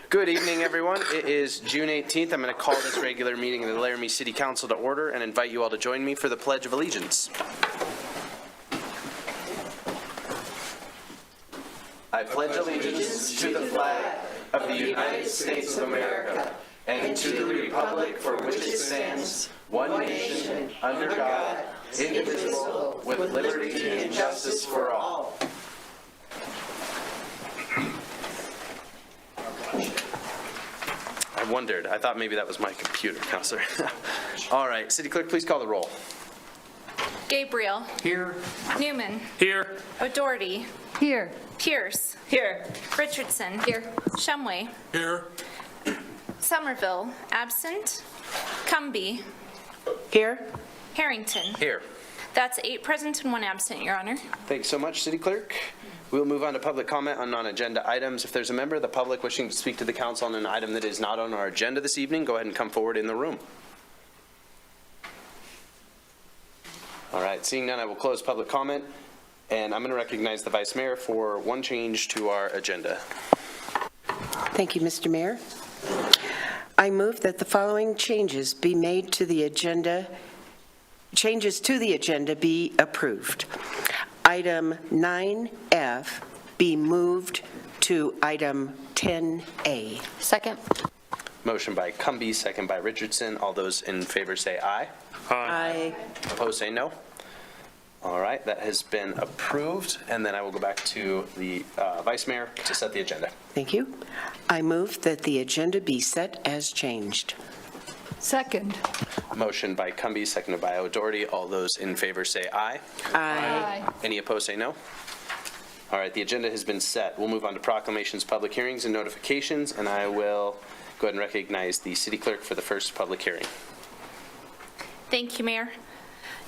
Good evening, everyone. It is June 18th. I'm going to call this regular meeting of the Laramie City Council to order and invite you all to join me for the Pledge of Allegiance. I pledge allegiance to the flag of the United States of America and to the republic for which it stands, one nation, under God, indivisible, with liberty and justice for all. I wondered. I thought maybe that was my computer, Counselor. All right. City Clerk, please call the roll. Gabriel. Here. Newman. Here. O'Doherty. Here. Pierce. Here. Richardson. Here. Shumway. Here. Somerville. Absent. Cumby. Here. Harrington. Here. That's 8 present and 1 absent, Your Honor. Thanks so much, City Clerk. We will move on to public comment on non-agenda items. If there's a member of the public wishing to speak to the council on an item that is not on our agenda this evening, go ahead and come forward in the room. All right, seeing none, I will close public comment, and I'm going to recognize the Vice Mayor for one change to our agenda. Thank you, Mr. Mayor. I move that the following changes be made to the agenda. Changes to the agenda be approved. Item 9F be moved to item 10A. Second. Motion by Cumby, second by Richardson. All those in favor say aye. Aye. Opposed say no. All right, that has been approved, and then I will go back to the Vice Mayor to set the agenda. Thank you. I move that the agenda be set as changed. Second. Motion by Cumby, seconded by O'Doherty. All those in favor say aye. Aye. Any opposed say no. All right, the agenda has been set. We'll move on to proclamations, public hearings, and notifications, and I will go ahead and recognize the City Clerk for the first public hearing. Thank you, Mayor.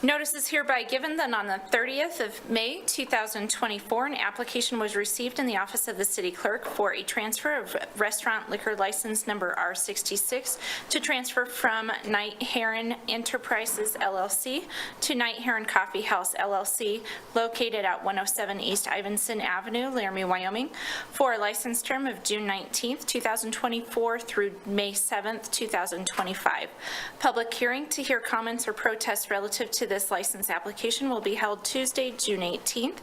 Notice is hereby given that on the 30th of May, 2024, an application was received in the office of the City Clerk for a transfer of restaurant liquor license number R66 to transfer from Night Heron Enterprises, LLC to Night Heron Coffee House, LLC, located at 107 East Ivinson Avenue, Laramie, Wyoming, for a license term of June 19th, 2024 through May 7th, 2025. Public hearing to hear comments or protests relative to this license application will be held Tuesday, June 18th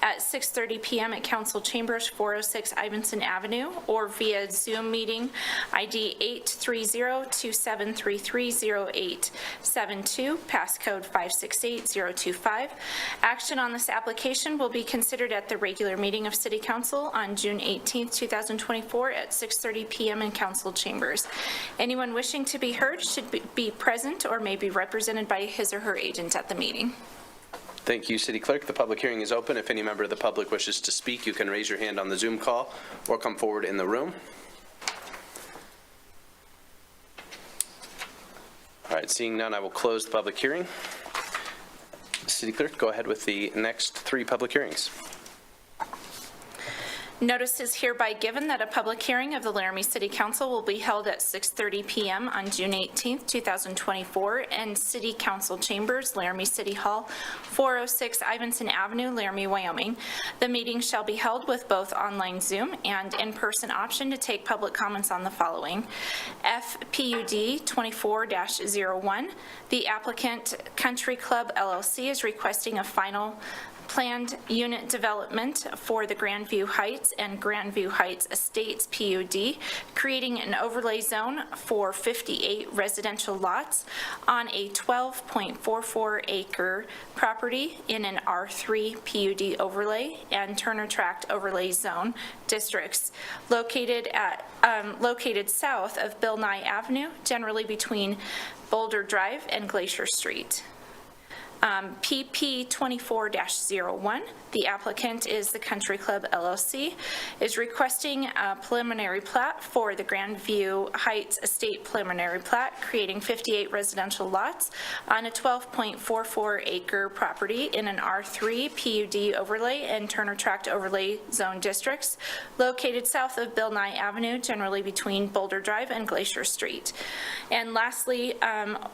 at 6:30 p.m. at Council Chambers, 406 Ivinson Avenue, or via Zoom meeting ID 830-2733-0872, passcode 568025. Action on this application will be considered at the regular meeting of City Council on June 18th, 2024 at 6:30 p.m. in Council Chambers. Anyone wishing to be heard should be present or may be represented by his or her agent at the meeting. Thank you, City Clerk. The public hearing is open. If any member of the public wishes to speak, you can raise your hand on the Zoom call or come forward in the room. All right, seeing none, I will close the public hearing. City Clerk, go ahead with the next 3 public hearings. Notice is hereby given that a public hearing of the Laramie City Council will be held at 6:30 p.m. on June 18th, 2024 in City Council Chambers, Laramie City Hall, 406 Ivinson Avenue, Laramie, Wyoming. The meeting shall be held with both online Zoom and in-person option to take public comments on the following. FPUD 24-01, the applicant Country Club LLC is requesting a final planned unit development for the Grandview Heights and Grandview Heights Estates PUD, creating an overlay zone for 58 residential lots on a 12.44 acre property in an R3 PUD overlay and Turner Tract overlay zone districts located south of Bill Nye Avenue, generally between Boulder Drive and Glacier Street. PP 24-01, the applicant is the Country Club LLC, is requesting a preliminary plat for the Grandview Heights Estate preliminary plat, creating 58 residential lots on a 12.44 acre property in an R3 PUD overlay and Turner Tract overlay zone districts located south of Bill Nye Avenue, generally between Boulder Drive and Glacier Street. And lastly,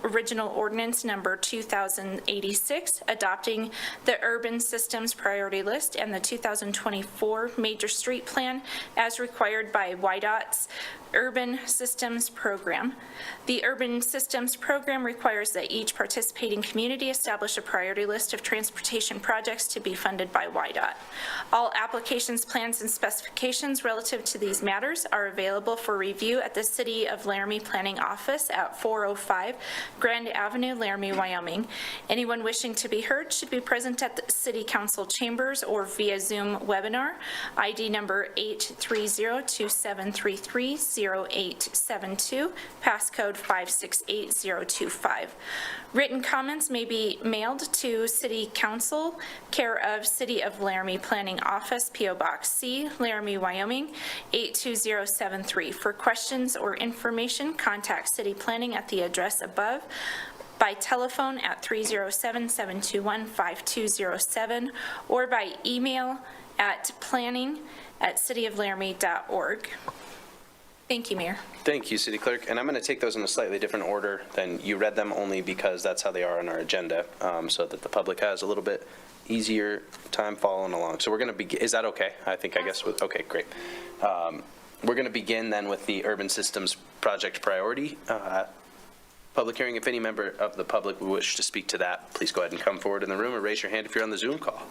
original ordinance number 2086 36, adopting the Urban Systems Priority List and the 2024 Major Street Plan as required by WYDOT's Urban Systems Program. The Urban Systems Program requires that each participating community establish a priority list of transportation projects to be funded by WYDOT. All applications, plans, and specifications relative to these matters are available for review at the City of Laramie Planning Office at 405 Grand Avenue, Laramie, Wyoming. Anyone wishing to be heard should be present at the City Council chambers or via Zoom webinar, ID number 830-2733-0872, passcode 568025. Written comments may be mailed to City Council, care of City of Laramie Planning Office, P.O. Box C, Laramie, Wyoming, 82073. For questions or information, contact City Planning at the address above, by telephone at 307-721-5207, or by email at planning@cityoflaramie.org. Thank you, Mayor. Thank you, City Clerk. And I'm going to take those in a slightly different order than you read them, only because that's how they are on our agenda, so that the public has a little bit easier time following along. So we're going to begin. Is that okay? I guess. Okay, great. We're going to begin then with the Urban Systems Project Priority public hearing. If any member of the public would wish to speak to that, please go ahead and come forward in the room or raise your hand if you're on the Zoom call.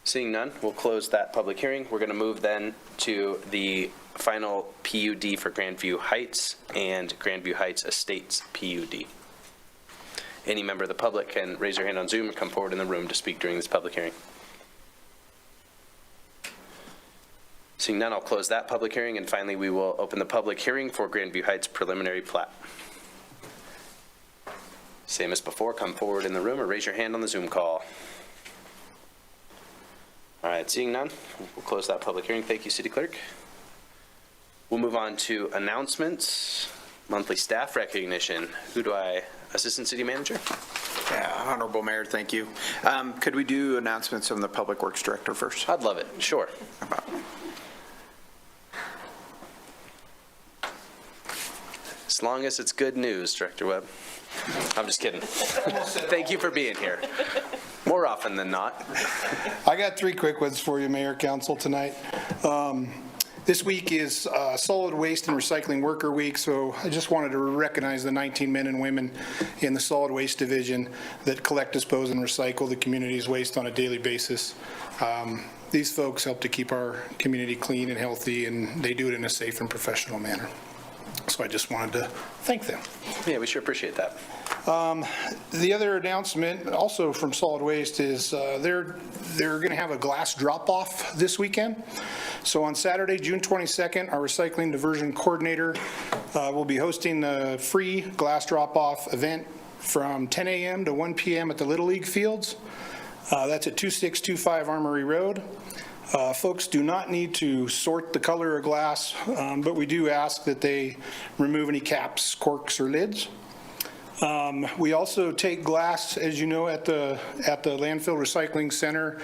Seeing none, we'll close that public hearing. We're going to move then to the final PUD for Grandview Heights and Grandview Heights Estates PUD. Any member of the public can raise your hand on Zoom or come forward in the room to speak during this public hearing. Seeing none, I'll close that public hearing, and finally we will open the public hearing for Grandview Heights preliminary plat. Same as before, come forward in the room or raise your hand on the Zoom call. All right, seeing none, we'll close that public hearing. Thank you, City Clerk. We'll move on to announcements, monthly staff recognition. Assistant City Manager? Yeah, Honorable Mayor, thank you. Could we do announcements from the Public Works Director first? I'd love it, sure. As long as it's good news, Director Webb. I'm just kidding. Thank you for being here. More often than not. I got three quick ones for you, Mayor, Council, tonight. This week is Solid Waste and Recycling Worker Week, so I just wanted to recognize the 19 men and women in the Solid Waste Division that collect, dispose, and recycle the community's waste on a daily basis. These folks help to keep our community clean and healthy, and they do it in a safe and professional manner. So I just wanted to thank them. Yeah, we sure appreciate that. The other announcement, also from Solid Waste, is they're going to have a glass drop-off this weekend. So on Saturday, June 22nd, our Recycling Diversion Coordinator will be hosting the free glass drop-off event from 10 a.m. to 1 p.m. at the Little League Fields. That's at 2625 Armory Road. Folks do not need to sort the color of glass, but we do ask that they remove any caps, corks, or lids. We also take glass, as you know, at the Landfill Recycling Center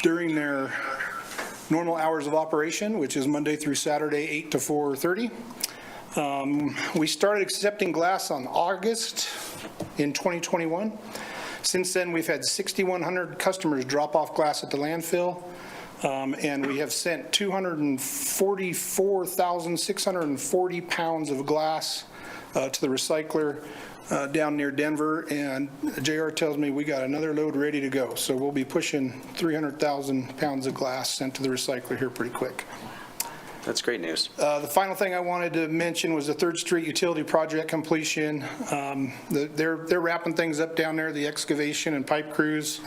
during their normal hours of operation, which is Monday through Saturday, 8 to 4:30. We started accepting glass on August in 2021. Since then, we've had 6,100 customers drop off glass at the landfill, and we have sent 244,640 pounds of glass to the recycler down near Denver, and JR tells me we got another load ready to go. So we'll be pushing 300,000 pounds of glass sent to the recycler here pretty quick. That's great news. The final thing I wanted to mention was the 3rd Street utility project completion. They're wrapping things up down there. The excavation and pipe crews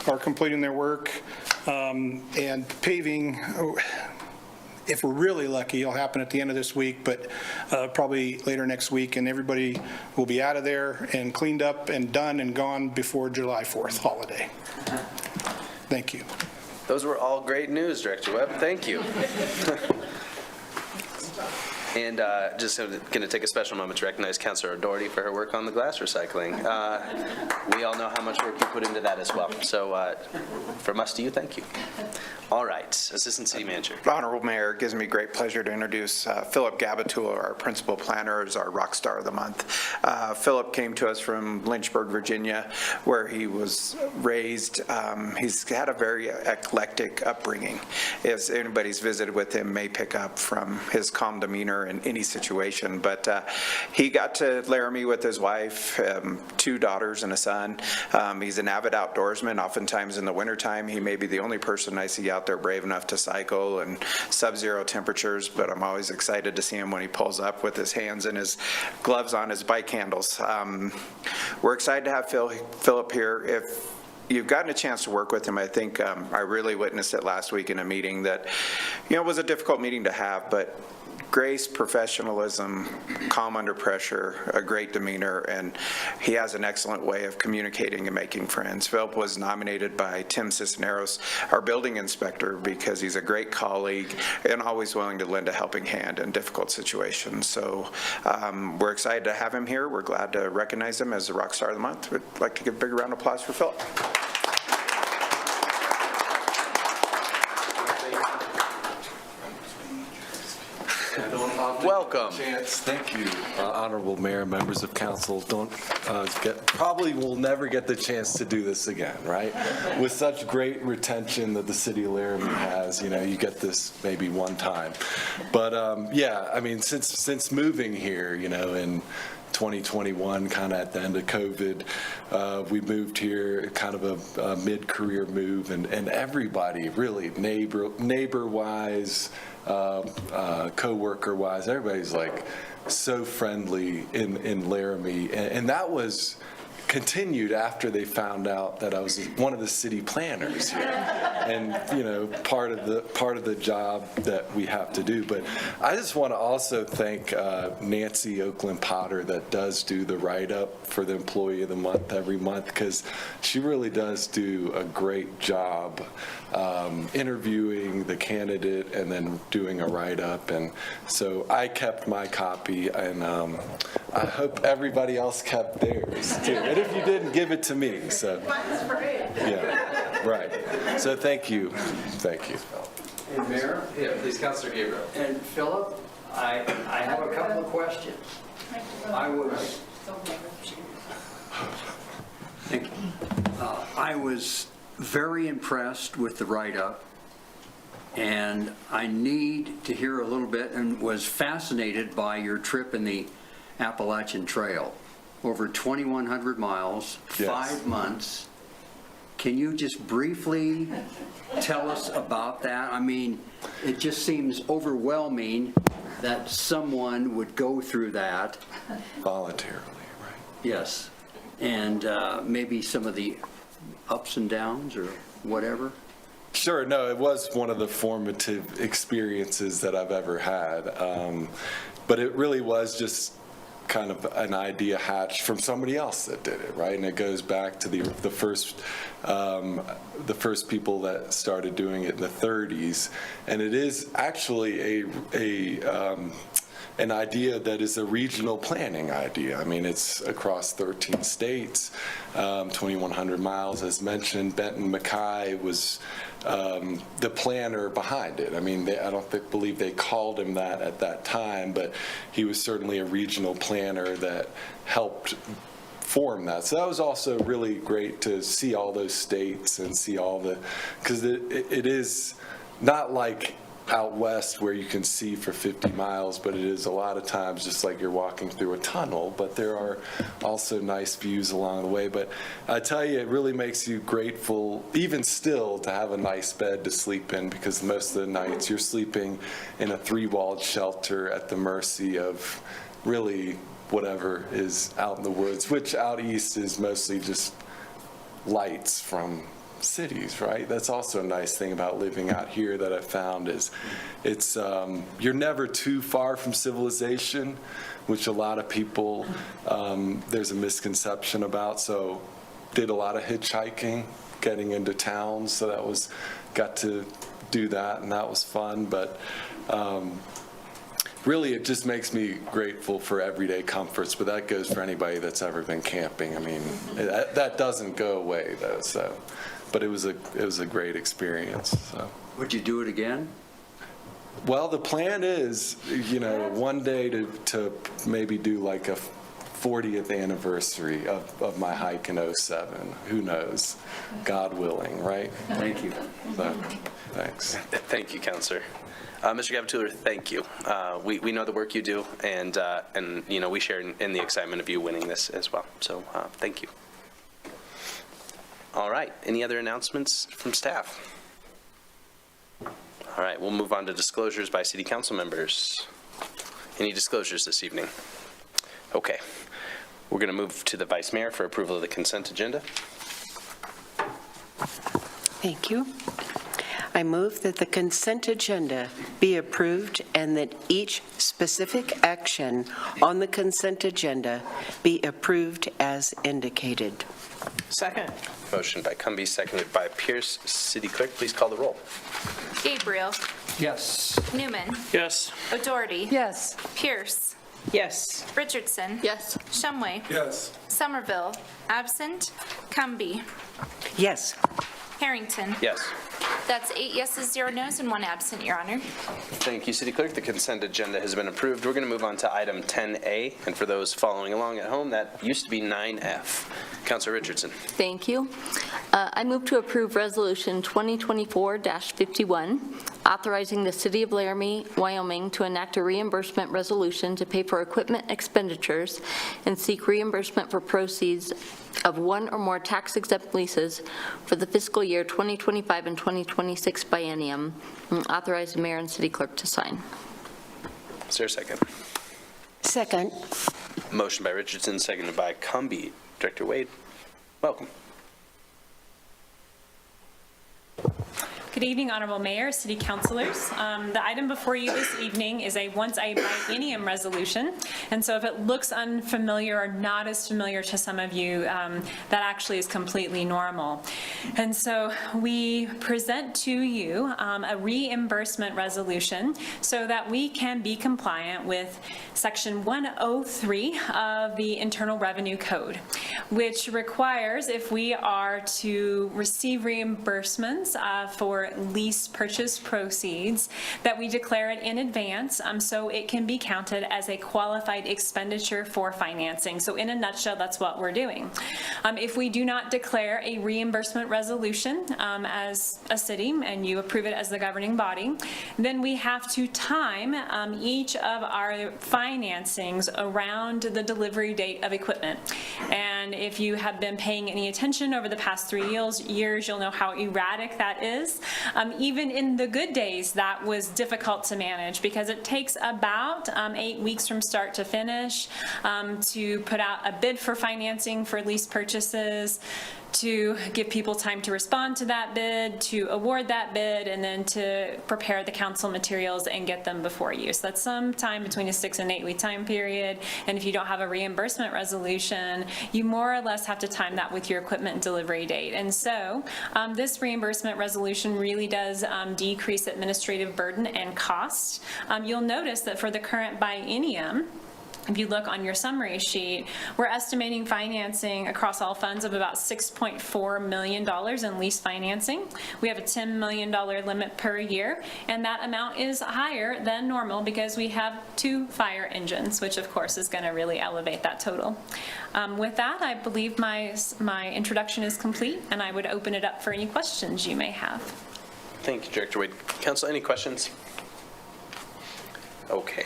are completing their work. And paving, if we're really lucky, it'll happen at the end of this week, but probably later next week, and everybody will be out of there and cleaned up and done and gone before July 4th holiday. Thank you. Those were all great news, Director Webb. Thank you. And just going to take a special moment to recognize Councilor Doherty for her work on the glass recycling. We all know how much work you put into that as well. So from us to you, thank you. All right, Assistant City Manager. Honorable Mayor, it gives me great pleasure to introduce Philip Gabatua, our principal planner, as our rock star of the month. Philip came to us from Lynchburg, Virginia, where he was raised. He's had a very eclectic upbringing. If anybody's visited with him, may pick up from his calm demeanor in any situation. But he got to Laramie with his wife, 2 daughters and a son. He's an avid outdoorsman. Oftentimes in the wintertime, he may be the only person I see out there brave enough to cycle in sub-zero temperatures, but I'm always excited to see him when he pulls up with his hands and his gloves on his bike handles. We're excited to have Philip here. If you've gotten a chance to work with him, I think I really witnessed it last week in a meeting that, it was a difficult meeting to have, but grace, professionalism, calm under pressure, a great demeanor, and he has an excellent way of communicating and making friends. Philip was nominated by Tim Cisneros, our building inspector, because he's a great colleague and always willing to lend a helping hand in difficult situations. So we're excited to have him here. We're glad to recognize him as the Rock Star of the Month. We'd like to give a big round of applause for Philip. Welcome. Thank you, Honorable Mayor, members of council. Probably will never get the chance to do this again, right? With such great retention that the city of Laramie has, you get this maybe one time. But yeah, I mean, since moving here, in 2021, kind of at the end of COVID, we moved here, kind of a mid-career move, and everybody really, neighbor-wise, co-worker-wise, everybody's like so friendly in Laramie, and that was continued after they found out that I was one of the city planners here, and part of the job that we have to do. But I just want to also thank Nancy Oakland Potter that does do the write-up for the Employee of the Month every month, because she really does do a great job interviewing the candidate and then doing a write-up. And so I kept my copy, and I hope everybody else kept theirs too. And if you didn't, give it to me. So yeah, right. So thank you. And Mayor? Yeah, please, Councilor Gabriel. And Philip, I have a couple of questions. I was very impressed with the write-up, and I need to hear a little bit, and was fascinated by your trip in the Appalachian Trail. Over 2,100 miles, Yes. 5 months. Can you just briefly tell us about that? I mean, it just seems overwhelming that someone would go through that. Voluntarily, right? Yes. And maybe some of the ups and downs or whatever. Sure. No, it was one of the formative experiences that I've ever had. But it really was just kind of an idea hatched from somebody else that did it, right? And it goes back to the first people that started doing it in the 30s, and it is actually an idea that is a regional planning idea. I mean, it's across 13 states, 2,100 miles, as mentioned. Benton Mackay was the planner behind it. I mean, I don't believe they called him that at that time, but he was certainly a regional planner that helped form that. So that was also really great to see all those states and see all because it is not like out west where you can see for 50 miles, but it is a lot of times just like you're walking through a tunnel, but there are also nice views along the way. But I tell you, it really makes you grateful, even still, to have a nice bed to sleep in, because most of the nights you're sleeping in a 3-walled shelter at the mercy of really whatever is out in the woods, which out east is mostly just lights from cities, right? That's also a nice thing about living out here that I found is it's you're never too far from civilization, which a lot of people there's a misconception about. So did a lot of hitchhiking getting into towns, so got to do that, and that was fun. But really, it just makes me grateful for everyday comforts, but that goes for anybody that's ever been camping. I mean, that doesn't go away, though, so. But it was a great experience, so. Would you do it again? Well, the plan is, one day to maybe do like a 40th anniversary of my hike in '07. Who knows? God willing, right? Thank you. So, thanks. Thank you, Counselor. Mr. Gabatuller, thank you. We know the work you do, and we share in the excitement of you winning this as well. So thank you. All right. Any other announcements from staff? All right. We'll move on to disclosures by city council members. Any disclosures this evening? Okay. We're going to move to the vice mayor for approval of the consent agenda. Thank you. I move that the consent agenda be approved and that each specific action on the consent agenda be approved as indicated. Second. Motion by Cumbie, seconded by Pierce. City Clerk, please call the roll. Gabriel. Yes. Newman. Yes. O'Doherty. Yes. Pierce. Yes. Richardson. Yes. Shumway. Yes. Somerville. Absent. Cumbie. Yes. Harrington. Yes. That's 8 yeses, 0 noes, and 1 absent, Your Honor. Thank you, City Clerk. The consent agenda has been approved. We're going to move on to item 10A, and for those following along at home, that used to be 9F. Councilor Richardson. Thank you. I move to approve Resolution 2024-51, authorizing the City of Laramie, Wyoming, to enact a reimbursement resolution to pay for equipment expenditures and seek reimbursement for proceeds of one or more tax-exempt leases for the fiscal year 2025 and 2026 biennium, and authorize the mayor and city clerk to sign. Is there a second? Second. Motion by Richardson, seconded by Cumbie. Director Wade, welcome. Good evening, Honorable Mayor, City Councilors. The item before you this evening is a once-a-biennium resolution, and so if it looks unfamiliar or not as familiar to some of you, that actually is completely normal. And so we present to you a reimbursement resolution so that we can be compliant with Section 103 of the Internal Revenue Code, which requires, if we are to receive reimbursements for lease purchase proceeds, that we declare it in advance so it can be counted as a qualified expenditure for financing. So in a nutshell, that's what we're doing. If we do not declare a reimbursement resolution as a city and you approve it as the governing body, then we have to time each of our financings around the delivery date of equipment. And if you have been paying any attention over the past 3 years, you'll know how erratic that is. Even in the good days, that was difficult to manage because it takes about 8 weeks from start to finish to put out a bid for financing for lease purchases, to give people time to respond to that bid, to award that bid, and then to prepare the council materials and get them before you. So that's some time between a 6 and 8 week time period. And if you don't have a reimbursement resolution, you more or less have to time that with your equipment delivery date. And so this reimbursement resolution really does decrease administrative burden and cost. You'll notice that for the current biennium, if you look on your summary sheet, we're estimating financing across all funds of about $6.4 million in lease financing. We have a $10 million limit per year, and that amount is higher than normal because we have 2 fire engines, which of course is going to really elevate that total. With that, I believe my introduction is complete, and I would open it up for any questions you may have. Thank you, Director Wade. Council, any questions? Okay.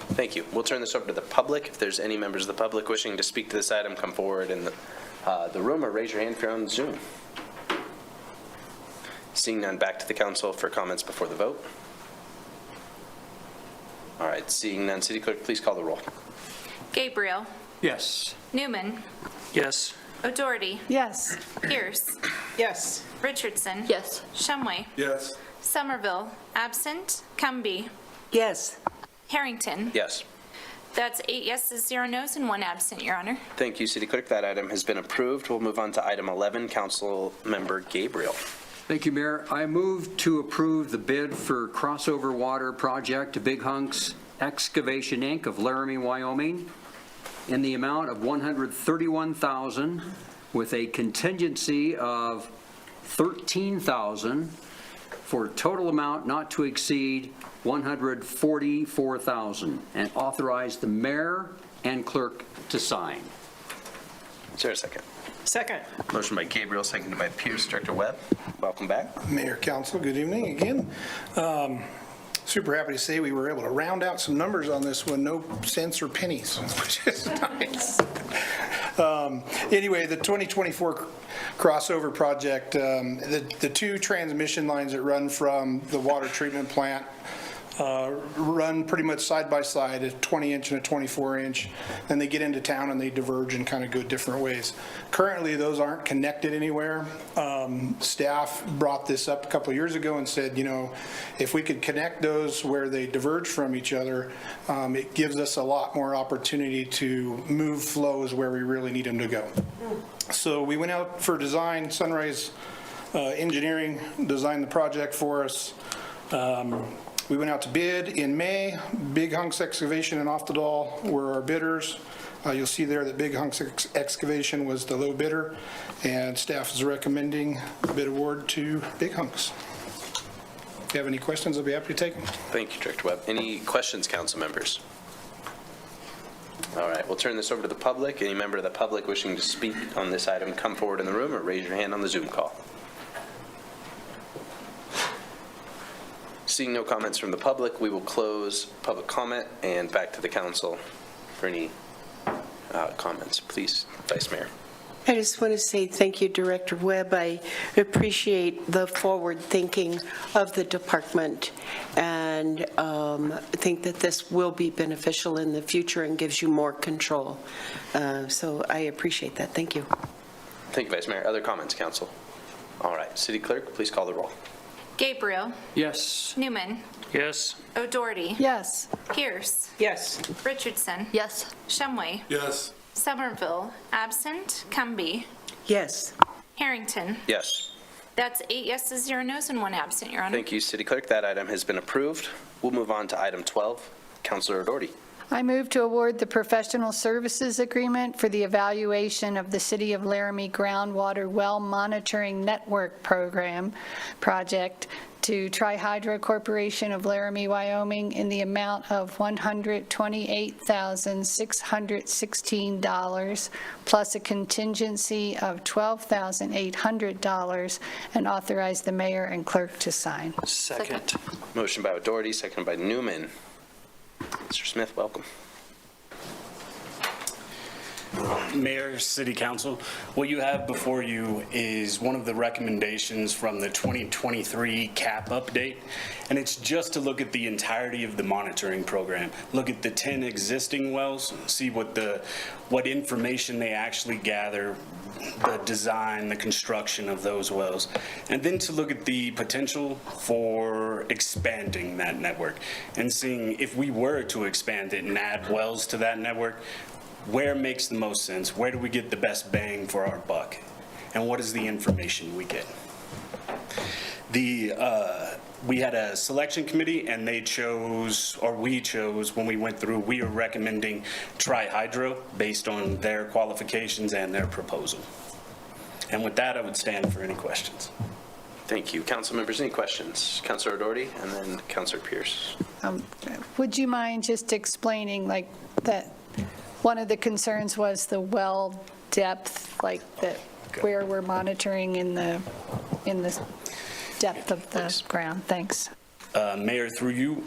Thank you. We'll turn this over to the public. If there's any members of the public wishing to speak to this item, come forward in the room or raise your hand if you're on Zoom. Seeing none, back to the council for comments before the vote. All right, seeing none, City Clerk, please call the roll. Gabriel. Yes. Newman. Yes. O'Doherty. Yes. Pierce. Yes. Richardson. Yes. Shumway. Yes. Somerville. Absent. Cumbie. Yes. Harrington. Yes. That's 8 yeses, 0 noes, and 1 absent, Your Honor. Thank you, City Clerk. That item has been approved. We'll move on to item 11, Council Member Gabriel. Thank you, Mayor. I move to approve the bid for crossover water project to Big Hunks Excavation, Inc. of Laramie, Wyoming, in the amount of $131,000 with a contingency of $13,000 for a total amount not to exceed $144,000, and authorize the mayor and clerk to sign. Is there a second? Second. Motion by Gabriel, seconded by Pierce. Director Webb, welcome back. Mayor, council, good evening again. Super happy to say we were able to round out some numbers on this one, no cents or pennies, which is nice. Anyway, the 2024 crossover project, the two transmission lines that run from the water treatment plant run pretty much side by side, a 20-inch and a 24-inch. Then they get into town and they diverge and kind of go different ways. Currently, those aren't connected anywhere. Staff brought this up a couple of years ago and said, you know, if we could connect those where they diverge from each other, it gives us a lot more opportunity to move flows where we really need them to go. So we went out for design. Sunrise Engineering designed the project for us. We went out to bid in May. Big Hunks Excavation and Oftedal were our bidders. You'll see there that Big Hunks Excavation was the low bidder, and staff is recommending bid award to Big Hunks. If you have any questions, I'll be happy to take them. Thank you, Director Webb. Any questions, council members? All right, we'll turn this over to the public. Any member of the public wishing to speak on this item, come forward in the room or raise your hand on the Zoom call. Seeing no comments from the public, we will close public comment and back to the council for any comments. Please, Vice Mayor. I just want to say thank you, Director Webb. I appreciate the forward thinking of the department, and think that this will be beneficial in the future and gives you more control. So I appreciate that. Thank you. Thank you, Vice Mayor. Other comments, council? All right, City Clerk, please call the roll. Gabriel. Yes. Newman. Yes. O'Doherty. Yes. Pierce. Yes. Richardson. Yes. Shumway. Yes. Somerville. Absent. Cumby. Yes. Harrington. Yes. That's 8 yeses, 0 nos, and 1 absent, Your Honor. Thank you, City Clerk. That item has been approved. We'll move on to item 12. Councilor O'Doherty. I move to award the professional services agreement for the evaluation of the City of Laramie Groundwater Well Monitoring Network Program project to Tri-Hydro Corporation of Laramie, Wyoming in the amount of $128,616 plus a contingency of $12,800, and authorize the mayor and clerk to sign. Second. Motion by O'Doherty, seconded by Newman. Mr. Smith, welcome. Mayor, City Council, what you have before you is one of the recommendations from the 2023 CAP update, and it's just to look at the entirety of the monitoring program, look at the 10 existing wells, see what information they actually gather, the design, the construction of those wells, and then to look at the potential for expanding that network and seeing if we were to expand it and add wells to that network, where makes the most sense? Where do we get the best bang for our buck? And what is the information we get? We had a selection committee, and they chose, or we chose, when we went through, we were recommending Tri-Hydro based on their qualifications and their proposal. And with that, I would stand for any questions. Thank you. Council members, any questions? Councilor O'Doherty and then Councilor Pierce. Would you mind just explaining, like, that one of the concerns was the well depth, like that where we're monitoring in the depth of the ground? Thanks. Mayor, through you,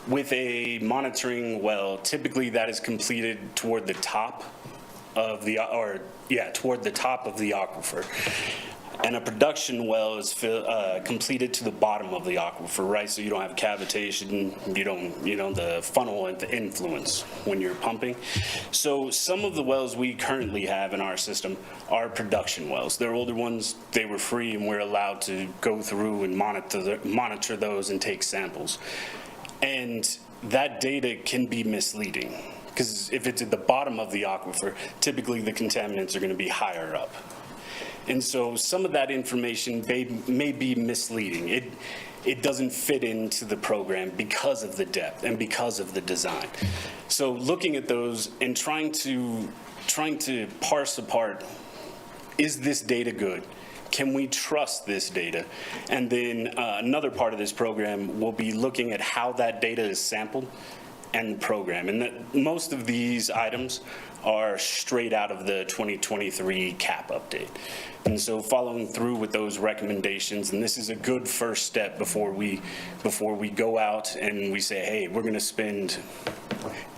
with a monitoring well, typically that is completed toward the top of the, toward the top of the aquifer. And a production well is completed to the bottom of the aquifer, right? So you don't have cavitation, you don't, the funnel and the influence when you're pumping. So some of the wells we currently have in our system are production wells. They're older ones, they were free, and we're allowed to go through and monitor those and take samples. And that data can be misleading, because if it's at the bottom of the aquifer, typically the contaminants are going to be higher up. And so some of that information may be misleading. it doesn't fit into the program because of the depth and because of the design. So looking at those and trying to parse apart, is this data good? Can we trust this data? And then another part of this program will be looking at how that data is sampled and the program. And that most of these items are straight out of the 2023 CAP update. And so following through with those recommendations, and this is a good first step before we go out and we say, hey, we're going to spend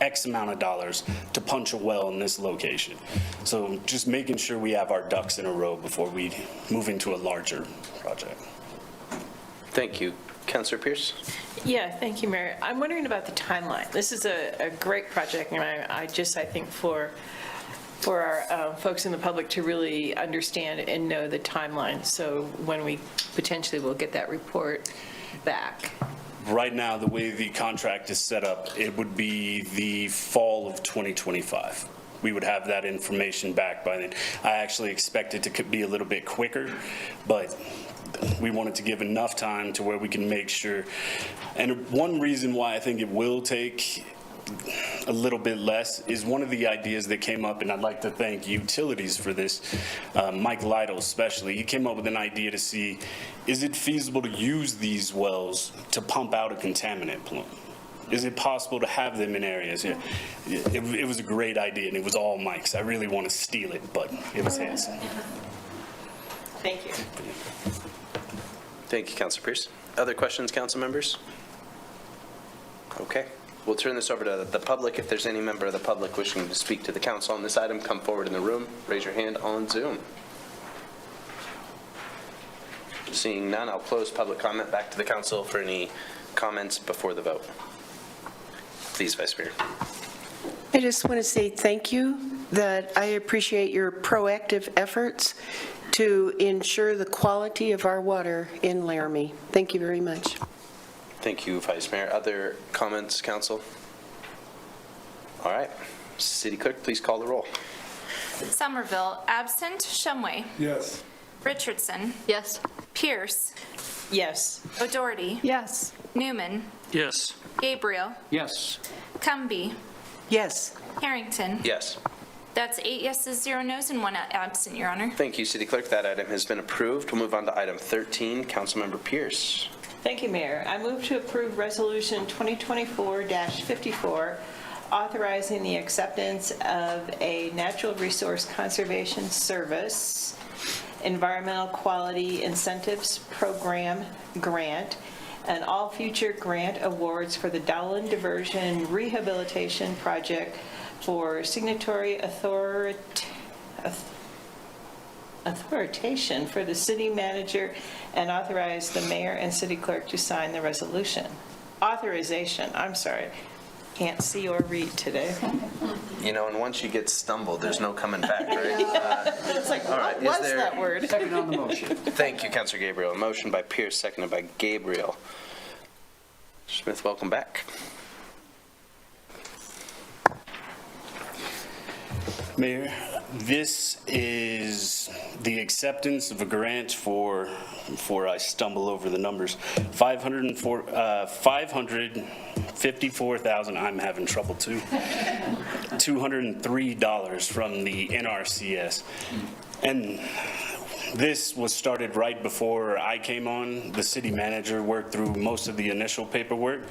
X amount of dollars to punch a well in this location. So just making sure we have our ducks in a row before we move into a larger project. Thank you. Councillor Pierce? Yeah, thank you, Mayor. I'm wondering about the timeline. This is a great project, and I think for our folks in the public to really understand and know the timeline, so when we potentially will get that report back. Right now, the way the contract is set up, it would be the fall of 2025. We would have that information back by then. I actually expect it to be a little bit quicker, but we wanted to give enough time to where we can make sure. And one reason why I think it will take a little bit less is one of the ideas that came up, and I'd like to thank utilities for this, Mike Lytle especially. He came up with an idea to see, is it feasible to use these wells to pump out a contaminant plume? Is it possible to have them in areas? Yeah. It was a great idea, and it was all Mike's. I really want to steal it, but it was his. Thank you. Thank you, Councillor Pierce. Other questions, council members? Okay. We'll turn this over to the public. If there's any member of the public wishing to speak to the council on this item, come forward in the room. Raise your hand on Zoom. Seeing none, I'll close public comment. Back to the council for any comments before the vote. Please, Vice Mayor. I just want to say thank you, that I appreciate your proactive efforts to ensure the quality of our water in Laramie. Thank you very much. Thank you, Vice Mayor. Other comments, council? All right. City Clerk, please call the roll. Somerville, absent. Shumway. Yes. Richardson. Yes. Pierce. Yes. O'Doherty. Yes. Newman. Yes. Gabriel. Yes. Cumby. Yes. Harrington. Yes. That's 8 yeses, 0 nos, and 1 absent, Your Honor. Thank you, City Clerk. That item has been approved. We'll move on to item 13. Councilmember Pierce. Thank you, Mayor. I move to approve Resolution 2024-54, authorizing the acceptance of a Natural Resource Conservation Service Environmental Quality Incentives Program grant and all future grant awards for the Dowland Diversion Rehabilitation Project for signatory authoritation for the city manager, and authorize the mayor and city clerk to sign the resolution. Authorization, I'm sorry, can't see or read today. You know, and once you get stumbled, there's no coming back, right? It's like, All right, what is was there- that word? Second on the motion. Thank you, Councilor Gabriel. A motion by Pierce, seconded by Gabriel. Smith, welcome back. Mayor, this is the acceptance of a grant for, before I stumble over the numbers, $554,000, I'm having trouble too, $203 from the NRCS. And this was started right before I came on. The city manager worked through most of the initial paperwork.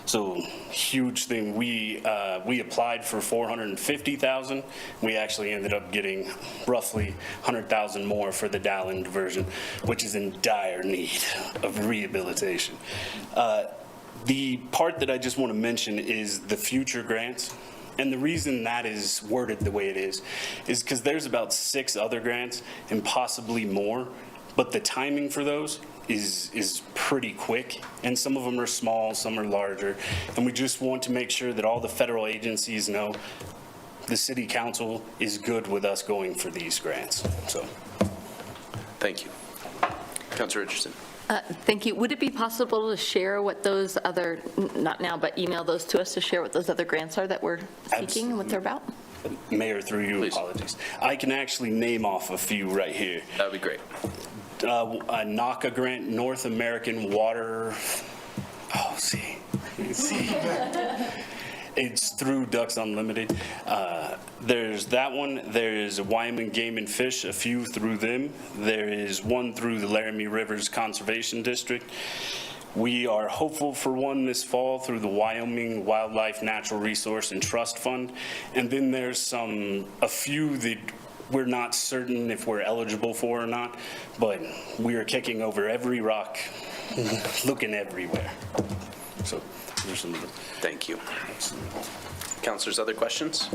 So huge thing. We applied for $450,000. We actually ended up getting roughly $100,000 more for the Dowland diversion, which is in dire need of rehabilitation. The part that I just want to mention is the future grants. And the reason that is worded the way it is because there's about 6 other grants and possibly more, but the timing for those is pretty quick, and some of them are small, some are larger, and we just want to make sure that all the federal agencies know the city council is good with us going for these grants. So, Thank you. Councilor Richardson. Thank you. Would it be possible to share what those other, not now, but email those to us to share what those other grants are that we're seeking and what they're about? Mayor, through you, Please. apologies. I can actually name off a few right here. That would be great. a NACA grant, North American Water, it's through Ducks Unlimited. There's that one. There's Wyoming Game and Fish, a few through them. There is one through the Laramie Rivers Conservation District. We are hopeful for one this fall through the Wyoming Wildlife Natural Resource and Trust Fund. And then there's a few that we're not certain if we're eligible for or not, but we are kicking over every rock, looking everywhere. So there's some of them. Thank you. Councilors, other questions?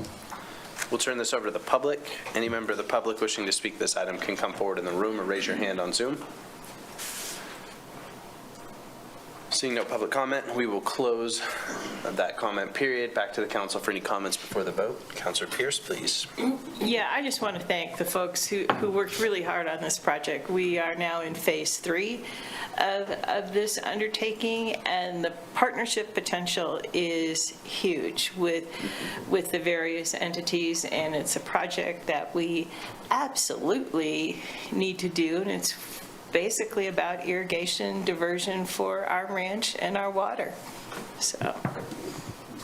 We'll turn this over to the public. Any member of the public wishing to speak this item can come forward in the room or raise your hand on Zoom. Seeing no public comment, we will close that comment period. Back to the council for any comments before the vote. Councilor Pierce, please. Yeah, I just want to thank the folks who worked really hard on this project. We are now in phase 3 of this undertaking, and the partnership potential is huge with the various entities, and it's a project that we absolutely need to do, and it's basically about irrigation diversion for our ranch and our water. So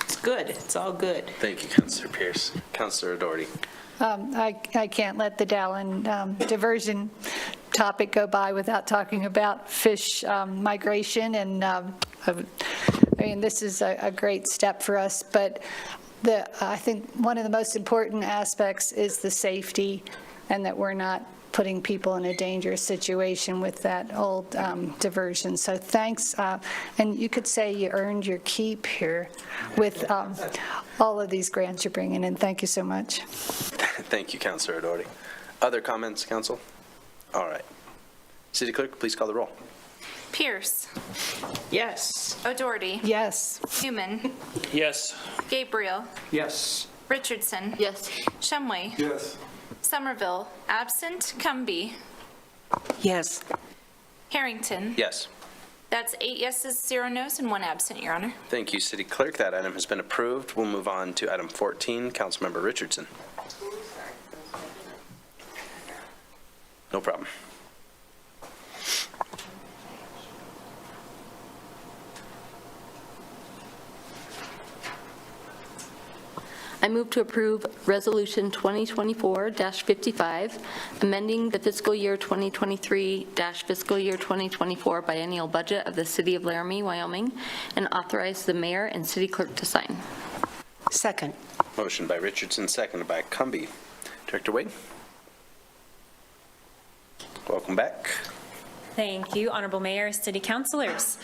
it's good. It's all good. Thank you, Councilor Pierce. Councilor Doherty. I can't let the Dallin diversion topic go by without talking about fish migration, and I mean, this is a great step for us, but I think one of the most important aspects is the safety, and that we're not putting people in a dangerous situation with that old diversion. So thanks, and you could say you earned your keep here with all of these grants you're bringing in. Thank you so much. Thank you, Councilor Doherty. Other comments, council? All right. City Clerk, please call the roll. Pierce. Yes. O'Doherty. Yes. Newman. Yes. Gabriel. Yes. Richardson. Yes. Shumway. Yes. Somerville. Absent. Cumby. Yes. Harrington. Yes. That's 8 yeses, 0 noes, and 1 absent, Your Honor. Thank you, City Clerk. That item has been approved. We'll move on to item 14. Councilmember Richardson. No problem. I move to approve Resolution 2024-55, amending the fiscal year 2023-fiscal year 2024 biennial budget of the City of Laramie, Wyoming, and authorize the mayor and city clerk to sign. Second. Motion by Richardson, seconded by Cumby. Director Wade. Welcome back. Thank you, Honorable Mayor, City Councilors.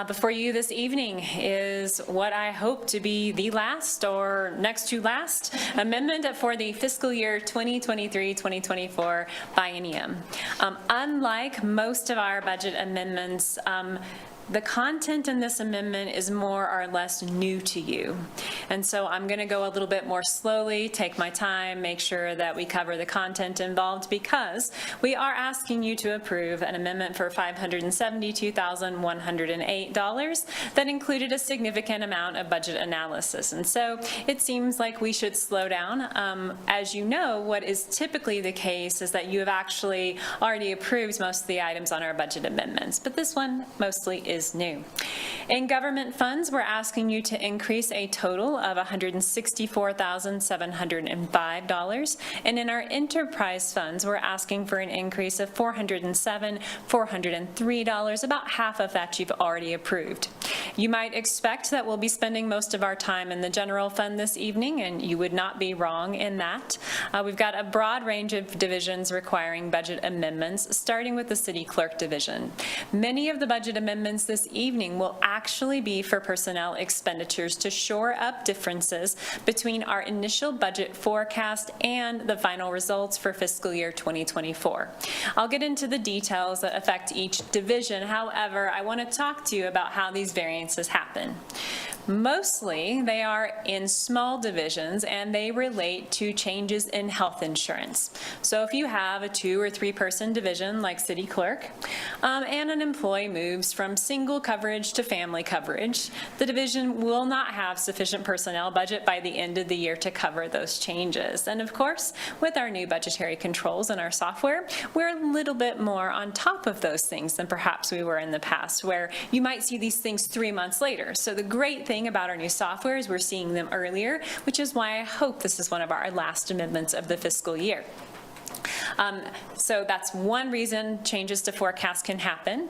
Before you this evening is what I hope to be the last or next to last amendment for the fiscal year 2023-2024 biennium. Unlike most of our budget amendments, the content in this amendment is more or less new to you. And so I'm going to go a little bit more slowly, take my time, make sure that we cover the content involved, because we are asking you to approve an amendment for $572,108 that included a significant amount of budget analysis. And so it seems like we should slow down. As you know, what is typically the case is that you have actually already approved most of the items on our budget amendments, but this one mostly is new. In government funds, we're asking you to increase a total of $164,705, and in our enterprise funds, we're asking for an increase of $407,403, about half of that you've already approved. You might expect that we'll be spending most of our time in the general fund this evening, and you would not be wrong in that. We've got a broad range of divisions requiring budget amendments, starting with the city clerk division. Many of the budget amendments this evening will actually be for personnel expenditures to shore up differences between our initial budget forecast and the final results for fiscal year 2024. I'll get into the details that affect each division. However, I want to talk to you about how these variances happen. Mostly, they are in small divisions, and they relate to changes in health insurance. So if you have a 2 or 3 person division like city clerk, and an employee moves from single coverage to family coverage, the division will not have sufficient personnel budget by the end of the year to cover those changes. And of course, with our new budgetary controls and our software, we're a little bit more on top of those things than perhaps we were in the past, where you might see these things 3 months later. So the great thing about our new software is we're seeing them earlier, which is why I hope this is one of our last amendments of the fiscal year. So that's one reason changes to forecast can happen.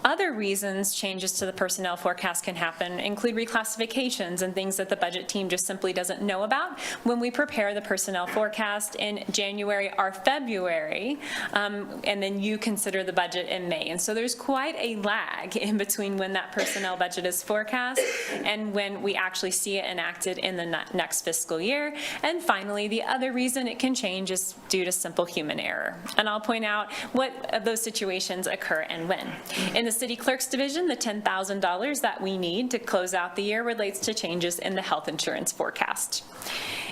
Other reasons changes to the personnel forecast can happen include reclassifications and things that the budget team just simply doesn't know about when we prepare the personnel forecast in January or February, and then you consider the budget in May. And so there's quite a lag in between when that personnel budget is forecast and when we actually see it enacted in the next fiscal year. And finally, the other reason it can change is due to simple human error. And I'll point out what of those situations occur and when. In the City Clerk's division, the $10,000 that we need to close out the year relates to changes in the health insurance forecast.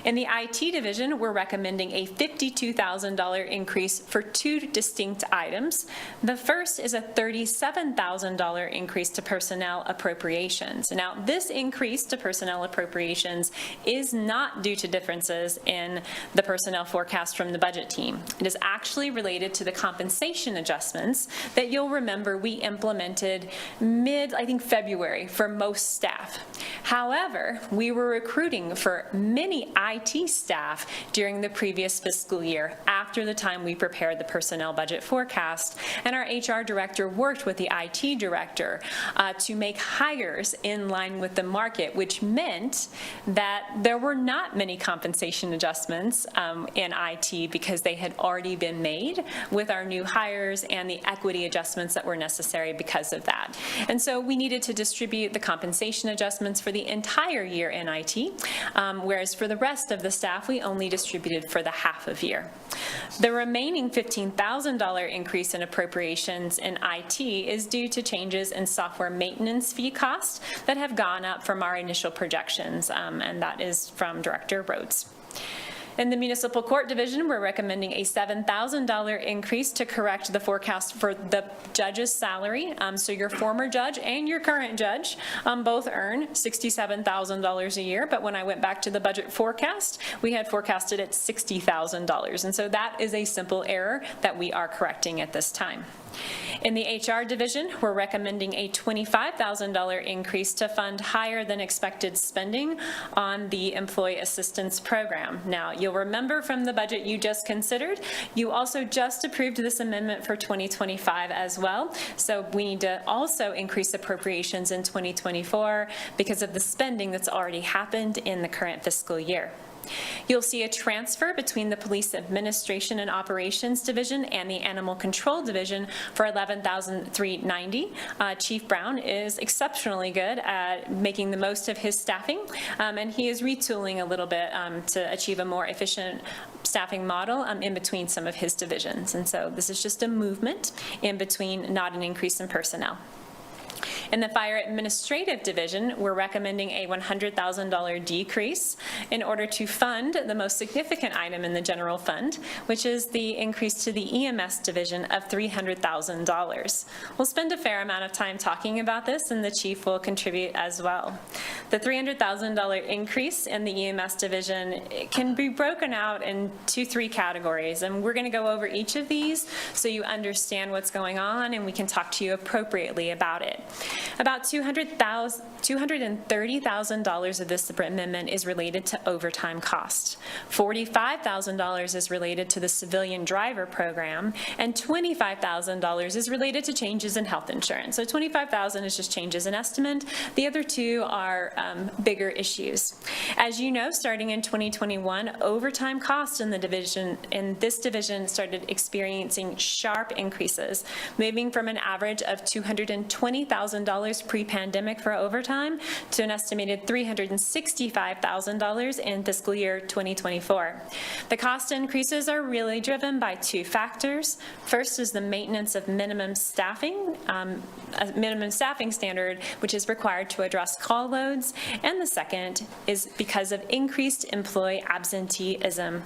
In the IT division, we're recommending a $52,000 increase for 2 distinct items. The first is a $37,000 increase to personnel appropriations. Now, this increase to personnel appropriations is not due to differences in the personnel forecast from the budget team. It is actually related to the compensation adjustments that you'll remember we implemented I think February for most staff. However, we were recruiting for many IT staff during the previous fiscal year after the time we prepared the personnel budget forecast, and our HR director worked with the IT director to make hires in line with the market, which meant that there were not many compensation adjustments in IT because they had already been made with our new hires and the equity adjustments that were necessary because of that. And so we needed to distribute the compensation adjustments for the entire year in IT, whereas for the rest of the staff, we only distributed for the half of year. The remaining $15,000 increase in appropriations in IT is due to changes in software maintenance fee costs that have gone up from our initial projections, and that is from Director Rhodes. In the Municipal Court Division, we're recommending a $7,000 increase to correct the forecast for the judge's salary. So your former judge and your current judge both earn $67,000 a year, but when I went back to the budget forecast, we had forecasted at $60,000. And so that is a simple error that we are correcting at this time. In the HR division, we're recommending a $25,000 increase to fund higher than expected spending on the employee assistance program. Now, you'll remember from the budget you just considered, you also just approved this amendment for 2025 as well. So we need to also increase appropriations in 2024 because of the spending that's already happened in the current fiscal year. You'll see a transfer between the Police Administration and Operations Division and the Animal Control Division for $11,390. Chief Brown is exceptionally good at making the most of his staffing, and he is retooling a little bit to achieve a more efficient staffing model in between some of his divisions. And so this is just a movement in between, not an increase in personnel. In the Fire Administrative Division, we're recommending a $100,000 decrease in order to fund the most significant item in the general fund, which is the increase to the EMS division of $300,000. We'll spend a fair amount of time talking about this, and the chief will contribute as well. The $300,000 increase in the EMS division can be broken out into 3 categories, and we're going to go over each of these so you understand what's going on and we can talk to you appropriately about it. About $230,000 of this amendment is related to overtime cost. $45,000 is related to the civilian driver program, and $25,000 is related to changes in health insurance. So $25,000 is just changes in estimate. The other 2 are bigger issues. As you know, starting in 2021, overtime costs in this division started experiencing sharp increases, moving from an average of $220,000 pre-pandemic for overtime to an estimated $365,000 in fiscal year 2024. The cost increases are really driven by 2 factors. First is the maintenance of minimum staffing, a minimum staffing standard, which is required to address call loads. And the second is because of increased employee absenteeism.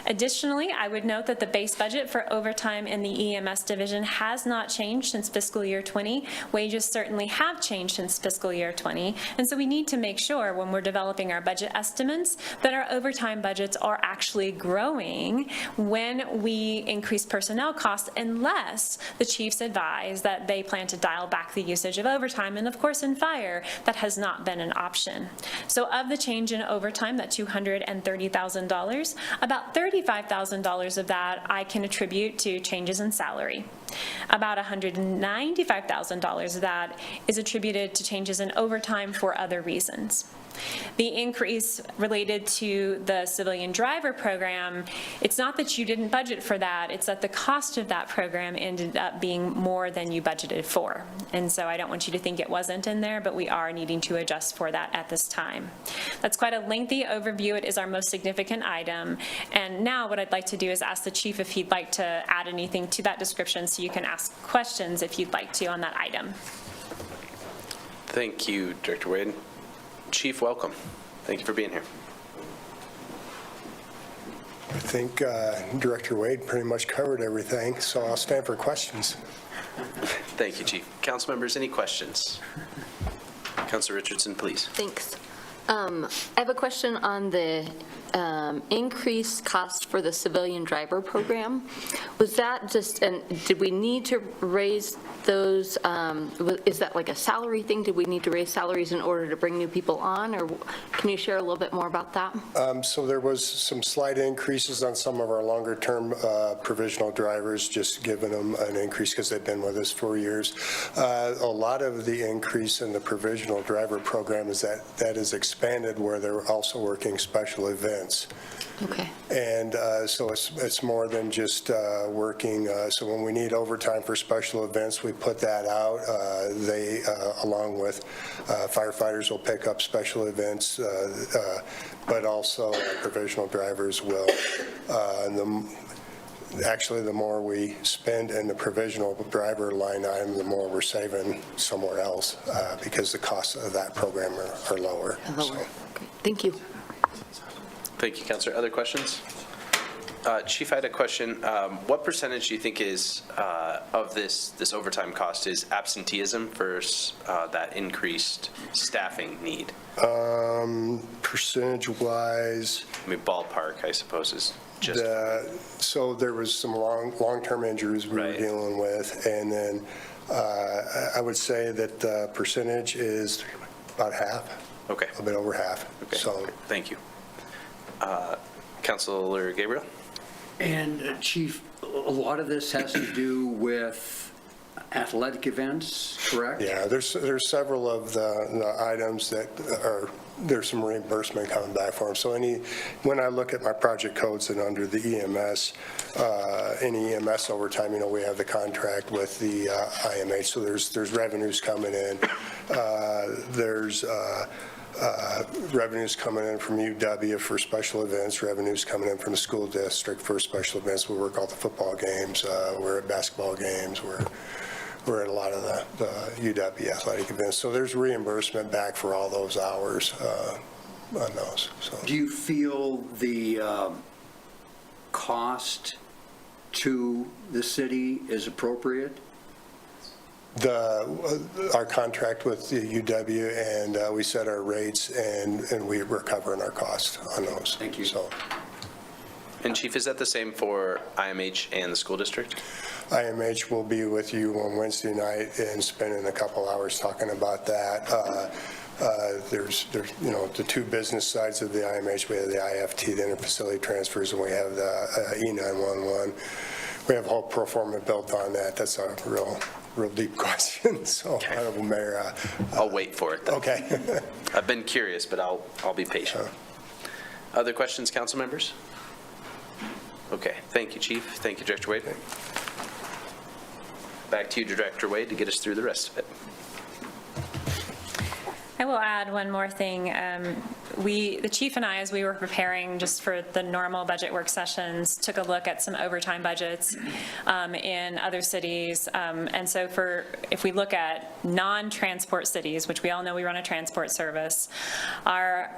Additionally, I would note that the base budget for overtime in the EMS division has not changed since fiscal year 20. Wages certainly have changed since fiscal year 20. And so we need to make sure when we're developing our budget estimates that our overtime budgets are actually growing when we increase personnel costs, unless the chiefs advise that they plan to dial back the usage of overtime. And of course, in fire, that has not been an option. So of the change in overtime, that $230,000, about $35,000 of that I can attribute to changes in salary. About $195,000 of that is attributed to changes in overtime for other reasons. The increase related to the civilian driver program, it's not that you didn't budget for that, it's that the cost of that program ended up being more than you budgeted for. And so I don't want you to think it wasn't in there, but we are needing to adjust for that at this time. That's quite a lengthy overview. It is our most significant item. And now what I'd like to do is ask the chief if he'd like to add anything to that description, so you can ask questions if you'd like to on that item. Thank you, Director Wade. Chief, welcome. Thank you for being here. I think Director Wade pretty much covered everything, so I'll stand for questions. Thank you, Chief. Council members, any questions? Councilor Richardson, please. Thanks. I have a question on the increased cost for the civilian driver program. Was that just, and did we need to raise those, is that like a salary thing? Did we need to raise salaries in order to bring new people on, or can you share a little bit more about that? So there was some slight increases on some of our longer-term provisional drivers, just giving them an increase because they've been with us for years. A lot of the increase in the provisional driver program is that is expanded where they're also working special events. Okay. And so it's more than just working. So when we need overtime for special events, we put that out. They, along with firefighters, will pick up special events, but also provisional drivers will. Actually, the more we spend in the provisional driver line item, the more we're saving somewhere else because the costs of that program are lower. Lower. So. Okay. Thank you. Thank you, Councilor. Other questions? Chief, I had a question. What percentage do you think is of this overtime cost is absenteeism versus that increased staffing need? Percentage-wise, I mean, ballpark, I suppose, is just. So there was some long-term injuries we were dealing with, and then I would say that the percentage is about half. Okay. A bit over half. Okay. So. Okay. Thank you. Councilor Gabriel? And Chief, a lot of this has to do with athletic events, correct? Yeah, there's several of the items that there's some reimbursement coming back for them. So when I look at my project codes and under the EMS, any EMS overtime, we have the contract with the IMH, so there's revenues coming in. There's revenues coming in from UW for special events, revenues coming in from the school district for special events. We work all the football games, we're at basketball games, we're at a lot of the UW athletic events. So there's reimbursement back for all those hours on those. So. Do you feel the cost to the city is appropriate? Our contract with the UW, and we set our rates, and we're covering our costs on those. Thank you. So. And Chief, is that the same for IMH and the school district? IMH will be with you on Wednesday night and spending a couple hours talking about that. There's the two business sides of the IMH. We have the IFT, the interfacility transfers, and we have the E911. We have a whole pro forma built on that. That's a real deep question. So, okay. Honorable Mayor. I'll wait for it, then. Okay. I've been curious, but I'll be patient. Other questions, council members? Okay. Thank you, Chief. Thank you, Director Wade. Back to you, Director Wade, to get us through the rest of it. I will add one more thing. the chief and I, as we were preparing just for the normal budget work sessions, took a look at some overtime budgets in other cities. And so if we look at non-transport cities, which we all know we run a transport service, our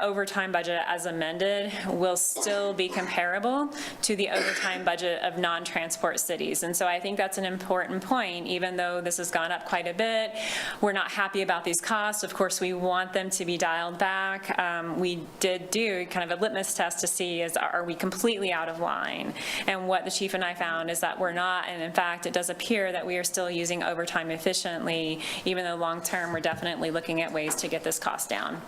overtime budget as amended will still be comparable to the overtime budget of non-transport cities. And so I think that's an important point. Even though this has gone up quite a bit, we're not happy about these costs. Of course, we want them to be dialed back. We did do kind of a litmus test to see are we completely out of line? And what the chief and I found is that we're not, and in fact, it does appear that we are still using overtime efficiently, even though long-term we're definitely looking at ways to get this cost down.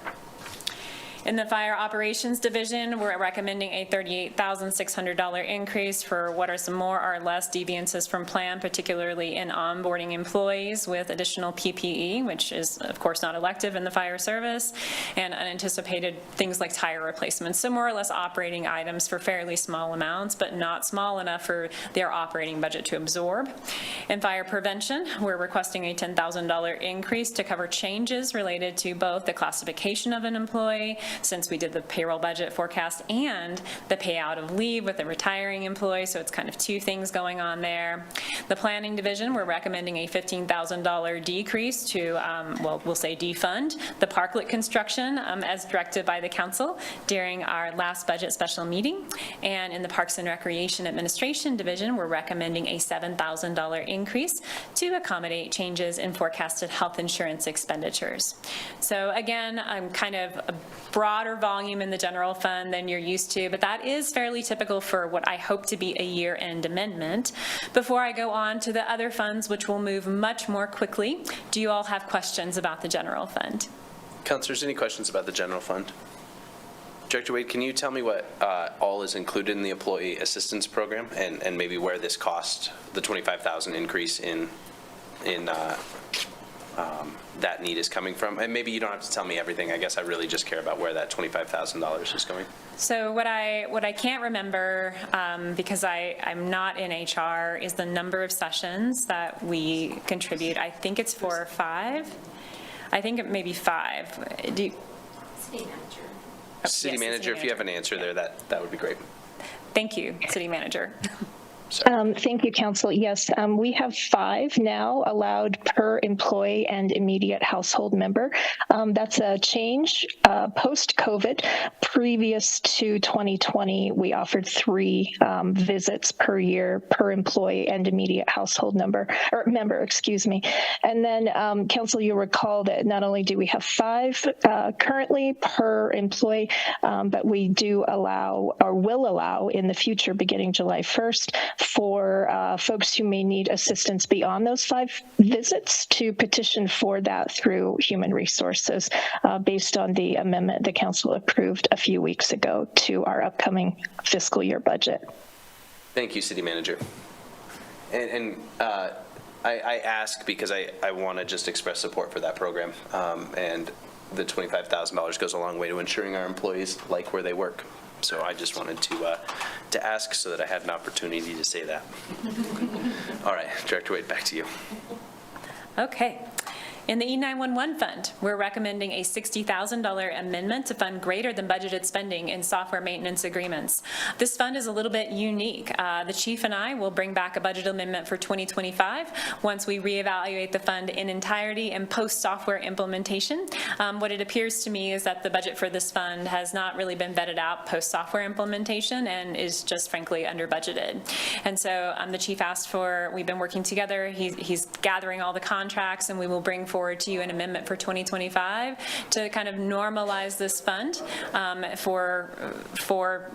In the Fire Operations Division, we're recommending a $38,600 increase for what are some more or less deviances from plan, particularly in onboarding employees with additional PPE, which is, of course, not elective in the fire service, and unanticipated things like tire replacements. So more or less operating items for fairly small amounts, but not small enough for their operating budget to absorb. In Fire Prevention, we're requesting a $10,000 increase to cover changes related to both the classification of an employee, since we did the payroll budget forecast, and the payout of leave with a retiring employee, so it's kind of two things going on there. The Planning Division, we're recommending a $15,000 decrease to, we'll say defund the parklet construction as directed by the council during our last budget special meeting. And in the Parks and Recreation Administration Division, we're recommending a $7,000 increase to accommodate changes in forecasted health insurance expenditures. So again, I'm kind of a broader volume in the general fund than you're used to, but that is fairly typical for what I hope to be a year-end amendment. Before I go on to the other funds, which will move much more quickly, do you all have questions about the general fund? Councilors, any questions about the general fund? Director Wade, can you tell me what all is included in the employee assistance program, and maybe where this cost, the $25,000 increase in that need is coming from? And maybe you don't have to tell me everything. I guess I really just care about where that $25,000 is going. So what I can't remember, because I'm not in HR, is the number of sessions that we contribute. I think it's 4 or 5. I think it may be 5. City manager. City manager, if you have an answer there, that would be great. Thank you, City Manager. Thank you, Council. Yes, we have 5 now allowed per employee and immediate household member. That's a change post-COVID. Previous to 2020, we offered 3 visits per year per employee and immediate household member. And then, Council, you'll recall that not only do we have 5 currently per employee, but we do allow, or will allow in the future, beginning July 1st, for folks who may need assistance beyond those 5 visits to petition for that through Human Resources based on the amendment the council approved a few weeks ago to our upcoming fiscal year budget. Thank you, City Manager. And I ask because I want to just express support for that program, and the $25,000 goes a long way to ensuring our employees like where they work. So I just wanted to ask so that I had an opportunity to say that. All right, Director Wade, back to you. Okay. In the E911 fund, we're recommending a $60,000 amendment to fund greater than budgeted spending in software maintenance agreements. This fund is a little bit unique. The chief and I will bring back a budget amendment for 2025 once we reevaluate the fund in entirety and post-software implementation. What it appears to me is that the budget for this fund has not really been vetted out post-software implementation and is just frankly under budgeted. And so the chief asked for, we've been working together, he's gathering all the contracts, and we will bring forward to you an amendment for 2025 to kind of normalize this fund for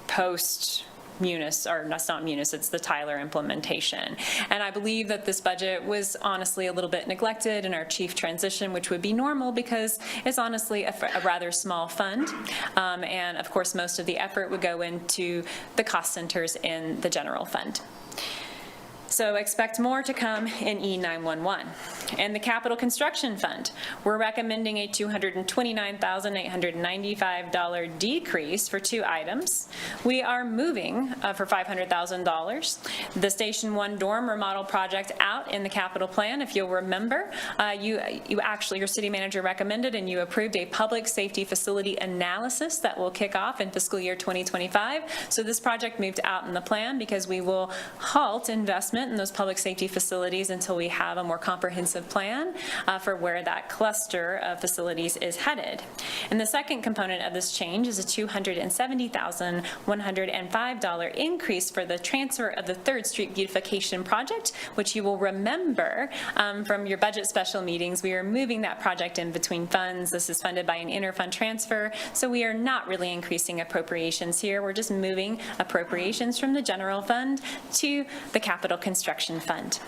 post Munis, or that's not Munis, it's the Tyler implementation. And I believe that this budget was honestly a little bit neglected in our chief transition, which would be normal because it's honestly a rather small fund. And of course, most of the effort would go into the cost centers in the general fund. So expect more to come in E911. And the Capital Construction Fund, we're recommending a $229,895 decrease for 2 items. We are moving for $500,000 the Station 1 dorm remodel project out in the capital plan. If you'll remember, your city manager recommended and you approved a public safety facility analysis that will kick off in fiscal year 2025. So this project moved out in the plan because we will halt investment in those public safety facilities until we have a more comprehensive plan for where that cluster of facilities is headed. And the second component of this change is a $270,105 increase for the transfer of the 3rd Street beautification project, which you will remember from your budget special meetings. We are moving that project in between funds. This is funded by an interfund transfer, so we are not really increasing appropriations here. We're just moving appropriations from the general fund to the capital construction fund.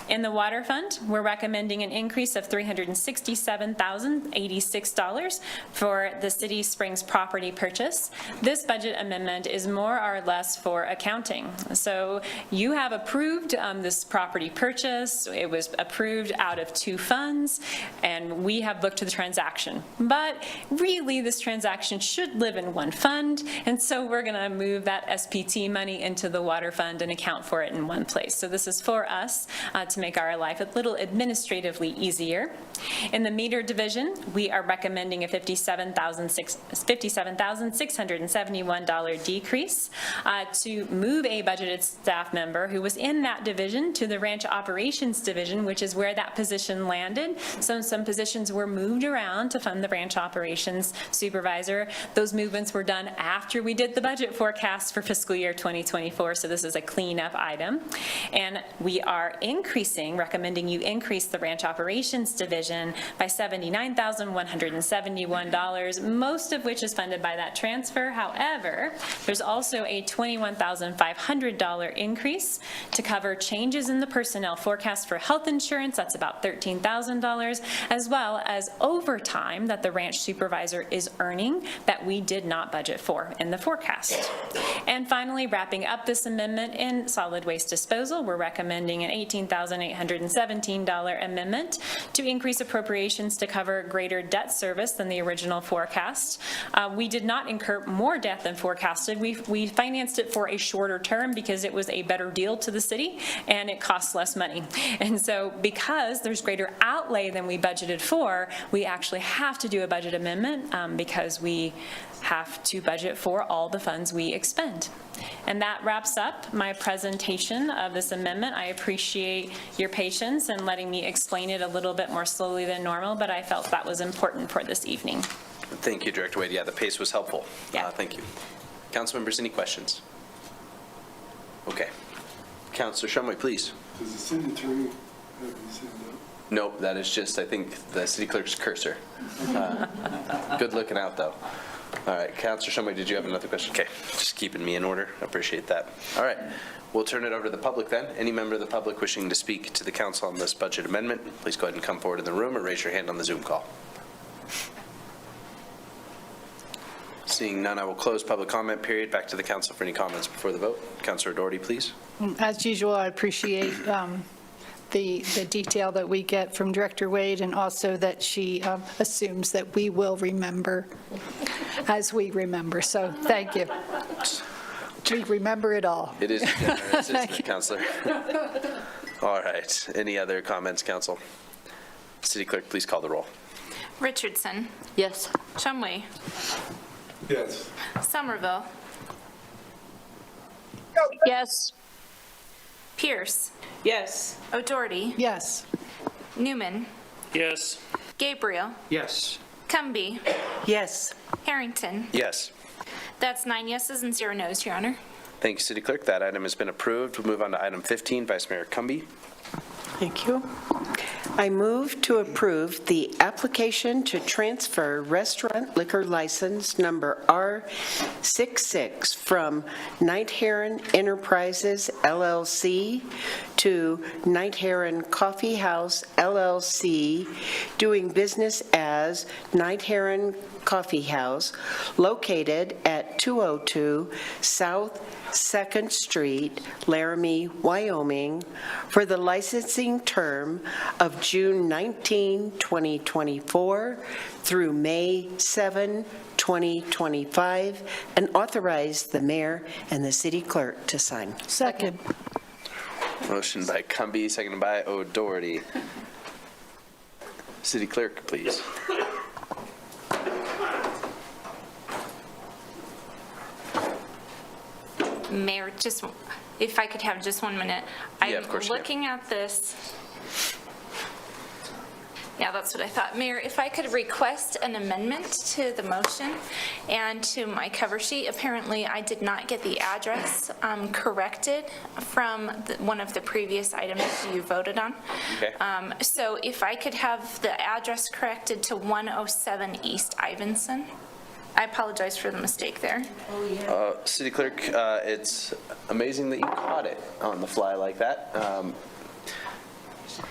In the water fund, we're recommending an increase of $367,086 for the City Springs property purchase. This budget amendment is more or less for accounting. So you have approved this property purchase. It was approved out of 2 funds, and we have looked to the transaction. But really, this transaction should live in 1 fund, and so we're going to move that SPT money into the water fund and account for it in 1 place. So this is for us to make our life a little administratively easier. In the meter division, we are recommending a $57,671 decrease to move a budgeted staff member who was in that division to the ranch operations division, which is where that position landed. So some positions were moved around to fund the ranch operations supervisor. Those movements were done after we did the budget forecast for fiscal year 2024, so this is a cleanup item. And we are recommending you increase the ranch operations division by $79,171, most of which is funded by that transfer. However, there's also a $21,500 increase to cover changes in the personnel forecast for health insurance. That's about $13,000, as well as overtime that the ranch supervisor is earning that we did not budget for in the forecast. And finally, wrapping up this amendment in solid waste disposal, we're recommending an $18,817 amendment to increase appropriations to cover greater debt service than the original forecast. We did not incur more debt than forecasted. We financed it for a shorter term because it was a better deal to the city and it costs less money. And so because there's greater outlay than we budgeted for, we actually have to do a budget amendment because we have to budget for all the funds we expend. And that wraps up my presentation of this amendment. I appreciate your patience and letting me explain it a little bit more slowly than normal, but I felt that was important for this evening. Thank you, Director Wade. Yeah, the pace was helpful. Yeah. Thank you. Council members, any questions? Okay. Councilor Shumway, please. Does the city attorney have his hand up? Nope, that is just, I think, the city clerk's cursor. Good looking out, though. All right, Councilor Shumway, did you have another question? Okay, just keeping me in order. I appreciate that. All right, we'll turn it over to the public then. Any member of the public wishing to speak to the council on this budget amendment, please go ahead and come forward in the room or raise your hand on the Zoom call. Seeing none, I will close public comment period. Back to the council for any comments before the vote. Councilor Doherty, please. As usual, I appreciate the detail that we get from Director Wade, and also that she assumes that we will remember as we remember. So thank you. We remember it all. It is generous, isn't it, Councilor? All right. Any other comments, council? City Clerk, please call the roll. Richardson. Yes. Shumway. Yes. Somerville. Yes. Pierce. Yes. O'Doherty. Yes. Newman. Yes. Gabriel. Yes. Cumby. Yes. Harrington. Yes. That's 9 yeses and 0 noes, Your Honor. Thank you, City Clerk. That item has been approved. We'll move on to item 15, Vice Mayor Cumby. Thank you. I move to approve the application to transfer restaurant liquor license number R66 from Night Heron Enterprises LLC to Night Heron Coffee House LLC, doing business as Night Heron Coffee House, located at at 202 South 2nd Street, Laramie, Wyoming, for the licensing term of June 19, 2024 through May 7, 2025, and authorize the mayor and the city clerk to sign. Second. Motion by Cumby, seconded by O'Doherty. City clerk, please. Mayor, just, if I could have just 1 minute. Yeah, of course I'm you can. looking at this. Yeah, that's what I thought. Mayor, if I could request an amendment to the motion and to my cover sheet. Apparently, I did not get the address corrected from one of the previous items you voted on. Okay. So if I could have the address corrected to 107 East Ivinson. I apologize for the mistake there. City clerk, it's amazing that you caught it on the fly like that.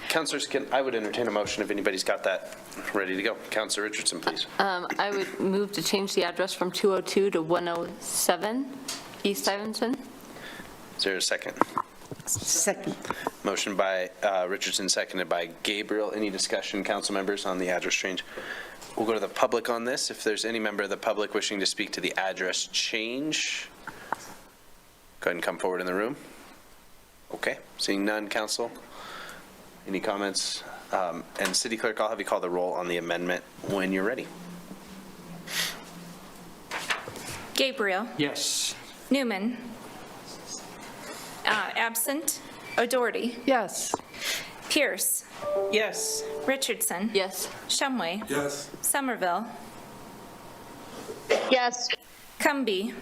Councilors, I would entertain a motion if anybody's got that ready to go. Councilor Richardson, please. I would move to change the address from 202 to 107 East Ivinson. Is there a second? Second. Motion by Richardson, seconded by Gabriel. Any discussion, council members, on the address change? We'll go to the public on this. If there's any member of the public wishing to speak to the address change, go ahead and come forward in the room. Okay, seeing none, council. Any comments? And City Clerk, I'll have you call the roll on the amendment when you're ready. Gabriel. Yes. Newman. Absent. O'Doherty. Yes. Pierce. Yes. Richardson. Yes. Shumway. Yes. Somerville. Yes. Cumby.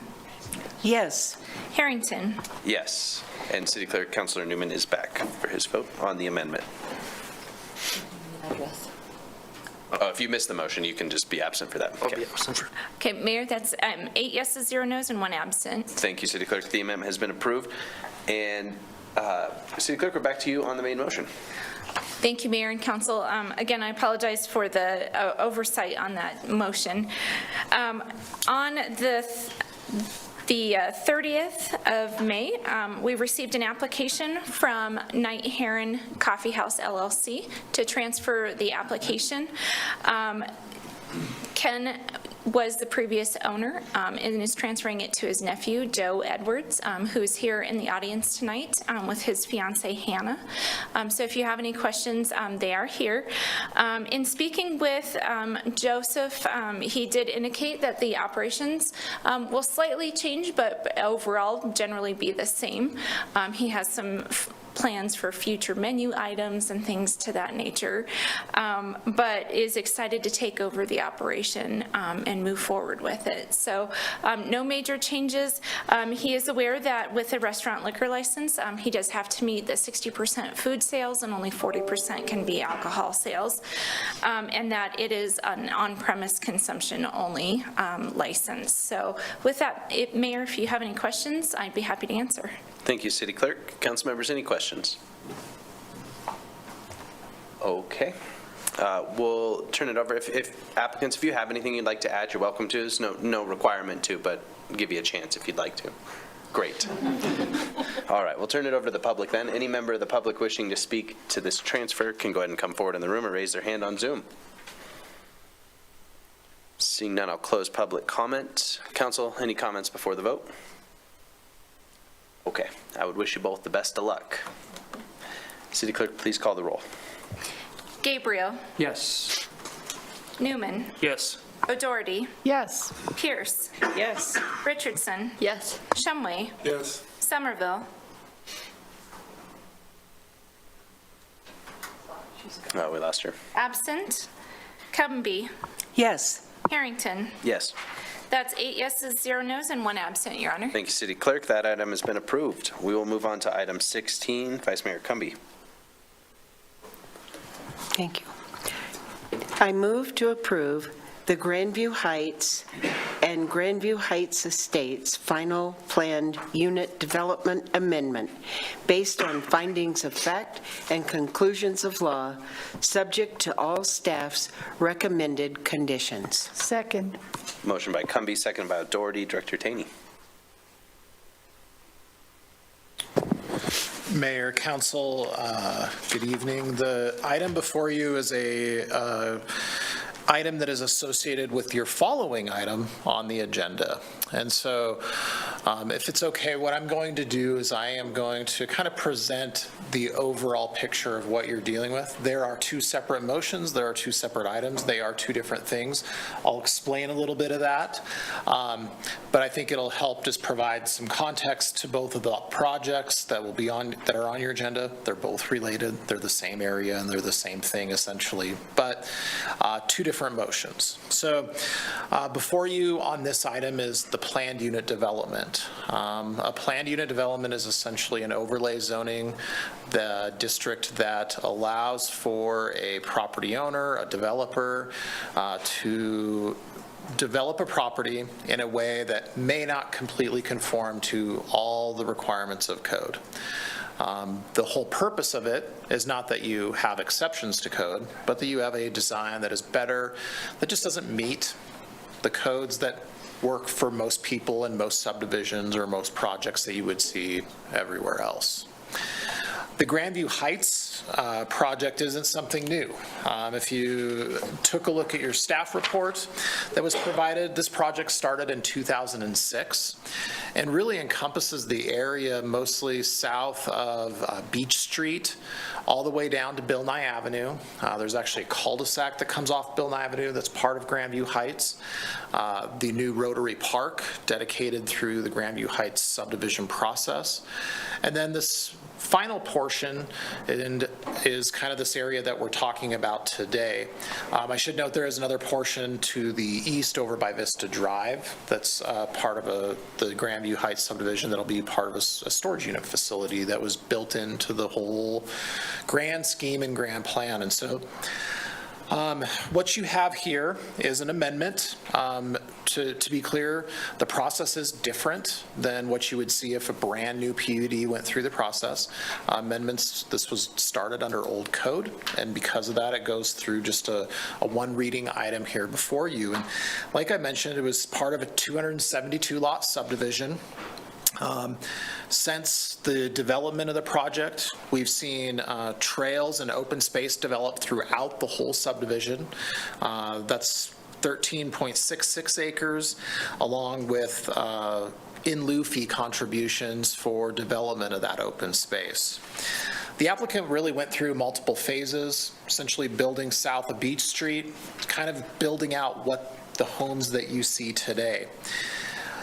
Yes. Harrington. Yes. And City Clerk, Councilor Newman is back for his vote on the amendment. If you missed the motion, you can just be absent for that. Okay. Okay, Mayor, that's 8 yeses, 0 nos, and 1 absent. Thank you, City Clerk. The amendment has been approved. And City Clerk, we're back to you on the main motion. Thank you, Mayor and Council. Again, I apologize for the oversight on that motion. On the 30th of May, we received an application from Knight Heron Coffee House LLC to transfer the application. Ken was the previous owner and is transferring it to his nephew, Joe Edwards, who is here in the audience tonight with his fiancee, Hannah. So if you have any questions, they are here. In speaking with Joseph, he did indicate that the operations will slightly change, but overall generally be the same. He has some plans for future menu items and things to that nature, but is excited to take over the operation and move forward with it. So no major changes. He is aware that with a restaurant liquor license, he does have to meet the 60% food sales and only 40% can be alcohol sales, and that it is an on-premise consumption only license. So with that, Mayor, if you have any questions, I'd be happy to answer. Thank you, City Clerk. Council members, any questions? Okay. We'll turn it over. If applicants, if you have anything you'd like to add, you're welcome to. There's no requirement to, but give you a chance if you'd like to. Great. All right, we'll turn it over to the public then. Any member of the public wishing to speak to this transfer can go ahead and come forward in the room or raise their hand on Zoom. Seeing none, I'll close public comment. Council, any comments before the vote? Okay, I would wish you both the best of luck. City Clerk, please call the roll. Gabriel. Yes. Newman. Yes. O'Doherty. Yes. Pierce. Yes. Richardson. Yes. Shumway. Yes. Somerville. Oh, we lost her. Absent. Cumby. Yes. Harrington. Yes. That's 8 yeses, 0 nos, and 1 absent, Your Honor. Thank you, City Clerk. That item has been approved. We will move on to item 16. Vice Mayor Cumby. Thank you. I move to approve the Grandview Heights and Grandview Heights Estates Final Planned Unit Development Amendment based on findings of fact and conclusions of law, subject to all staff's recommended conditions. Second. Motion by Cumby, second by Doherty. Director Taney. Mayor, Council, good evening. The item before you is a item that is associated with your following item on the agenda. And so if it's okay, what I'm going to do is I am going to kind of present the overall picture of what you're dealing with. There are two separate motions. There are two separate items. They are two different things. I'll explain a little bit of that, but I think it'll help just provide some context to both of the projects that will be that are on your agenda. They're both related. They're the same area and they're the same thing essentially, but two different motions. So before you on this item is the planned unit development. A planned unit development is essentially an overlay zoning, the district that allows for a property owner, a developer, to develop a property in a way that may not completely conform to all the requirements of code. The whole purpose of it is not that you have exceptions to code, but that you have a design that is better, that just doesn't meet the codes that work for most people in most subdivisions or most projects that you would see everywhere else. The Grandview Heights project isn't something new. If you took a look at your staff report that was provided, this project started in 2006 and really encompasses the area mostly south of Beach Street all the way down to Bill Nye Avenue. There's actually a cul-de-sac that comes off Bill Nye Avenue that's part of Grandview Heights. The new Rotary Park dedicated through the Grandview Heights subdivision process. And then this final portion is kind of this area that we're talking about today. I should note there is another portion to the east over by Vista Drive that's part of the Grandview Heights subdivision that'll be part of a storage unit facility that was built into the whole grand scheme and grand plan. And so what you have here is an amendment. To be clear, the process is different than what you would see if a brand new PUD went through the process. Amendments, this was started under old code, and because of that, it goes through just a one reading item here before you. And like I mentioned, it was part of a 272 lot subdivision. Since the development of the project, we've seen trails and open space developed throughout the whole subdivision. That's 13.66 acres, along with in lieu fee contributions for development of that open space. The applicant really went through multiple phases, essentially building south of Beach Street, kind of building out what the homes that you see today.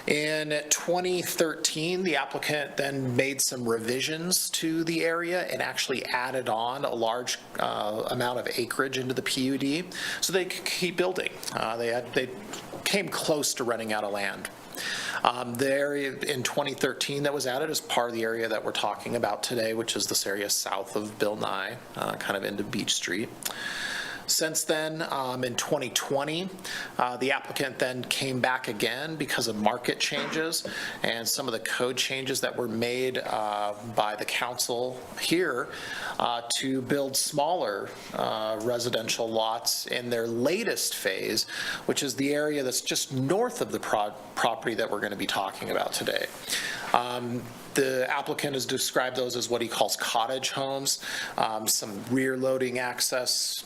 In 2013, the applicant then made some revisions to the area and actually added on a large amount of acreage into the PUD so they could keep building. They came close to running out of land. The area in 2013 that was added is part of the area that we're talking about today, which is this area south of Bill Nye, kind of into Beach Street. Since then, in 2020, the applicant then came back again because of market changes and some of the code changes that were made by the council here to build smaller residential lots in their latest phase, which is the area that's just north of the property that we're going to be talking about today. The applicant has described those as what he calls cottage homes, some rear loading access,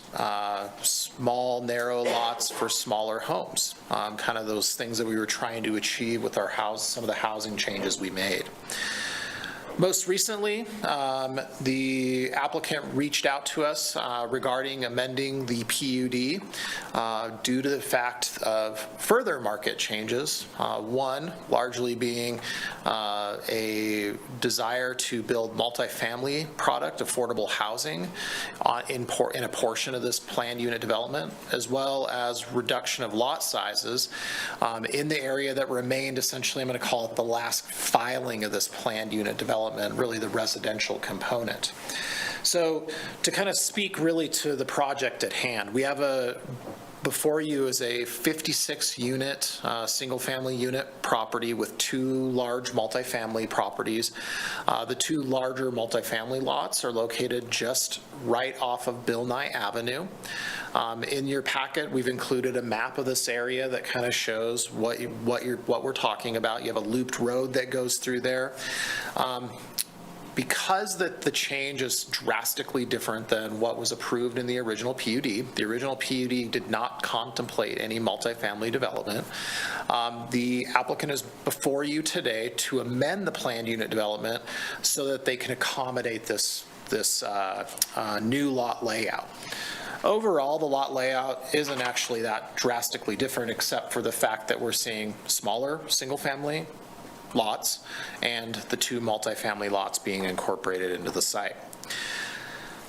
small narrow lots for smaller homes, kind of those things that we were trying to achieve with our some of the housing changes we made. Most recently, the applicant reached out to us regarding amending the PUD due to the fact of further market changes. One, largely being a desire to build multifamily product, affordable housing in a portion of this planned unit development, as well as reduction of lot sizes in the area that remained essentially, I'm going to call it the last filing of this planned unit development, really the residential component. So to kind of speak really to the project at hand, we have a Before you is a 56-unit, single-family unit property with 2 large multifamily properties. The 2 larger multifamily lots are located just right off of Bill Nye Avenue. In your packet, we've included a map of this area that kind of shows what we're talking about. You have a looped road that goes through there. Because the change is drastically different than what was approved in the original PUD, the original PUD did not contemplate any multifamily development. The applicant is before you today to amend the planned unit development so that they can accommodate this new lot layout. Overall, the lot layout isn't actually that drastically different, except for the fact that we're seeing smaller single-family lots and the 2 multifamily lots being incorporated into the site.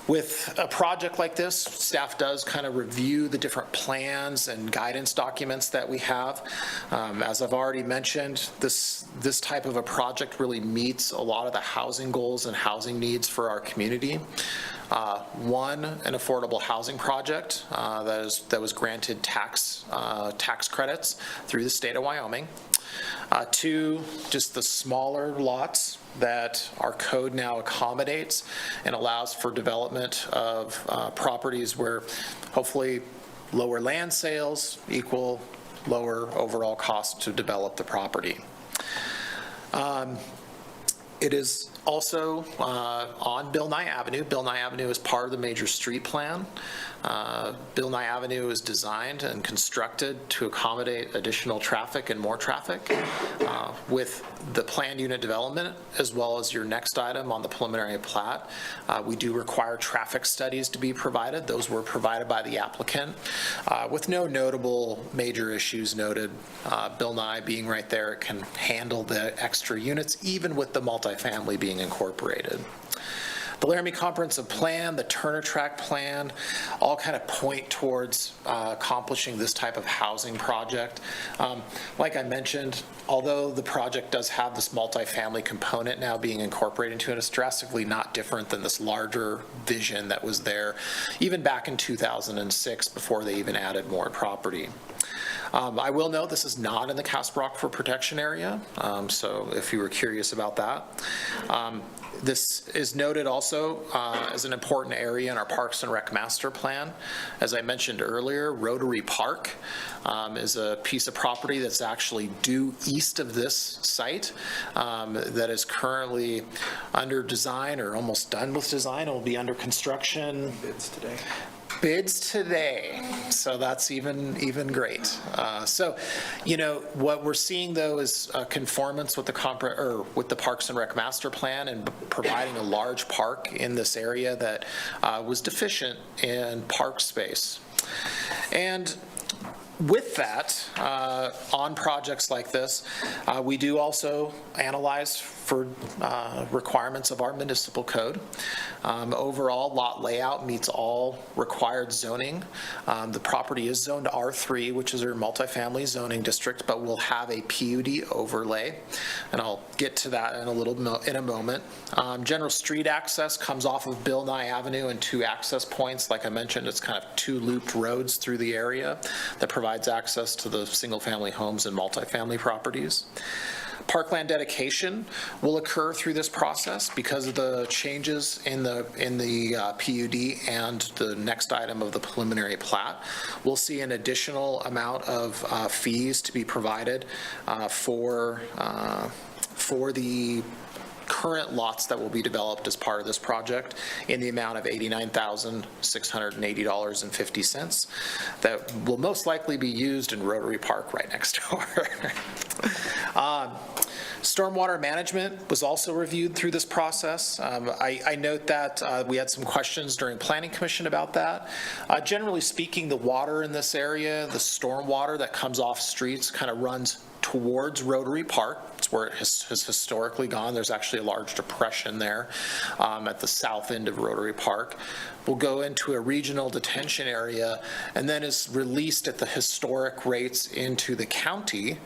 With a project like this, staff does kind of review the different plans and guidance documents that we have. As I've already mentioned, this type of a project really meets a lot of the housing goals and housing needs for our community. One, an affordable housing project that was granted tax credits through the state of Wyoming. 2, just the smaller lots that our code now accommodates and allows for development of properties where hopefully lower land sales equal lower overall cost to develop the property. It is also on Bill Nye Avenue. Bill Nye Avenue is part of the major street plan. Bill Nye Avenue is designed and constructed to accommodate additional traffic and more traffic. With the planned unit development, as well as your next item on the preliminary plat, we do require traffic studies to be provided. Those were provided by the applicant with no notable major issues noted. Bill Nye being right there, it can handle the extra units, even with the multifamily being incorporated. The Laramie Comprehensive Plan, the Turner Track Plan, all kind of point towards accomplishing this type of housing project. Like I mentioned, although the project does have this multifamily component now being incorporated into it, it's drastically not different than this larger vision that was there even back in 2006 before they even added more property. I will note this is not in the Casper Aquifer Protection Area, so if you were curious about that. This is noted also as an important area in our Parks and Rec Master Plan. As I mentioned earlier, Rotary Park is a piece of property that's actually due east of this site that is currently under design or almost done with design. It will be under construction. Bids today, so that's even great. So, what we're seeing though is a conformance with the Parks and Rec Master Plan and providing a large park in this area that was deficient in park space. And with that, on projects like this, we do also analyze for requirements of our municipal code. Overall, lot layout meets all required zoning. The property is zoned R3, which is our multifamily zoning district, but we'll have a PUD overlay, and I'll get to that in a moment. General street access comes off of Bill Nye Avenue and 2 access points. Like I mentioned, it's kind of 2 looped roads through the area that provides access to the single-family homes and multifamily properties. Parkland dedication will occur through this process because of the changes in the PUD and the next item of the preliminary plat. We'll see an additional amount of fees to be provided for the current lots that will be developed as part of this project in the amount of $89,680.50 that will most likely be used in Rotary Park right next door. Stormwater management was also reviewed through this process. I note that we had some questions during Planning Commission about that. Generally speaking, the water in this area, the stormwater that comes off streets kind of runs towards Rotary Park. It's where it has historically gone. There's actually a large depression there at the south end of Rotary Park. Will go into a regional detention area and then is released at the historic rates into the county,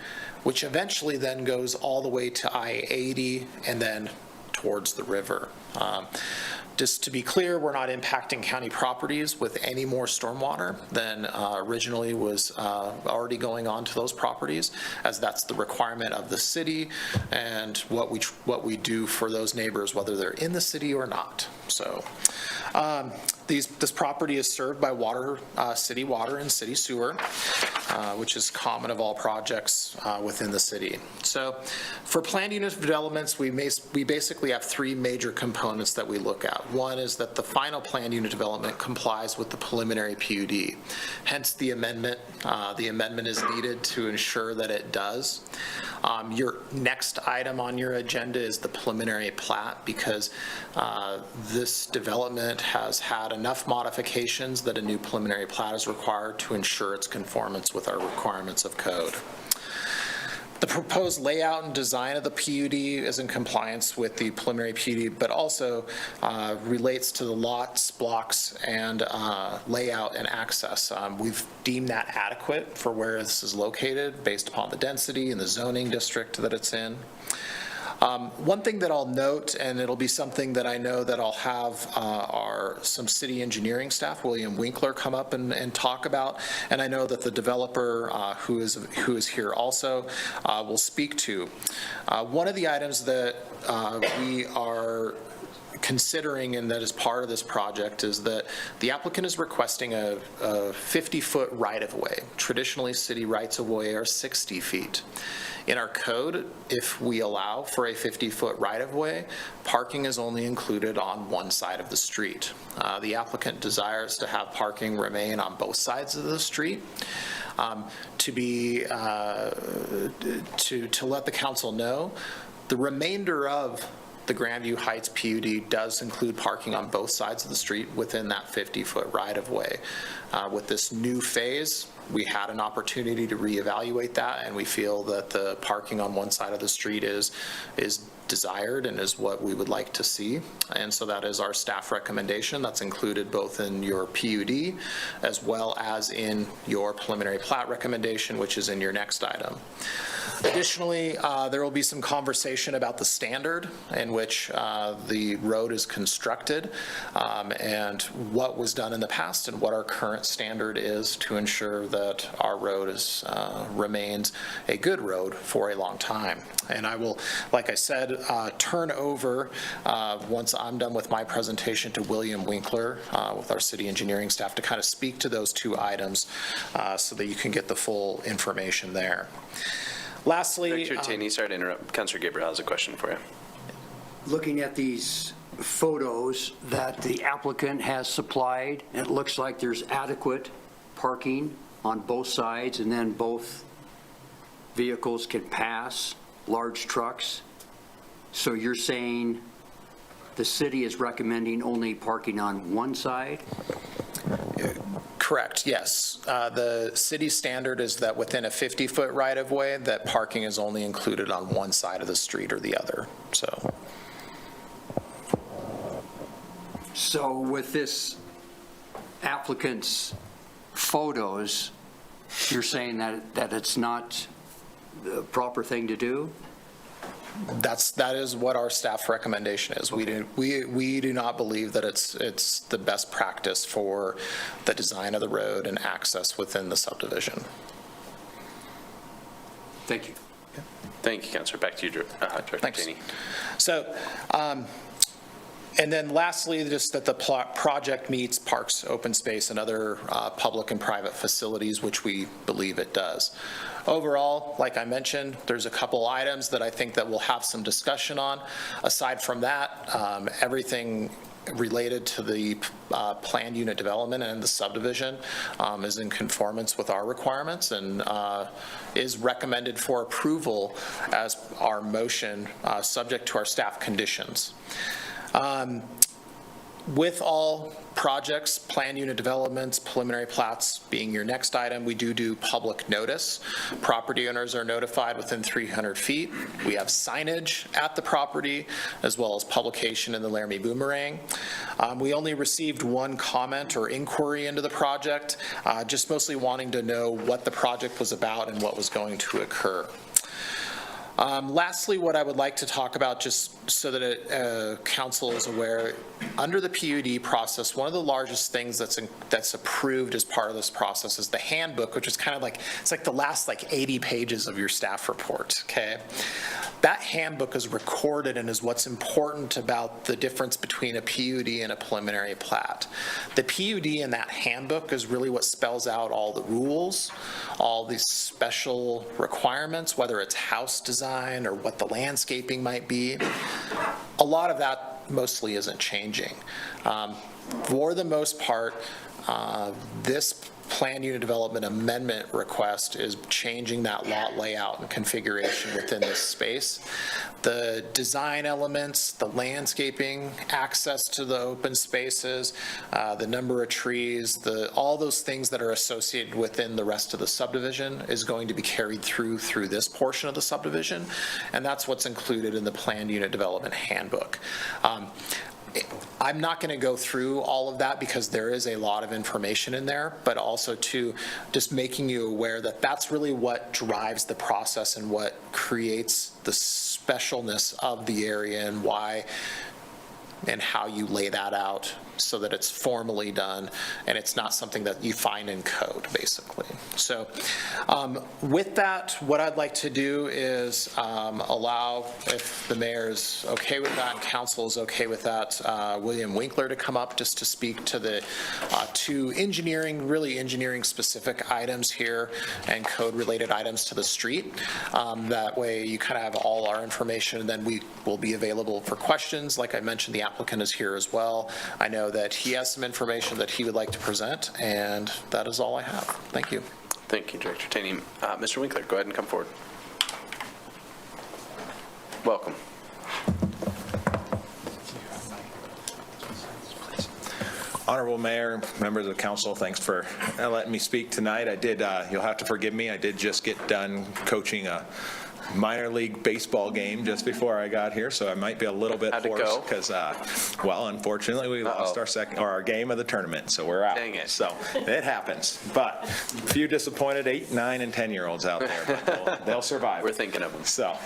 which eventually then goes all the way to I-80 and then towards the river. Just to be clear, we're not impacting county properties with any more stormwater than originally was already going on to those properties, as that's the requirement of the city and what we do for those neighbors, whether they're in the city or not. So this property is served by city water and city sewer, which is common of all projects within the city. So for planned unit developments, we basically have three major components that we look at. One is that the final planned unit development complies with the preliminary PUD. Hence the amendment. The amendment is needed to ensure that it does. Your next item on your agenda is the preliminary plat, because this development has had enough modifications that a new preliminary plat is required to ensure its conformance with our requirements of code. The proposed layout and design of the PUD is in compliance with the preliminary PUD, but also relates to the lots, blocks, and layout and access. We've deemed that adequate for where this is located based upon the density and the zoning district that it's in. One thing that I'll note, and it'll be something that I know that I'll have some city engineering staff, William Winkler, come up and talk about, and I know that the developer who is here also will speak to. One of the items that we are considering, and that is part of this project, is that the applicant is requesting a 50-foot right-of-way. Traditionally, city rights-of-way are 60 feet. In our code, if we allow for a 50-foot right-of-way, parking is only included on one side of the street. The applicant desires to have parking remain on both sides of the street. To let the council know, the remainder of the Grandview Heights PUD does include parking on both sides of the street within that 50-foot right-of-way. With this new phase, we had an opportunity to reevaluate that, and we feel that the parking on one side of the street is desired and is what we would like to see. And so that is our staff recommendation. That's included both in your PUD as well as in your preliminary plat recommendation, which is in your next item. Additionally, there will be some conversation about the standard in which the road is constructed and what was done in the past and what our current standard is to ensure that our road remains a good road for a long time. And I will, like I said, turn over, once I'm done with my presentation, to William Winkler with our city engineering staff to kind of speak to those two items so that you can get the full information there. Lastly, Director Taney, sorry to interrupt. Councilor Gabriel has a question for you. Looking at these photos that the applicant has supplied, it looks like there's adequate parking on both sides, and then both vehicles can pass, large trucks. So you're saying the city is recommending only parking on one side? Correct, yes. The city standard is that within a 50-foot right-of-way, that parking is only included on one side of the street or the other, so. So with this applicant's photos, you're saying that it's not the proper thing to do? That is what our staff recommendation is. We do not believe that it's the best practice for the design of the road and access within the subdivision. Thank you. Thank you, Councilor. Back to you, Director Taney. So, and then lastly, just that the project meets parks, open space, and other public and private facilities, which we believe it does. Overall, like I mentioned, there's a couple items that I think that we'll have some discussion on. Aside from that, everything related to the planned unit development and the subdivision is in conformance with our requirements and is recommended for approval as our motion, subject to our staff conditions. With all projects, planned unit developments, preliminary plats being your next item, we do public notice. Property owners are notified within 300 feet. We have signage at the property as well as publication in the Laramie Boomerang. We only received one comment or inquiry into the project, just mostly wanting to know what the project was about and what was going to occur. Lastly, what I would like to talk about, just so that council is aware, under the PUD process, one of the largest things that's approved as part of this process is the handbook, which is kind of like, it's like the last 80 pages of your staff report, okay? That handbook is recorded and is what's important about the difference between a PUD and a preliminary plat. The PUD in that handbook is really what spells out all the rules, all these special requirements, whether it's house design or what the landscaping might be. A lot of that mostly isn't changing. For the most part, this plan unit development amendment request is changing that lot layout and configuration within this space. The design elements, the landscaping, access to the open spaces, the number of trees, all those things that are associated within the rest of the subdivision is going to be carried through this portion of the subdivision, and that's what's included in the plan unit development handbook. I'm not going to go through all of that because there is a lot of information in there, but also too, just making you aware that that's really what drives the process and what creates the specialness of the area and why and how you lay that out so that it's formally done and it's not something that you find in code, basically. So with that, what I'd like to do is allow, if the mayor is okay with that and council is okay with that, William Winkler to come up just to speak to the two really engineering specific items here and code related items to the street. That way you kind of have all our information, and then we will be available for questions. Like I mentioned, the applicant is here as well. I know that he has some information that he would like to present, and that is all I have. Thank you. Thank you, Director Taney. Mr. Winkler, go ahead and come forward. Welcome. Honorable Mayor, members of council, thanks for letting me speak tonight. You'll have to forgive me, I did just get done coaching a minor league baseball game just before I got here, so I might be a little bit hoarse because, well, unfortunately, we lost our game of the tournament, so we're out. Dang it. So it happens. But a few disappointed 8, 9, and 10-year-olds out there, but they'll survive. We're thinking of them. So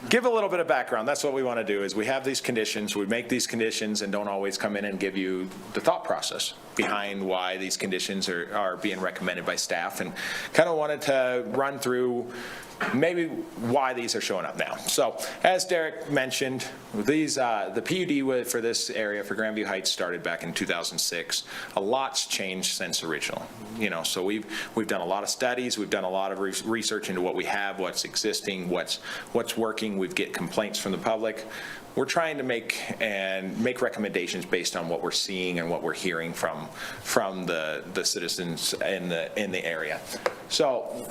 give a little bit of background. That's what we want to do is we have these conditions, we make these conditions and don't always come in and give you the thought process behind why these conditions are being recommended by staff, and kind of wanted to run through maybe why these are showing up now. So as Derek mentioned, the PUD for this area for Grandview Heights started back in 2006. A lot's changed since original. So we've done a lot of studies, we've done a lot of research into what we have, what's existing, what's working. We get complaints from the public. We're trying to make recommendations based on what we're seeing and what we're hearing from the citizens in the area. So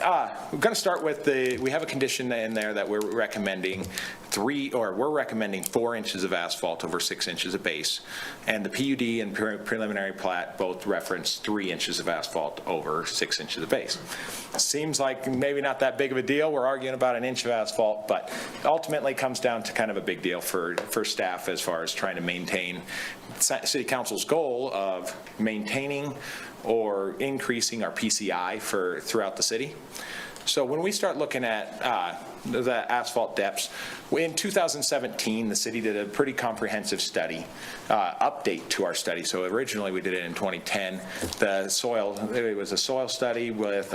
we're going to start with we have a condition in there that we're recommending 4 inches of asphalt over 6 inches of base, and the PUD and preliminary plat both reference 3 inches of asphalt over 6 inches of base. Seems like maybe not that big of a deal. We're arguing about an inch of asphalt, but ultimately comes down to kind of a big deal for staff as far as trying to maintain City Council's goal of maintaining or increasing our PCI throughout the city. So when we start looking at the asphalt depths, in 2017, the city did a pretty comprehensive study, update to our study. So originally we did it in 2010. It was a soil study with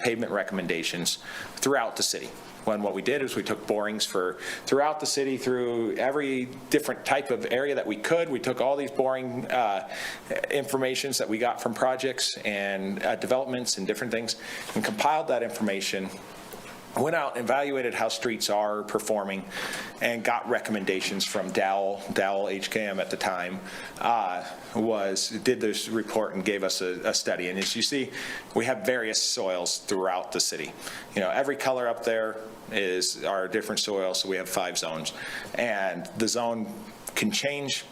pavement recommendations throughout the city. When what we did is we took borings throughout the city, through every different type of area that we could. We took all these boring informations that we got from projects and developments and different things and compiled that information, went out and evaluated how streets are performing, and got recommendations from Dowell HKM at the time, did this report and gave us a study. And as you see, we have various soils throughout the city. Every color up there is our different soils, so we have 5 zones. And the zone can change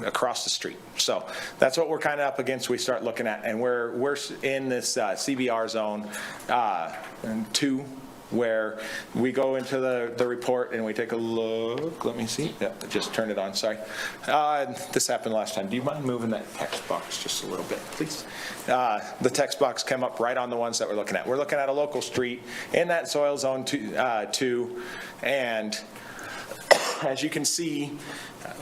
across the street. So that's what we're kind of up against. We start looking at, and we're in this CBR zone 2 where we go into the report and we take a look. Let me see. Yeah, just turn it on, sorry. This happened last time. Do you mind moving that text box just a little bit, please? The text box came up right on the ones that we're looking at. We're looking at a local street in that soil zone 2, and as you can see,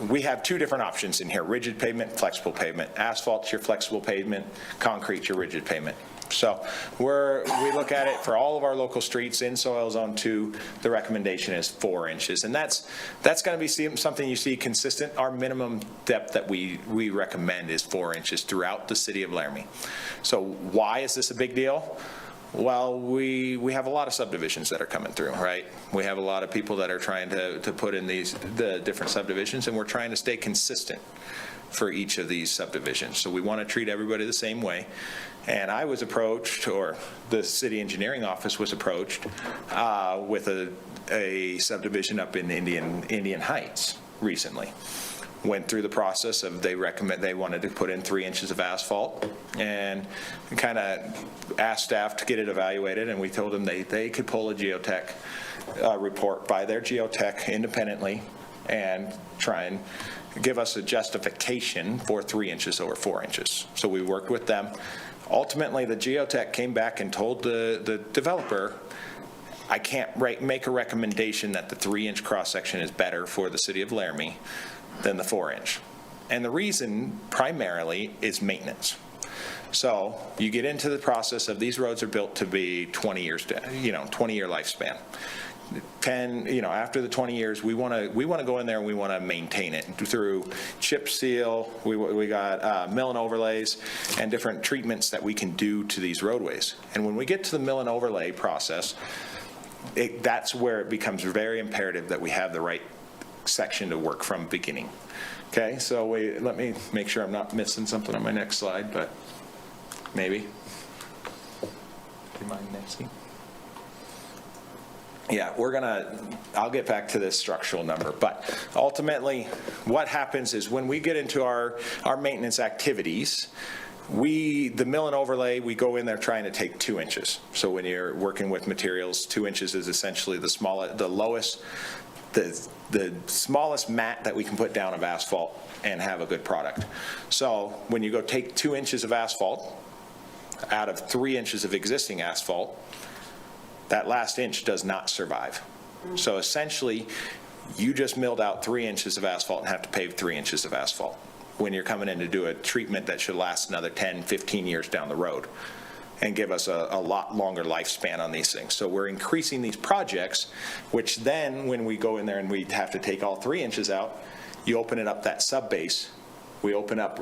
we have two different options in here: rigid pavement, flexible pavement. Asphalt's your flexible pavement, concrete's your rigid pavement. So we look at it for all of our local streets in soil zone 2, the recommendation is 4 inches. And that's going to be something you see consistent. Our minimum depth that we recommend is 4 inches throughout the city of Laramie. So why is this a big deal? Well, we have a lot of subdivisions that are coming through, right? We have a lot of people that are trying to put in the different subdivisions, and we're trying to stay consistent for each of these subdivisions. So we want to treat everybody the same way. And I was approached, or the city engineering office was approached with a subdivision up in Indian Heights recently. Went through the process of they wanted to put in 3 inches of asphalt, and kind of asked staff to get it evaluated, and we told them they could pull a geotech report by their geotech independently and try and give us a justification for 3 inches over 4 inches. So we worked with them. Ultimately, the geotech came back and told the developer, I can't make a recommendation that the 3-inch cross-section is better for the city of Laramie than the 4-inch. And the reason primarily is maintenance. So you get into the process of these roads are built to be 20 years, 20-year lifespan. After the 20 years, we want to go in there and we want to maintain it through chip seal. We got mill and overlays and different treatments that we can do to these roadways. And when we get to the mill and overlay process, that's where it becomes very imperative that we have the right section to work from beginning. Okay, so let me make sure I'm not missing something on my next slide, but maybe. Do you mind next? Yeah, I'll get back to this structural number, but ultimately what happens is when we get into our maintenance activities, the mill and overlay, we go in there trying to take 2 inches. So when you're working with materials, 2 inches is essentially the smallest mat that we can put down of asphalt and have a good product. So when you go take 2 inches of asphalt out of 3 inches of existing asphalt, that last inch does not survive. So essentially, you just milled out 3 inches of asphalt and have to pave 3 inches of asphalt when you're coming in to do a treatment that should last another 10, 15 years down the road and give us a lot longer lifespan on these things. So we're increasing these projects, which then when we go in there and we have to take all 3 inches out, you open it up that sub base. We open up,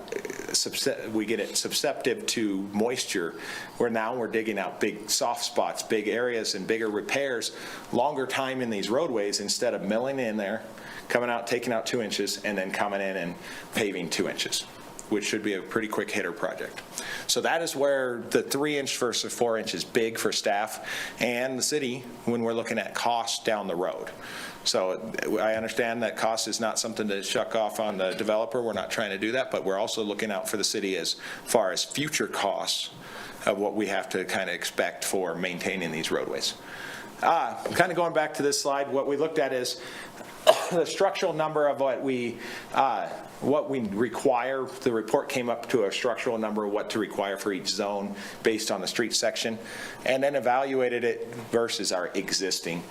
we get it susceptible to moisture, where now we're digging out big soft spots, big areas and bigger repairs, longer time in these roadways instead of milling in there, coming out, taking out 2 inches, and then coming in and paving 2 inches, which should be a pretty quick hitter project. So that is where the 3-inch versus 4-inch is big for staff and the city when we're looking at costs down the road. So I understand that cost is not something to shuck off on the developer. We're not trying to do that, but we're also looking out for the city as far as future costs of what we have to kind of expect for maintaining these roadways. Kind of going back to this slide, what we looked at is the structural number of what we require. The report came up to a structural number of what to require for each zone based on the street section, and then evaluated it versus our existing.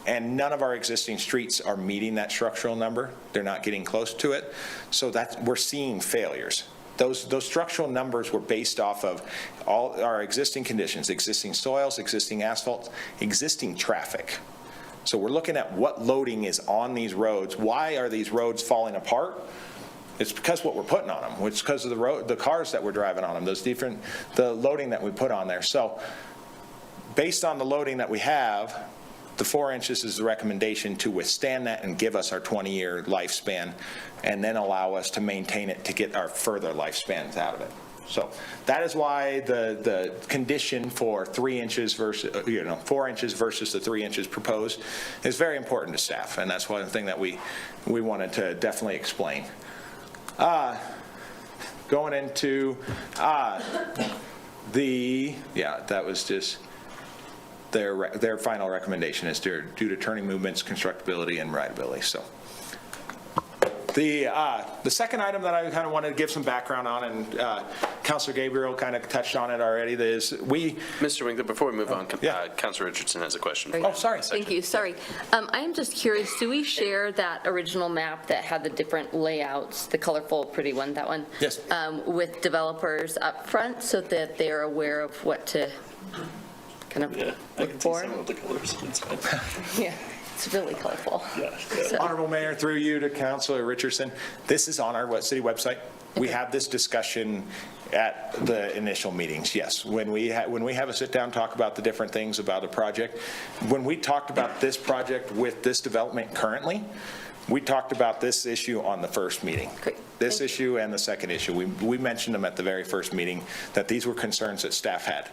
And none of our existing streets are meeting that structural number. They're not getting close to it. So we're seeing failures. Those structural numbers were based off of all our existing conditions, existing soils, existing asphalt, existing traffic. So we're looking at what loading is on these roads. Why are these roads falling apart? It's because what we're putting on them. It's because of the cars that we're driving on them, the loading that we put on there. So based on the loading that we have, the 4 inches is the recommendation to withstand that and give us our 20-year lifespan, and then allow us to maintain it to get our further lifespans out of it. So that is why the condition for 3 inches versus 4 inches versus the 3 inches proposed is very important to staff, and that's one thing that we wanted to definitely explain. Going into that was just. their final recommendation is due to turning movements, constructability, and rideability. So the second item that I kind of wanted to give some background on, and Councilor Gabriel kind of touched on it already, is Mr. Winkler, before we move on, Councilor Richardson has a question. Oh, sorry. Thank you, sorry. I am just curious, do we share that original map that had the different layouts, the colorful, pretty one, that one? Yes. With developers up front so that they're aware of what to kind of look for? Some of the colors inside. Yeah, it's really colorful. So- Honorable Mayor, through you to Councilor Richardson, this is on our city website. We have this discussion at the initial meetings, yes. When we have a sit-down talk about the different things about a project, when we talked about this project with this development currently, we talked about this issue on the first meeting. Great. This issue and the second issue. We mentioned them at the very first meeting, that these were concerns that staff had.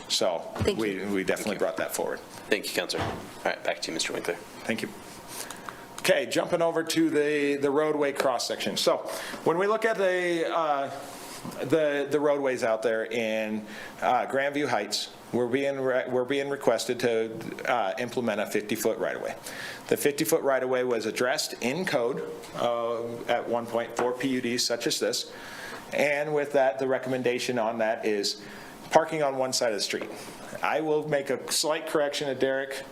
So we definitely brought that forward. Thank you, Councilor. All right, back to you, Mr. Winkler. Thank you. Okay, jumping over to the roadway cross-section. So when we look at the roadways out there in Grandview Heights, we're being requested to implement a 50-foot right-of-way. The 50-foot right-of-way was addressed in code at one point for PUDs such as this. And with that, the recommendation on that is parking on one side of the street. I will make a slight correction to Derek.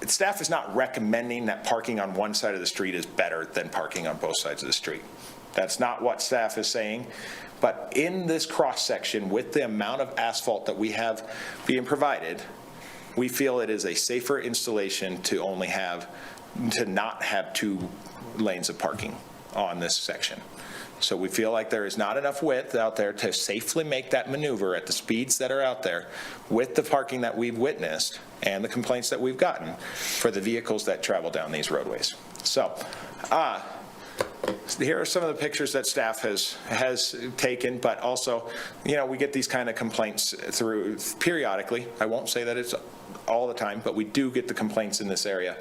Staff is not recommending that parking on one side of the street is better than parking on both sides of the street. That's not what staff is saying. But in this cross-section, with the amount of asphalt that we have being provided, we feel it is a safer installation to not have 2 lanes of parking on this section. So we feel like there is not enough width out there to safely make that maneuver at the speeds that are out there with the parking that we've witnessed and the complaints that we've gotten for the vehicles that travel down these roadways. So here are some of the pictures that staff has taken, but also, we get these kind of complaints through periodically. I won't say that it's all the time, but we do get the complaints in this area.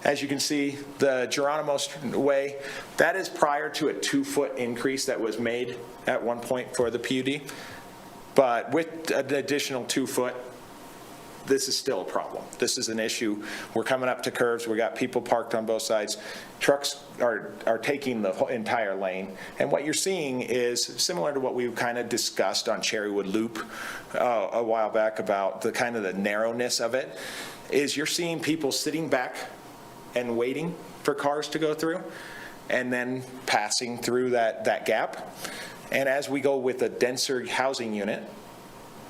As you can see, the Geronimo's Way, that is prior to a 2-foot increase that was made at one point for the PUD. But with an additional 2 foot, this is still a problem. This is an issue. We're coming up to curves. We got people parked on both sides. Trucks are taking the entire lane. And what you're seeing is similar to what we kind of discussed on Cherrywood Loop a while back about the kind of the narrowness of it, is you're seeing people sitting back and waiting for cars to go through and then passing through that gap. And as we go with a denser housing unit,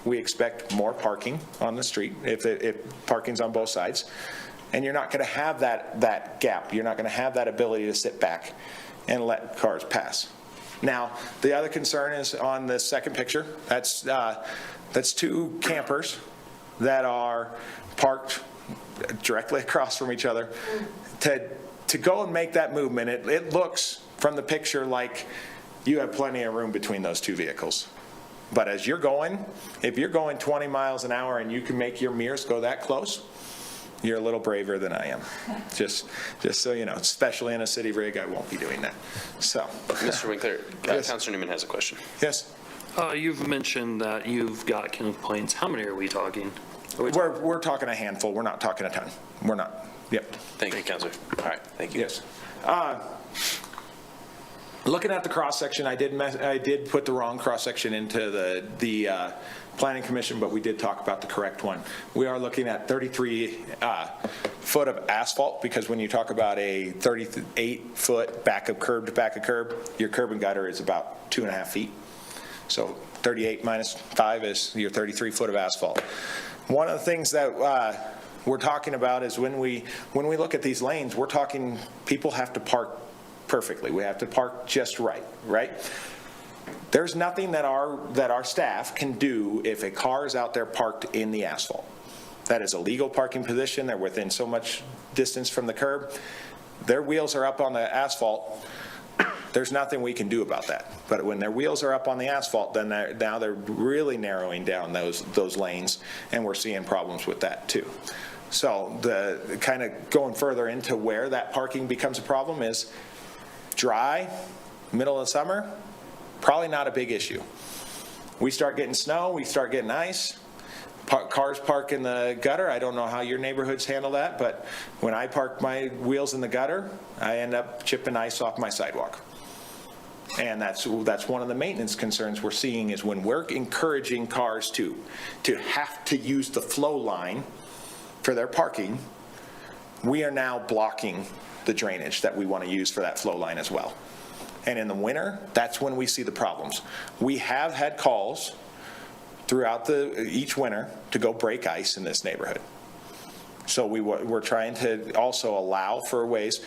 we expect more parking on the street if parking's on both sides. And you're not going to have that gap. You're not going to have that ability to sit back and let cars pass. Now, the other concern is on the second picture. That's 2 campers that are parked directly across from each other. To go and make that movement, it looks from the picture like you have plenty of room between those 2 vehicles. But as you're going, if you're going 20 miles an hour and you can make your mirrors go that close, you're a little braver than I am. Just so you know, especially in a city rig, I won't be doing that. So, Mr. Winkler, yes. Councilor Newman has a question. Yes. You've mentioned that you've got complaints. How many are we talking? We're talking a handful. We're not talking a ton. We're not. Yep. Thank you, Councilor. All right, thank you. Yes. Looking at the cross-section, I did put the wrong cross-section into the Planning Commission, but we did talk about the correct one. We are looking at 33 foot of asphalt, because when you talk about a 38 foot back of curb to back of curb, your curb and gutter is about 2.5 feet. So 38 minus 5 is your 33 foot of asphalt. One of the things that we're talking about is when we look at these lanes, we're talking people have to park perfectly. We have to park just right? There's nothing that our staff can do if a car is out there parked in the asphalt. That is a legal parking position. They're within so much distance from the curb. Their wheels are up on the asphalt. There's nothing we can do about that. But when their wheels are up on the asphalt, then now they're really narrowing down those lanes, and we're seeing problems with that too. So the kind of going further into where that parking becomes a problem is dry, middle of summer, probably not a big issue. We start getting snow, we start getting ice, cars park in the gutter. I don't know how your neighborhoods handle that, but when I park my wheels in the gutter, I end up chipping ice off my sidewalk. And that's one of the maintenance concerns we're seeing, is when we're encouraging cars to have to use the flow line for their parking, we are now blocking the drainage that we want to use for that flow line as well. And in the winter, that's when we see the problems. We have had calls throughout each winter to go break ice in this neighborhood. So we're trying to also allow for ways,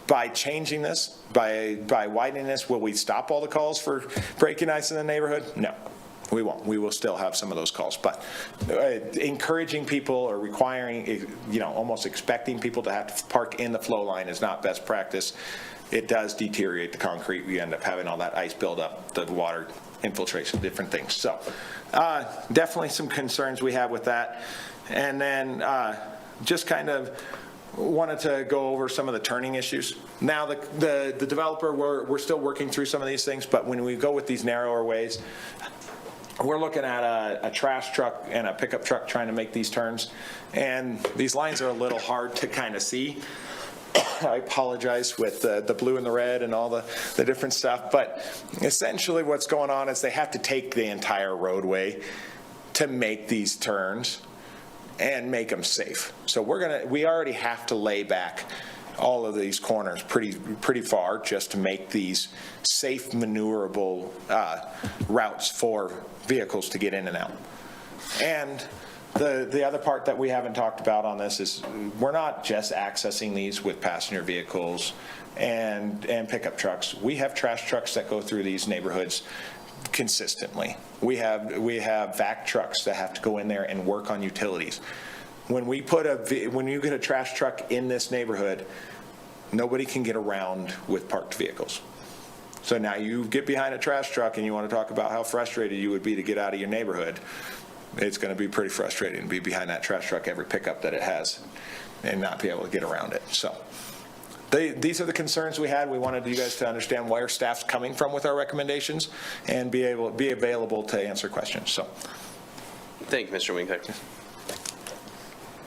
by changing this, by widening this, will we stop all the calls for breaking ice in the neighborhood? No, we won't. We will still have some of those calls, but encouraging people or requiring, almost expecting people to have to park in the flow line is not best practice. It does deteriorate the concrete. We end up having all that ice buildup, the water infiltration, different things. So definitely some concerns we have with that. And then just kind of wanted to go over some of the turning issues. Now the developer, we're still working through some of these things, but when we go with these narrower ways, we're looking at a trash truck and a pickup truck trying to make these turns, and these lines are a little hard to kind of see. I apologize with the blue and the red and all the different stuff, but essentially what's going on is they have to take the entire roadway to make these turns and make them safe. So we already have to lay back all of these corners pretty far just to make these safe, maneuverable routes for vehicles to get in and out. And the other part that we haven't talked about on this is we're not just accessing these with passenger vehicles and pickup trucks. We have trash trucks that go through these neighborhoods consistently. We have vac trucks that have to go in there and work on utilities. When you get a trash truck in this neighborhood, nobody can get around with parked vehicles. So now you get behind a trash truck and you want to talk about how frustrated you would be to get out of your neighborhood. It's going to be pretty frustrating to be behind that trash truck every pickup that it has and not be able to get around it. So these are the concerns we had. We wanted you guys to understand where staff's coming from with our recommendations and be available to answer questions. So, thank you, Mr. Winkler.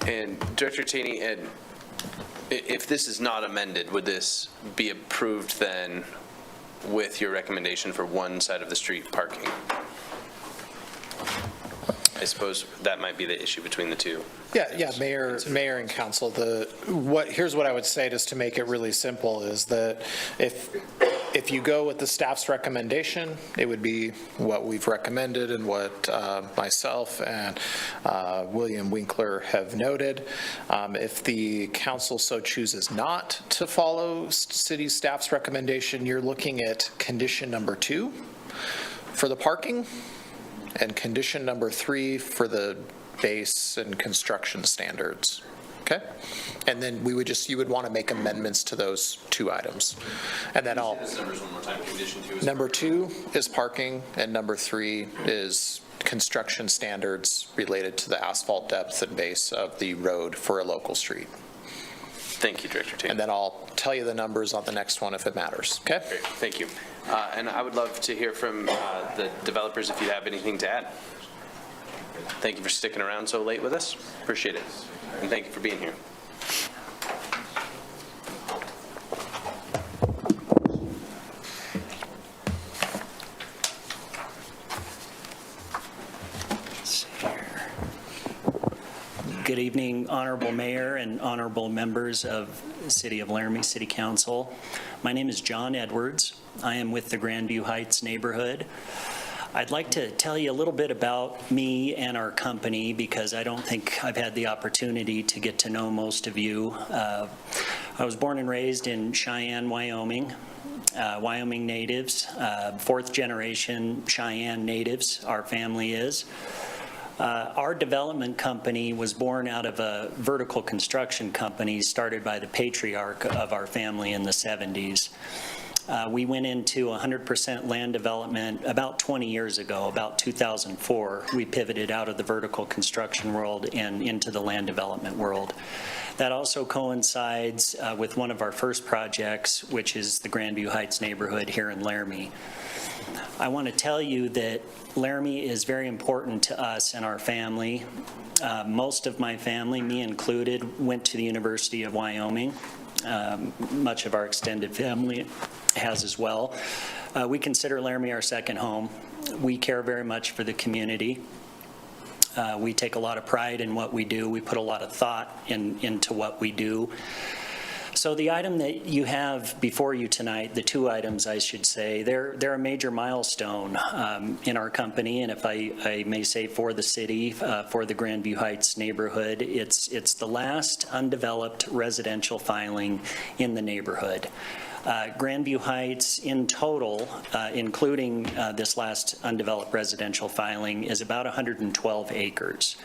And Director Taney, if this is not amended, would this be approved then with your recommendation for one side of the street parking? I suppose that might be the issue between the two. Yeah, Mayor and Council, here's what I would say, just to make it really simple, is that if you go with the staff's recommendation, it would be what we've recommended and what myself and William Winkler have noted. If the council so chooses not to follow city staff's recommendation, you're looking at condition number 2 for the parking, and condition number 3 for the base and construction standards. Okay? And then you would want to make amendments to those 2 items. And then numbers one more time. Condition 2 is number 2 is parking, and number 3 is construction standards related to the asphalt depth and base of the road for a local street. Thank you, Director Taney. And then I'll tell you the numbers on the next one if it matters. Okay? Great. Thank you. And I would love to hear from the developers if you have anything to add. Thank you for sticking around so late with us. Appreciate it. And thank you for being here. Good evening, Honorable Mayor and honorable members of the City of Laramie City Council. My name is John Edwards. I am with the Grandview Heights neighborhood. I'd like to tell you a little bit about me and our company because I don't think I've had the opportunity to get to know most of you. I was born and raised in Cheyenne, Wyoming. Wyoming natives, 4th generation Cheyenne natives, our family is. Our development company was born out of a vertical construction company started by the patriarch of our family in the 70s. We went into 100% land development about 20 years ago, about 2004. We pivoted out of the vertical construction world and into the land development world. That also coincides with one of our first projects, which is the Grandview Heights neighborhood here in Laramie. I want to tell you that Laramie is very important to us and our family. Most of my family, me included, went to the University of Wyoming. Much of our extended family has as well. We consider Laramie our second home. We care very much for the community. We take a lot of pride in what we do. We put a lot of thought into what we do. So the item that you have before you tonight, the two items I should say, they're a major milestone in our company, and if I may say for the city, for the Grandview Heights neighborhood, it's the last undeveloped residential filing in the neighborhood. Grandview Heights in total, including this last undeveloped residential filing, is about 112 acres.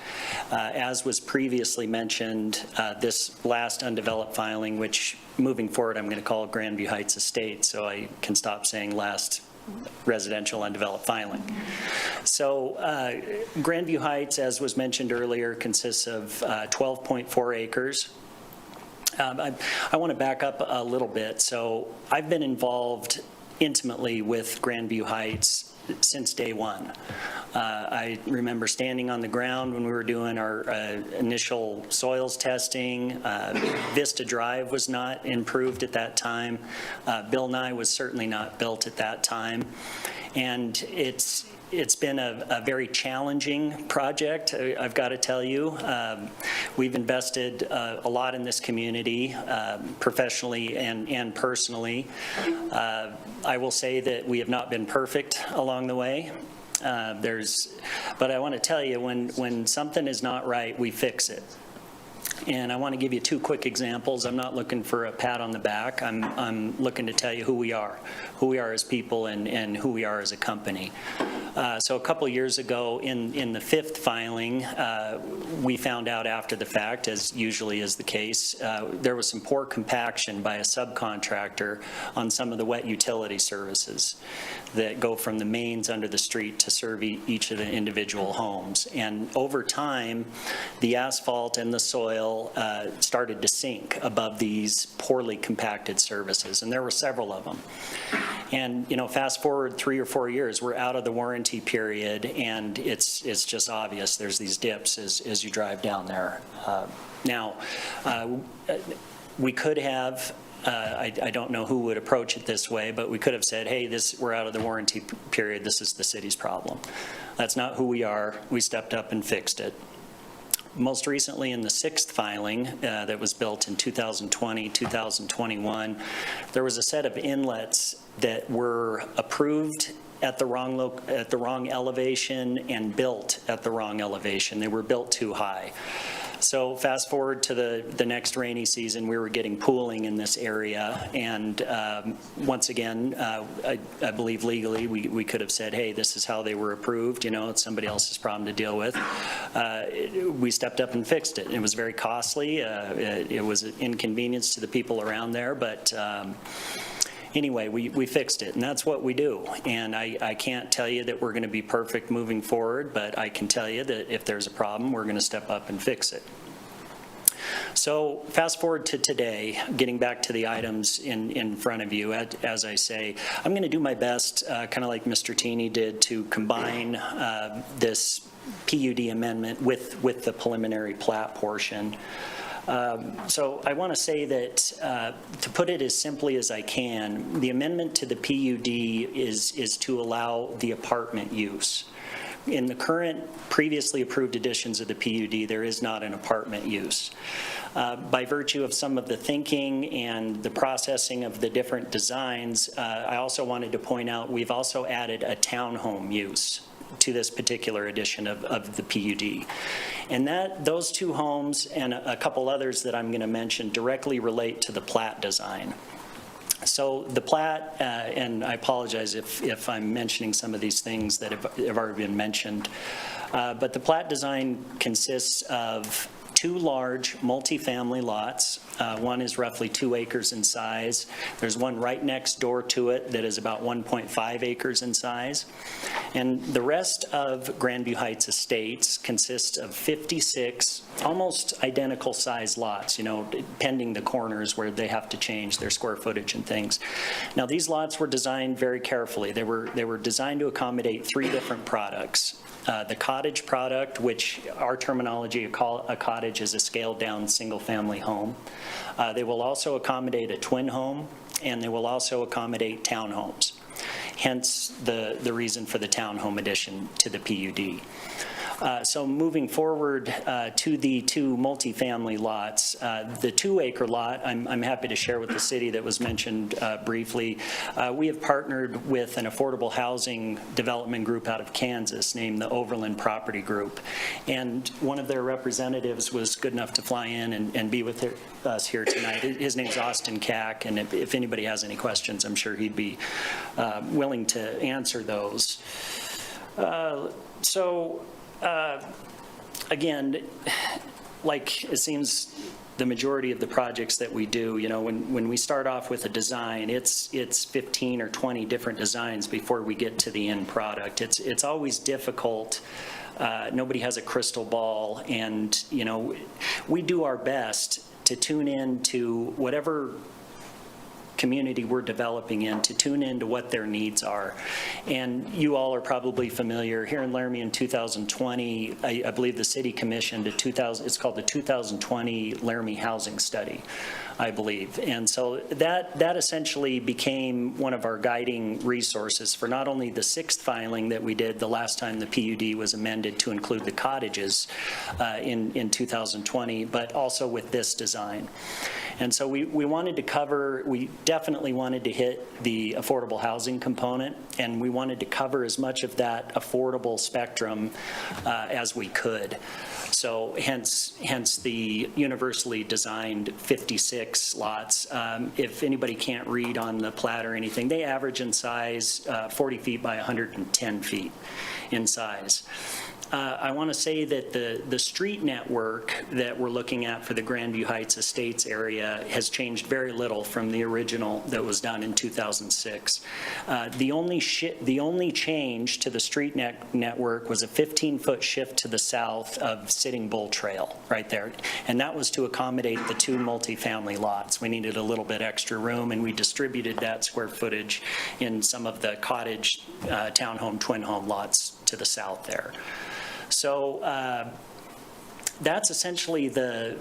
As was previously mentioned, this last undeveloped filing, which moving forward I'm going to call Grandview Heights Estate, so I can stop saying last residential undeveloped filing. So Grandview Heights, as was mentioned earlier, consists of 12.4 acres. I want to back up a little bit. So I've been involved intimately with Grandview Heights since day one. I remember standing on the ground when we were doing our initial soils testing. Vista Drive was not improved at that time. Bill Nye was certainly not built at that time. And it's been a very challenging project, I've got to tell you. We've invested a lot in this community, professionally and personally. I will say that we have not been perfect along the way. But I want to tell you, when something is not right, we fix it. And I want to give you two quick examples. I'm not looking for a pat on the back. I'm looking to tell you who we are as people and who we are as a company. So a couple years ago in the fifth filing, we found out after the fact, as usually is the case, there was some poor compaction by a subcontractor on some of the wet utility services that go from the mains under the street to serve each of the individual homes. And over time, the asphalt and the soil started to sink above these poorly compacted services, and there were several of them. And fast forward 3 or 4 years, we're out of the warranty period, and it's just obvious there's these dips as you drive down there. Now, we could have. I don't know who would approach it this way, but we could have said, hey, we're out of the warranty period, this is the city's problem. That's not who we are. We stepped up and fixed it. Most recently in the sixth filing that was built in 2020, 2021, there was a set of inlets that were approved at the wrong elevation and built at the wrong elevation. They were built too high. So fast forward to the next rainy season, we were getting pooling in this area, and once again, I believe legally we could have said, hey, this is how they were approved, it's somebody else's problem to deal with. We stepped up and fixed it. It was very costly. It was an inconvenience to the people around there, but anyway, we fixed it, and that's what we do. And I can't tell you that we're going to be perfect moving forward, but I can tell you that if there's a problem, we're going to step up and fix it. So fast forward to today, getting back to the items in front of you, as I say, I'm going to do my best, kind of like Mr. Tini did, to combine this PUD amendment with the preliminary plat portion. So I want to say that, to put it as simply as I can, the amendment to the PUD is to allow the apartment use. In the current previously approved editions of the PUD, there is not an apartment use. By virtue of some of the thinking and the processing of the different designs, I also wanted to point out we've also added a townhome use to this particular edition of the PUD. And those two homes and a couple others that I'm going to mention directly relate to the plat design. So the plat, and I apologize if I'm mentioning some of these things that have already been mentioned, but the plat design consists of 2 large multifamily lots. One is roughly 2 acres in size. There's one right next door to it that is about 1.5 acres in size. And the rest of Grandview Heights Estates consists of 56 almost identical size lots, pending the corners where they have to change their square footage and things. Now, these lots were designed very carefully. They were designed to accommodate 3 different products. The cottage product, which our terminology, a cottage is a scaled-down single-family home. They will also accommodate a twin home, and they will also accommodate townhomes, hence the reason for the townhome addition to the PUD. So moving forward to the 2 multifamily lots, the 2-acre lot, I'm happy to share with the city that was mentioned briefly. We have partnered with an affordable housing development group out of Kansas named the Overland Property Group. And one of their representatives was good enough to fly in and be with us here tonight. His name's Austin Cack, and if anybody has any questions, I'm sure he'd be willing to answer those. Again, like it seems the majority of the projects that we do, when we start off with a design, it's 15 or 20 different designs before we get to the end product. It's always difficult. Nobody has a crystal ball, and we do our best to tune in to whatever community we're developing in, to tune into what their needs are. And you all are probably familiar, here in Laramie in 2020, I believe the city commissioned it's called the 2020 Laramie Housing Study, I believe. And so that essentially became one of our guiding resources for not only the 6th filing that we did the last time the PUD was amended to include the cottages in 2020, but also with this design. And so we definitely wanted to hit the affordable housing component, and we wanted to cover as much of that affordable spectrum as we could. So hence the universally designed 56 lots. If anybody can't read on the plat or anything, they average in size 40 feet by 110 feet in size. I want to say that the street network that we're looking at for the Grandview Heights Estates area has changed very little from the original that was done in 2006. The only change to the street network was a 15-foot shift to the south of Sitting Bull Trail right there, and that was to accommodate the 2 multifamily lots. We needed a little bit extra room, and we distributed that square footage in some of the cottage, townhome, twin home lots to the south there. So that's essentially the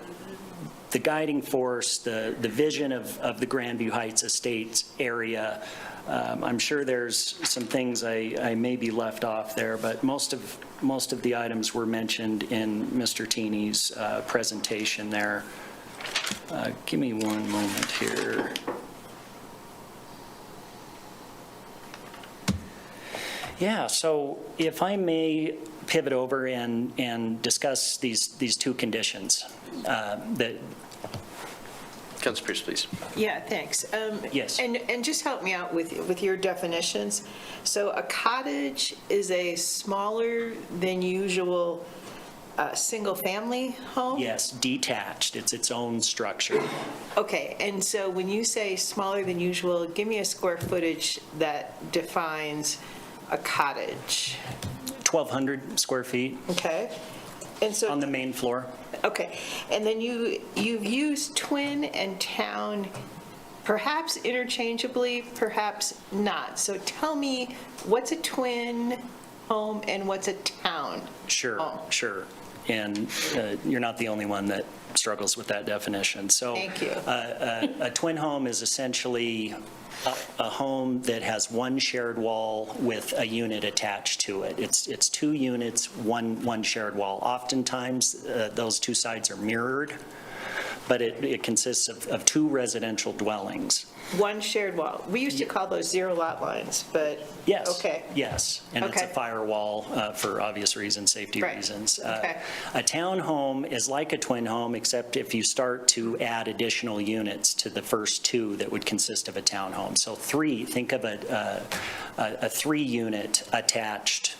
guiding force, the vision of the Grandview Heights Estates area. I'm sure there's some things I maybe left off there, but most of the items were mentioned in Mr. Teeney's presentation there. Give me one moment here. Yeah, so if I may pivot over and discuss these 2 conditions that. Councilor Pierce, please. Yeah, thanks. Yes. And just help me out with your definitions. So a cottage is a smaller than usual single-family home? Yes, detached. It's its own structure. Okay, and so when you say smaller than usual, give me a square footage that defines a cottage. 1,200 square feet. Okay. And so on the main floor. Okay, and then you've used twin and town perhaps interchangeably, perhaps not. So tell me, what's a twin home and what's a town home? Sure. And you're not the only one that struggles with that definition. So thank you. A twin home is essentially a home that has one shared wall with a unit attached to it. It's 2 units, one shared wall. Oftentimes, those 2 sides are mirrored, but it consists of 2 residential dwellings. One shared wall. We used to call those 0 lot lines, but yes. Okay. Yes, and it's a firewall for obvious reasons, safety reasons. A townhome is like a twin home, except if you start to add additional units to the first 2 that would consist of a townhome. So 3, think of a 3-unit attached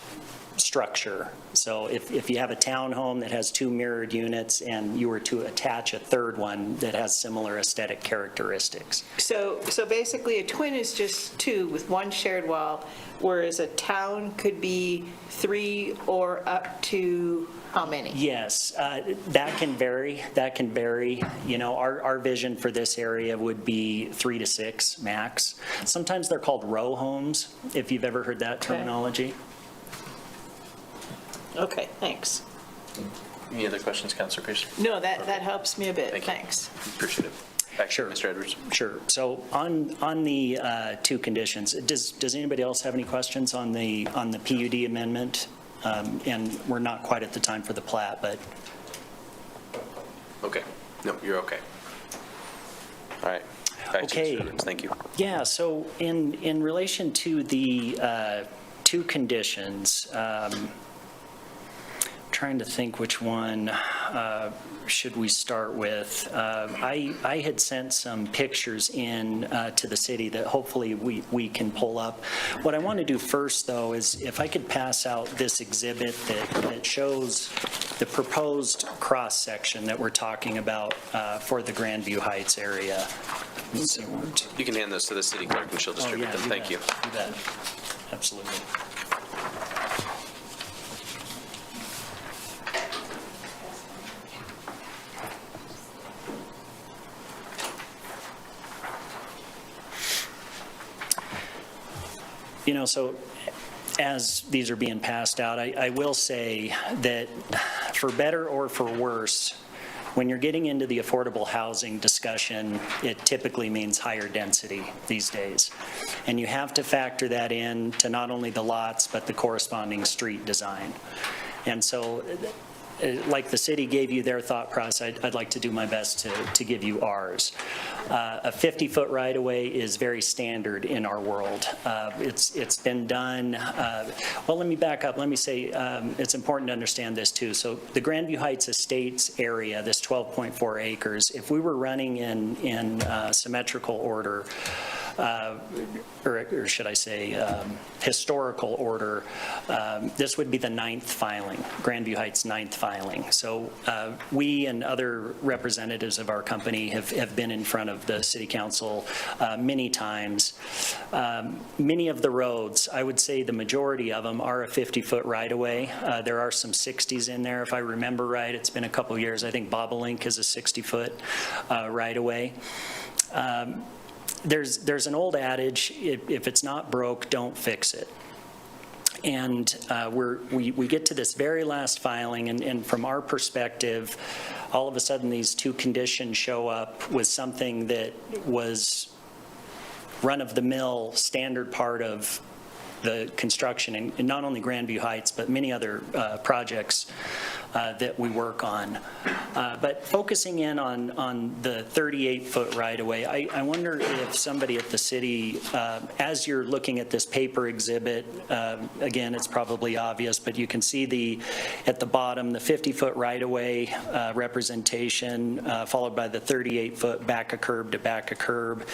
structure. So if you have a townhome that has 2 mirrored units and you were to attach a third one that has similar aesthetic characteristics. So basically, a twin is just 2 with 1 shared wall, whereas a town could be 3 or up to how many? Yes, that can vary. That can vary. You know, our vision for this area would be 3 to 6 max. Sometimes they're called row homes, if you've ever heard that terminology. Okay, thanks. Any other questions, Councilor Pierce? No, that helps me a bit. Thank you. Thanks. Appreciate it. Back to Mr. Edwards. Sure. So on the 2 conditions, does anybody else have any questions on the PUD amendment? And we're not quite at the time for the plat, but. Okay. No, you're okay. All right. Back to Mr. Edwards. Thank you. Yeah, so in relation to the 2 conditions, trying to think which one should we start with. I had sent some pictures in to the city that hopefully we can pull up. What I want to do first, though, is if I could pass out this exhibit that shows the proposed cross-section that we're talking about for the Grandview Heights area. You can hand those to the city clerk and she'll distribute them. Thank you. You bet. Absolutely. You know, so as these are being passed out, I will say that for better or for worse, when you're getting into the affordable housing discussion, it typically means higher density these days. And you have to factor that in to not only the lots, but the corresponding street design. And so, like the city gave you their thought process, I'd like to do my best to give you ours. A 50-foot right-of-way is very standard in our world. It's been done, well, let me back up. Let me say it's important to understand this too. So the Grandview Heights Estates area, this 12.4 acres, if we were running in symmetrical order, or should I say historical order, this would be the 9th filing, Grandview Heights 9th filing. So we and other representatives of our company have been in front of the City Council many times. Many of the roads, I would say the majority of them are a 50-foot right-of-way. There are some 60s in there, if I remember right. It's been a couple of years. I think Bobolink is a 60-foot right-of-way. There's an old adage, if it's not broke, don't fix it. And we get to this very last filing, and from our perspective, all of a sudden these 2 conditions show up with something that was run-of-the-mill standard part of the construction in not only Grandview Heights, but many other projects that we work on. But focusing in on the 38-foot right-of-way, I wonder if somebody at the city, as you're looking at this paper exhibit, again, it's probably obvious, but you can see at the bottom, the 50-foot right-of-way representation, followed by the 38-foot back a curb to back a curb.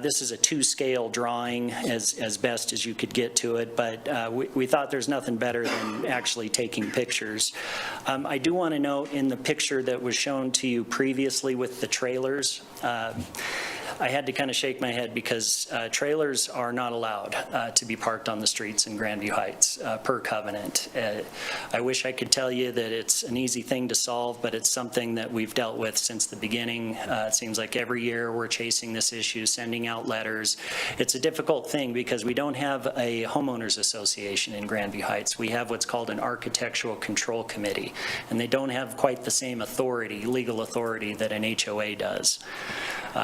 This is a 2-scale drawing as best as you could get to it, but we thought there's nothing better than actually taking pictures. I do want to note in the picture that was shown to you previously with the trailers, I had to kind of shake my head because trailers are not allowed to be parked on the streets in Grandview Heights per covenant. I wish I could tell you that it's an easy thing to solve, but it's something that we've dealt with since the beginning. It seems like every year we're chasing this issue, sending out letters. It's a difficult thing because we don't have a homeowners association in Grandview Heights. We have what's called an architectural control committee, and they don't have quite the same authority, legal authority, that an HOA does.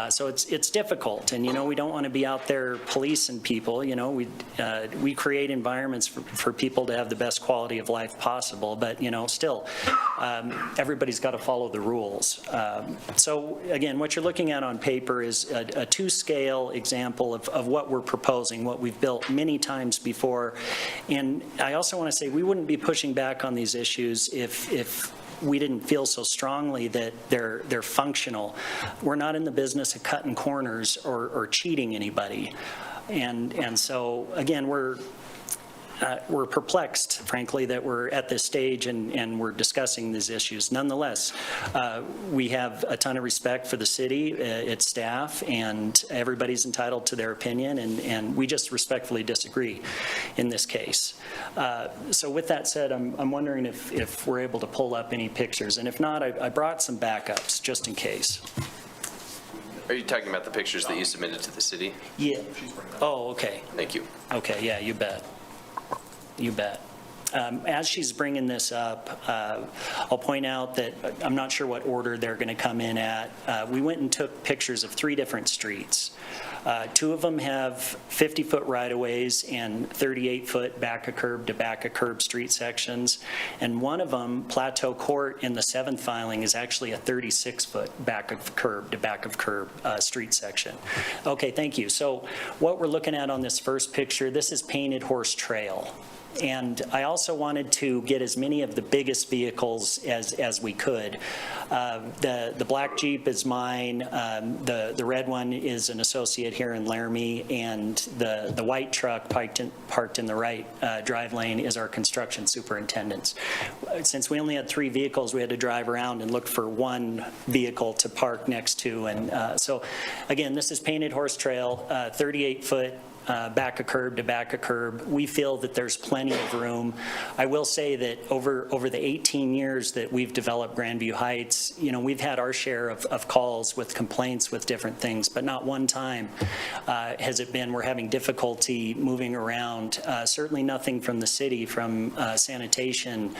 So it's difficult, and we don't want to be out there policing people. We create environments for people to have the best quality of life possible, but still everybody's got to follow the rules. So again, what you're looking at on paper is a 2-scale example of what we're proposing, what we've built many times before. And I also want to say we wouldn't be pushing back on these issues if we didn't feel so strongly that they're functional. We're not in the business of cutting corners or cheating anybody. And so, again, we're perplexed, frankly, that we're at this stage and we're discussing these issues. Nonetheless, we have a ton of respect for the city, its staff, and everybody's entitled to their opinion, and we just respectfully disagree in this case. So with that said, I'm wondering if we're able to pull up any pictures, and if not, I brought some backups just in case. Are you talking about the pictures that you submitted to the city? Yeah. Oh, okay. Thank you. Okay, yeah, you bet. You bet. As she's bringing this up, I'll point out that I'm not sure what order they're going to come in at. We went and took pictures of 3 different streets. 2 of them have 50-foot right-of-ways and 38-foot back-of-curb to back-of-curb street sections. And one of them, Plateau Court, in the 7th filing, is actually a 36-foot back-of-curb to back-of-curb street section. Okay, thank you. So what we're looking at on this first picture, this is Painted Horse Trail. And I also wanted to get as many of the biggest vehicles as we could. The black Jeep is mine. The red one is an associate here in Laramie, and the white truck parked in the right drive lane is our construction superintendent's. Since we only had 3 vehicles, we had to drive around and look for one vehicle to park next to. And so, again, this is Painted Horse Trail, 38-foot. Back a curb to back a curb. We feel that there's plenty of room. I will say that over the 18 years that we've developed Grandview Heights, we've had our share of calls with complaints with different things, but not one time has it been we're having difficulty moving around. Certainly nothing from the city, from sanitation,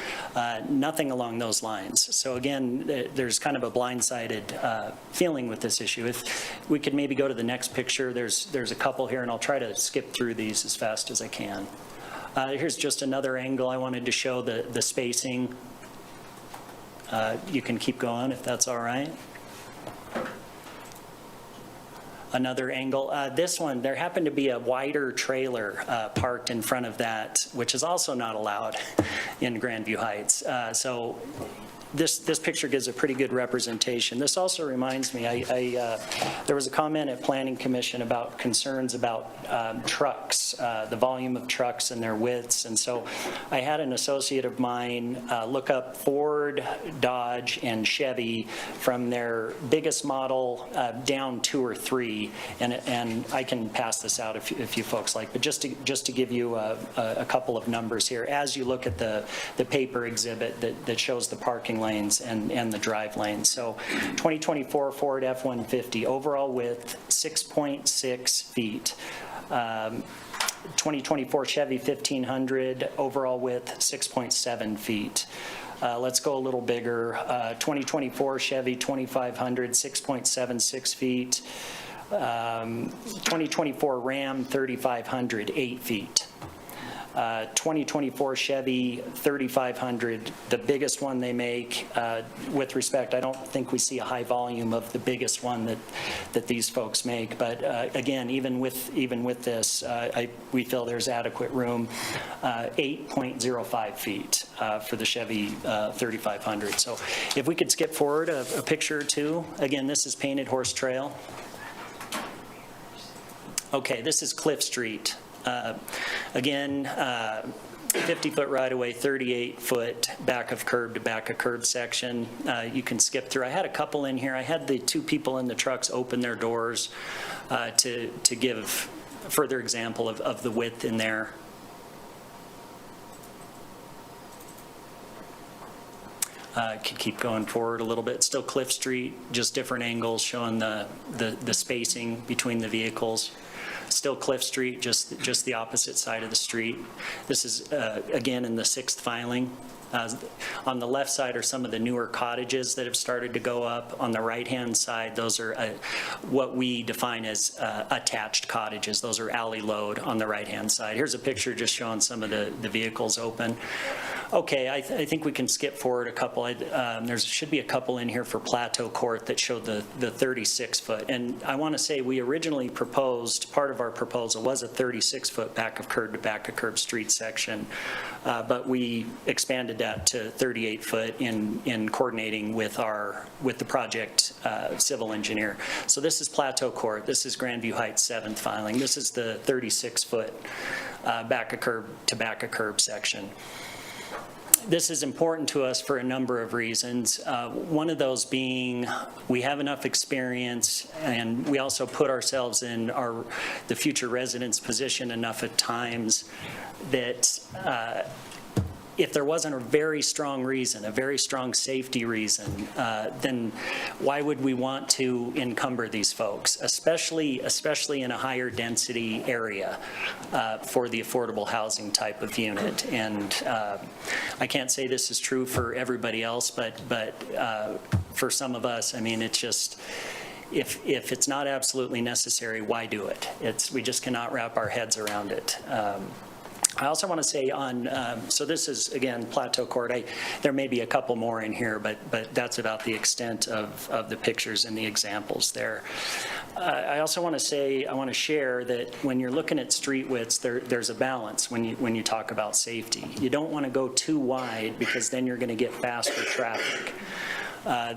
nothing along those lines. So again, there's kind of a blindsided feeling with this issue. If we could maybe go to the next picture, there's a couple here, and I'll try to skip through these as fast as I can. Here's just another angle. I wanted to show the spacing. You can keep going if that's all right. Another angle. This one, there happened to be a wider trailer parked in front of that, which is also not allowed in Grandview Heights. So this picture gives a pretty good representation. This also reminds me, there was a comment at Planning Commission about concerns about trucks, the volume of trucks and their widths. And so I had an associate of mine look up Ford, Dodge, and Chevy from their biggest model down 2 or 3. And I can pass this out if you folks like, but just to give you a couple of numbers here, as you look at the paper exhibit that shows the parking lanes and the drive lanes. So 2024 Ford F-150, overall width 6.6 feet. 2024 Chevy 1500, overall width 6.7 feet. Let's go a little bigger. 2024 Chevy 2500, 6.76 feet. 2024 Ram 3500, 8 feet. 2024 Chevy 3500, the biggest one they make. With respect, I don't think we see a high volume of the biggest one that these folks make. But again, even with this, we feel there's adequate room. 8.05 feet for the Chevy 3500. So if we could skip forward a picture or two. Again, this is Painted Horse Trail. Okay, this is Cliff Street. Again, 50-foot right-of-way, 38-foot back of curb to back of curb section. You can skip through. I had a couple in here. I had the 2 people in the trucks open their doors to give a further example of the width in there. Could keep going forward a little bit. Still Cliff Street, just different angles showing the spacing between the vehicles. Still Cliff Street, just the opposite side of the street. This is, again, in the 6th filing. On the left side are some of the newer cottages that have started to go up. On the right-hand side, those are what we define as attached cottages. Those are alley load on the right-hand side. Here's a picture just showing some of the vehicles open. Okay, I think we can skip forward a couple. There should be a couple in here for Plateau Court that showed the 36-foot. And I want to say we originally proposed, part of our proposal was a 36-foot back of curb to back of curb street section. But we expanded that to 38-foot in coordinating with the project civil engineer. So this is Plateau Court. This is Grandview Heights 7th filing. This is the 36-foot back a curb to back a curb section. This is important to us for a number of reasons. One of those being we have enough experience, and we also put ourselves in the future residents' position enough at times that if there wasn't a very strong reason, a very strong safety reason, then why would we want to encumber these folks, especially in a higher density area for the affordable housing type of unit? And I can't say this is true for everybody else, but for some of us, I mean, it's just, if it's not absolutely necessary, why do it? We just cannot wrap our heads around it. I also want to say so this is, again, Plateau Court. There may be a couple more in here, but that's about the extent of the pictures and the examples there. I also want to share that when you're looking at street widths, there's a balance when you talk about safety. You don't want to go too wide because then you're going to get faster traffic.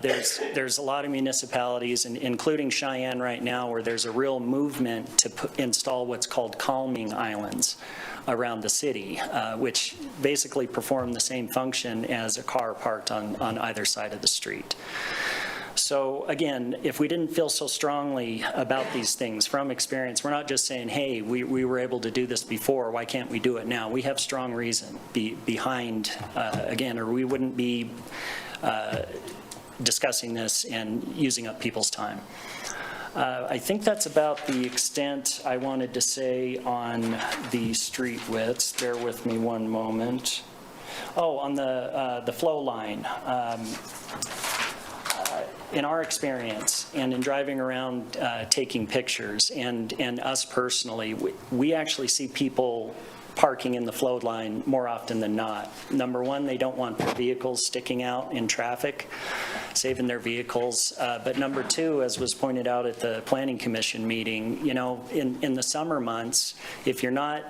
There's a lot of municipalities, including Cheyenne right now, where there's a real movement to install what's called calming islands around the city, which basically perform the same function as a car parked on either side of the street. So again, if we didn't feel so strongly about these things from experience, we're not just saying, hey, we were able to do this before, why can't we do it now? We have strong reason behind, again, or we wouldn't be discussing this and using up people's time. I think that's about the extent I wanted to say on the street widths. Bear with me one moment. Oh, on the flow line. In our experience and in driving around taking pictures and us personally, we actually see people parking in the flow line more often than not. Number one, they don't want their vehicles sticking out in traffic, saving their vehicles. But number two, as was pointed out at the Planning Commission meeting, you know, in the summer months, if you're not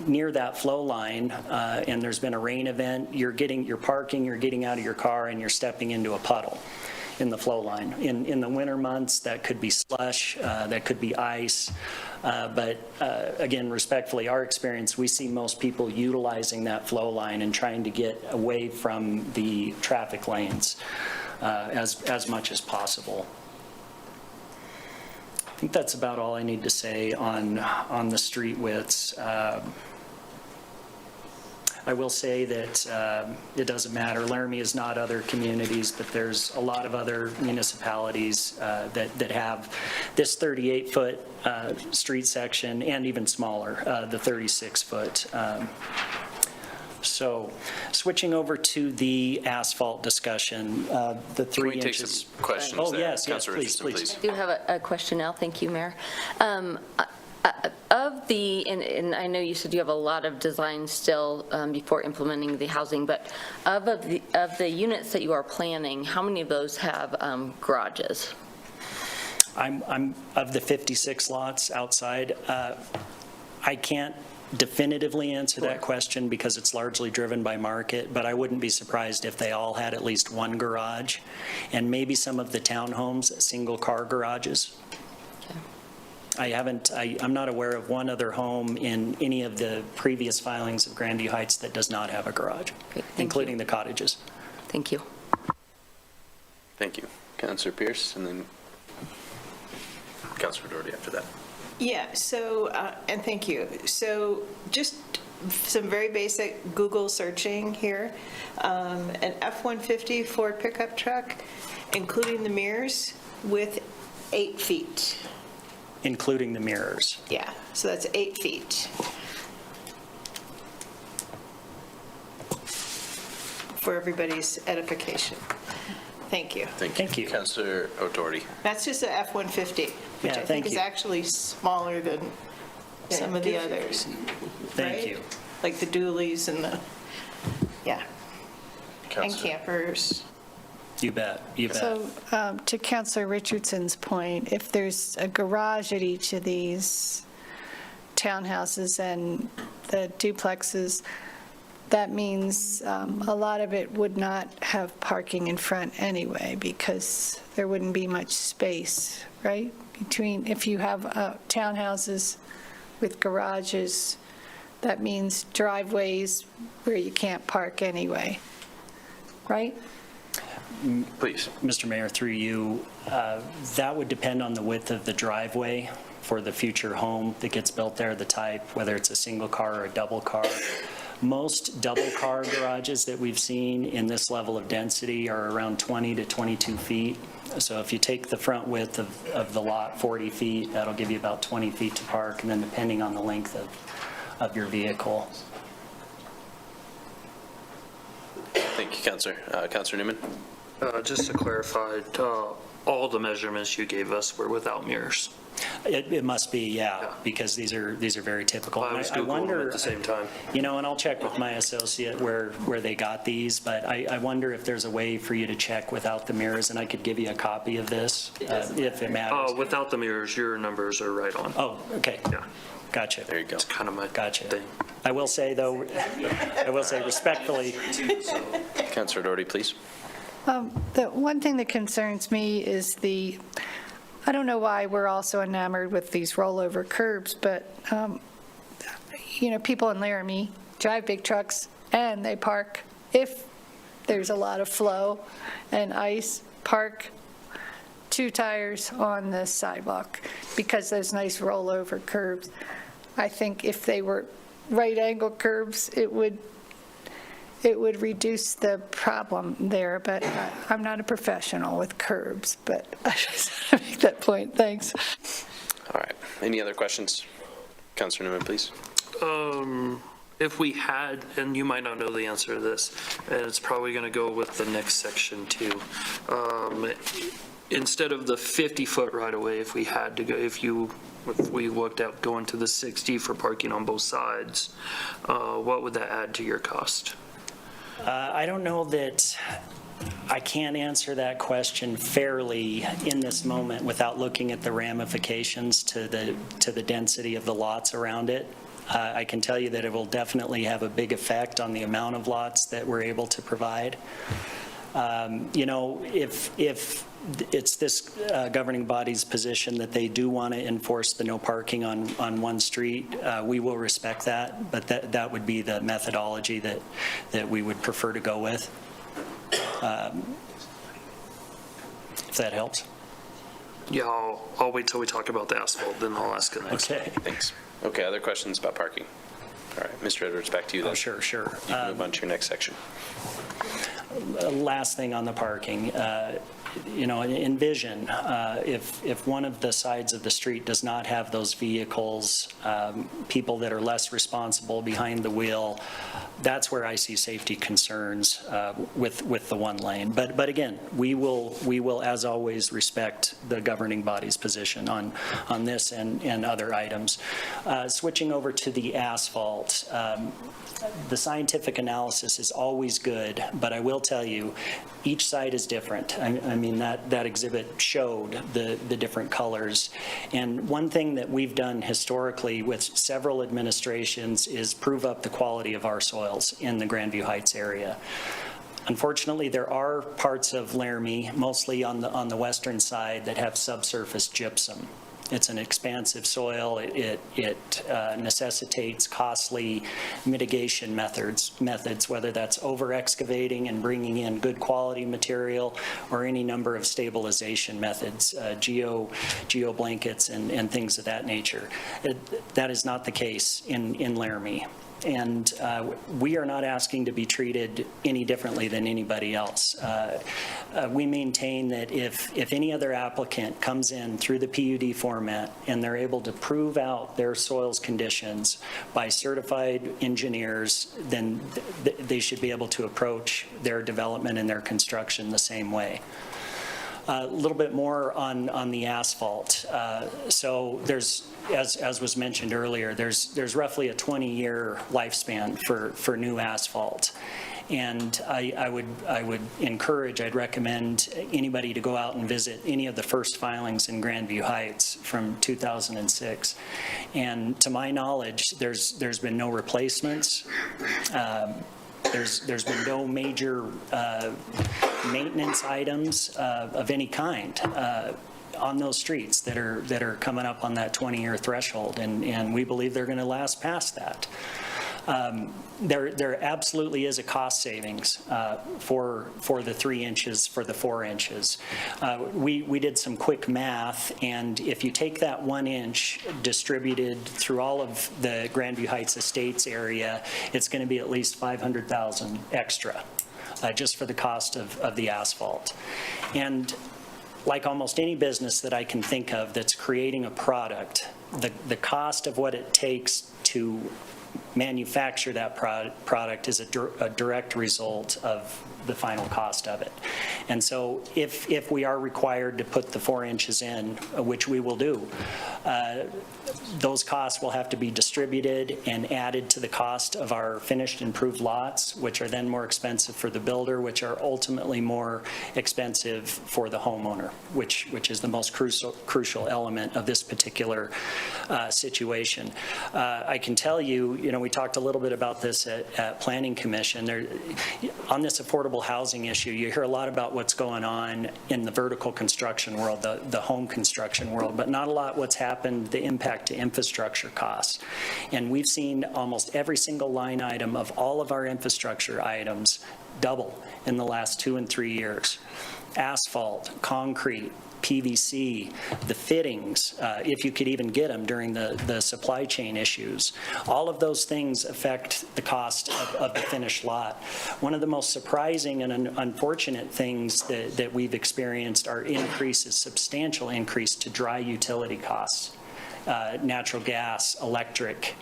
near that flow line and there's been a rain event, you're parking, you're getting out of your car, and you're stepping into a puddle in the flow line. In the winter months, that could be slush, that could be ice. But again, respectfully, our experience, we see most people utilizing that flow line and trying to get away from the traffic lanes as much as possible. I think that's about all I need to say on the street widths. I will say that it doesn't matter. Laramie is not other communities, but there's a lot of other municipalities that have this 38-foot street section and even smaller, the 36-foot. So switching over to the asphalt discussion, the 3 inches. Can we take some questions Oh, there? yes, Councilor please. Richardson, I do have a question now. Thank you, Mayor. Of the, and I know you said you have a lot of designs still before implementing the housing, but of the units that you are planning, how many of those have garages? I'm of the 56 lots outside. I can't definitively answer that question because it's largely driven by market, but I wouldn't be surprised if they all had at least one garage, and maybe some of the townhomes, single car garages. I'm not aware of one other home in any of the previous filings of Grandview Heights that does not have a garage, including the cottages. Thank you. Thank you. Councilor Pierce, and then Councilor Doherty after that. Yeah, so, and thank you. So just some very basic Google searching here. An F-150 Ford pickup truck, including the mirrors, with 8 feet. Including the mirrors. Yeah, so that's 8 feet. For everybody's edification. Thank you. Thank you. Councilor O'Doherty. That's just a F-150, which I think is actually smaller than some of the others. Thank you. Like the dualies and the, yeah. And Councilor. campers. You bet, you bet. So to Councilor Richardson's point, if there's a garage at each of these townhouses and the duplexes, that means a lot of it would not have parking in front anyway, because there wouldn't be much space, right? Between, if you have townhouses with garages, that means driveways where you can't park anyway, right? Please. Mr. Mayor, through you, that would depend on the width of the driveway for the future home that gets built there, the type, whether it's a single car or a double car. Most double car garages that we've seen in this level of density are around 20 to 22 feet. So if you take the front width of the lot, 40 feet, that'll give you about 20 feet to park, and then depending on the length of your vehicle. Thank you, Councilor. Councilor Newman? Just to clarify, all the measurements you gave us were without mirrors. It must be, yeah, because these are very typical. I was I Googling wonder them at the same time. You know, and I'll check with my associate where they got these, but I wonder if there's a way for you to check without the mirrors, and I could give you a copy of this if it matters. Without the mirrors, your numbers are right on. Oh, okay. Yeah. Gotcha. There you go. It's kind of my thing. I will say, though, respectfully. Councilor Doherty, please. The one thing that concerns me is I don't know why we're also enamored with these rollover curbs, but, people in Laramie drive big trucks and they park, if there's a lot of flow and ice, park 2 tires on the sidewalk because those nice rollover curbs. I think if they were right angle curbs, it would reduce the problem there, but I'm not a professional with curbs, but I just want to make that point. Thanks. All right. Any other questions? Councilor Newman, please. If we had, and you might not know the answer to this, and it's probably going to go with the next section too. Instead of the 50-foot right away, if we had to go, if we looked at going to the 60 for parking on both sides, what would that add to your cost? I don't know that I can't answer that question fairly in this moment without looking at the ramifications to the density of the lots around it. I can tell you that it will definitely have a big effect on the amount of lots that we're able to provide. If it's this governing body's position that they do want to enforce the no parking on one street, we will respect that, but that would be the methodology that we would prefer to go with. If that helps. Yeah, I'll wait till we talk about the asphalt, then I'll ask it next. Okay. Thanks. Okay, other questions about parking? All right, Mr. Edwards, back to you then. Oh, sure. You can move on to your next section. Last thing on the parking, envision if one of the sides of the street does not have those vehicles, people that are less responsible behind the wheel, that's where I see safety concerns with the one lane. But again, we will, as always, respect the governing body's position on this and other items. Switching over to the asphalt, the scientific analysis is always good, but I will tell you, each site is different. I mean, that exhibit showed the different colors. And one thing that we've done historically with several administrations is prove up the quality of our soils in the Grandview Heights area. Unfortunately, there are parts of Laramie, mostly on the western side, that have subsurface gypsum. It's an expansive soil. It necessitates costly mitigation methods, whether that's over excavating and bringing in good quality material or any number of stabilization methods, geo blankets and things of that nature. That is not the case in Laramie. And we are not asking to be treated any differently than anybody else. We maintain that if any other applicant comes in through the PUD format and they're able to prove out their soils conditions by certified engineers, then they should be able to approach their development and their construction the same way. A little bit more on the asphalt. So there's, as was mentioned earlier, there's roughly a 20-year lifespan for new asphalt. And I would encourage, I'd recommend anybody to go out and visit any of the first filings in Grandview Heights from 2006. And to my knowledge, there's been no replacements. There's been no major maintenance items of any kind on those streets that are coming up on that 20-year threshold, and we believe they're going to last past that. There absolutely is a cost savings for the 3 inches, for the 4 inches. We did some quick math, and if you take that 1 inch distributed through all of the Grandview Heights Estates area, it's going to be at least $500,000 extra, just for the cost of the asphalt. And like almost any business that I can think of that's creating a product, the cost of what it takes to manufacture that product is a direct result of the final cost of it. And so if we are required to put the 4 inches in, which we will do, those costs will have to be distributed and added to the cost of our finished improved lots, which are then more expensive for the builder, which are ultimately more expensive for the homeowner, which is the most crucial element of this particular situation. I can tell you, we talked a little bit about this at Planning Commission. On this affordable housing issue, you hear a lot about what's going on in the vertical construction world, the home construction world, but not a lot what's happened, the impact to infrastructure costs. And we've seen almost every single line item of all of our infrastructure items double in the last 2 and 3 years. Asphalt, concrete, PVC, the fittings, if you could even get them during the supply chain issues. All of those things affect the cost of the finished lot. One of the most surprising and unfortunate things that we've experienced are substantial increase to dry utility costs, natural gas, electric.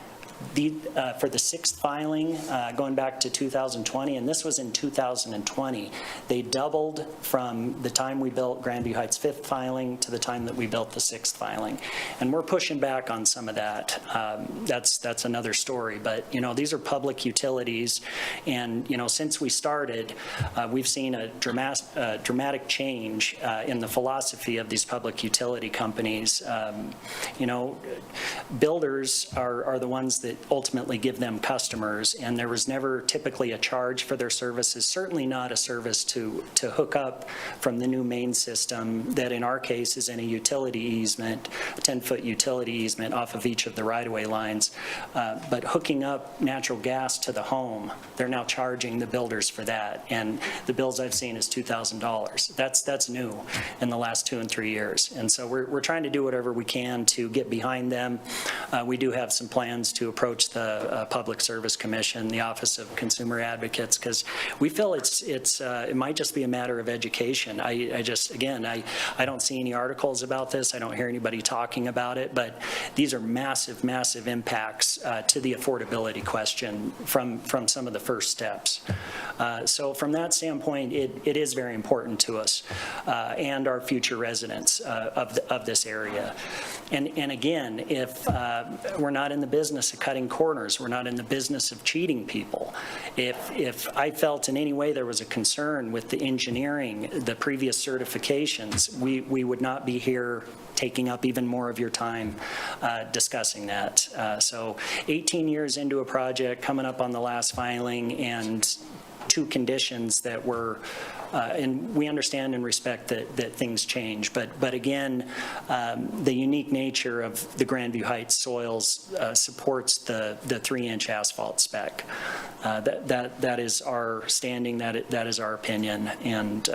For the 6th filing, going back to 2020, and this was in 2020, they doubled from the time we built Grandview Heights 5th filing to the time that we built the 6th filing. And we're pushing back on some of that. That's another story. But, these are public utilities. And, since we started, we've seen a dramatic change in the philosophy of these public utility companies. Builders are the ones that ultimately give them customers, and there was never typically a charge for their services, certainly not a service to hook up from the new main system that in our case is in a utility easement, a 10-foot utility easement off of each of the right-of-way lines. But hooking up natural gas to the home, they're now charging the builders for that, and the bills I've seen is $2,000. That's new in the last 2 and 3 years, and so we're trying to do whatever we can to get behind them. We do have some plans to approach the Public Service Commission, the Office of Consumer Advocates, because we feel it might just be a matter of education. I don't see any articles about this. I don't hear anybody talking about it, but these are massive, massive impacts to the affordability question from some of the first steps. So from that standpoint, it is very important to us and our future residents of this area. And again, if we're not in the business of cutting corners, we're not in the business of cheating people. If I felt in any way there was a concern with the engineering, the previous certifications, we would not be here taking up even more of your time discussing that. So 18 years into a project, coming up on the last filing, and 2 conditions that were and we understand and respect that things change, but again, the unique nature of the Grandview Heights soils supports the 3-inch asphalt spec. That is our standing, that is our opinion, and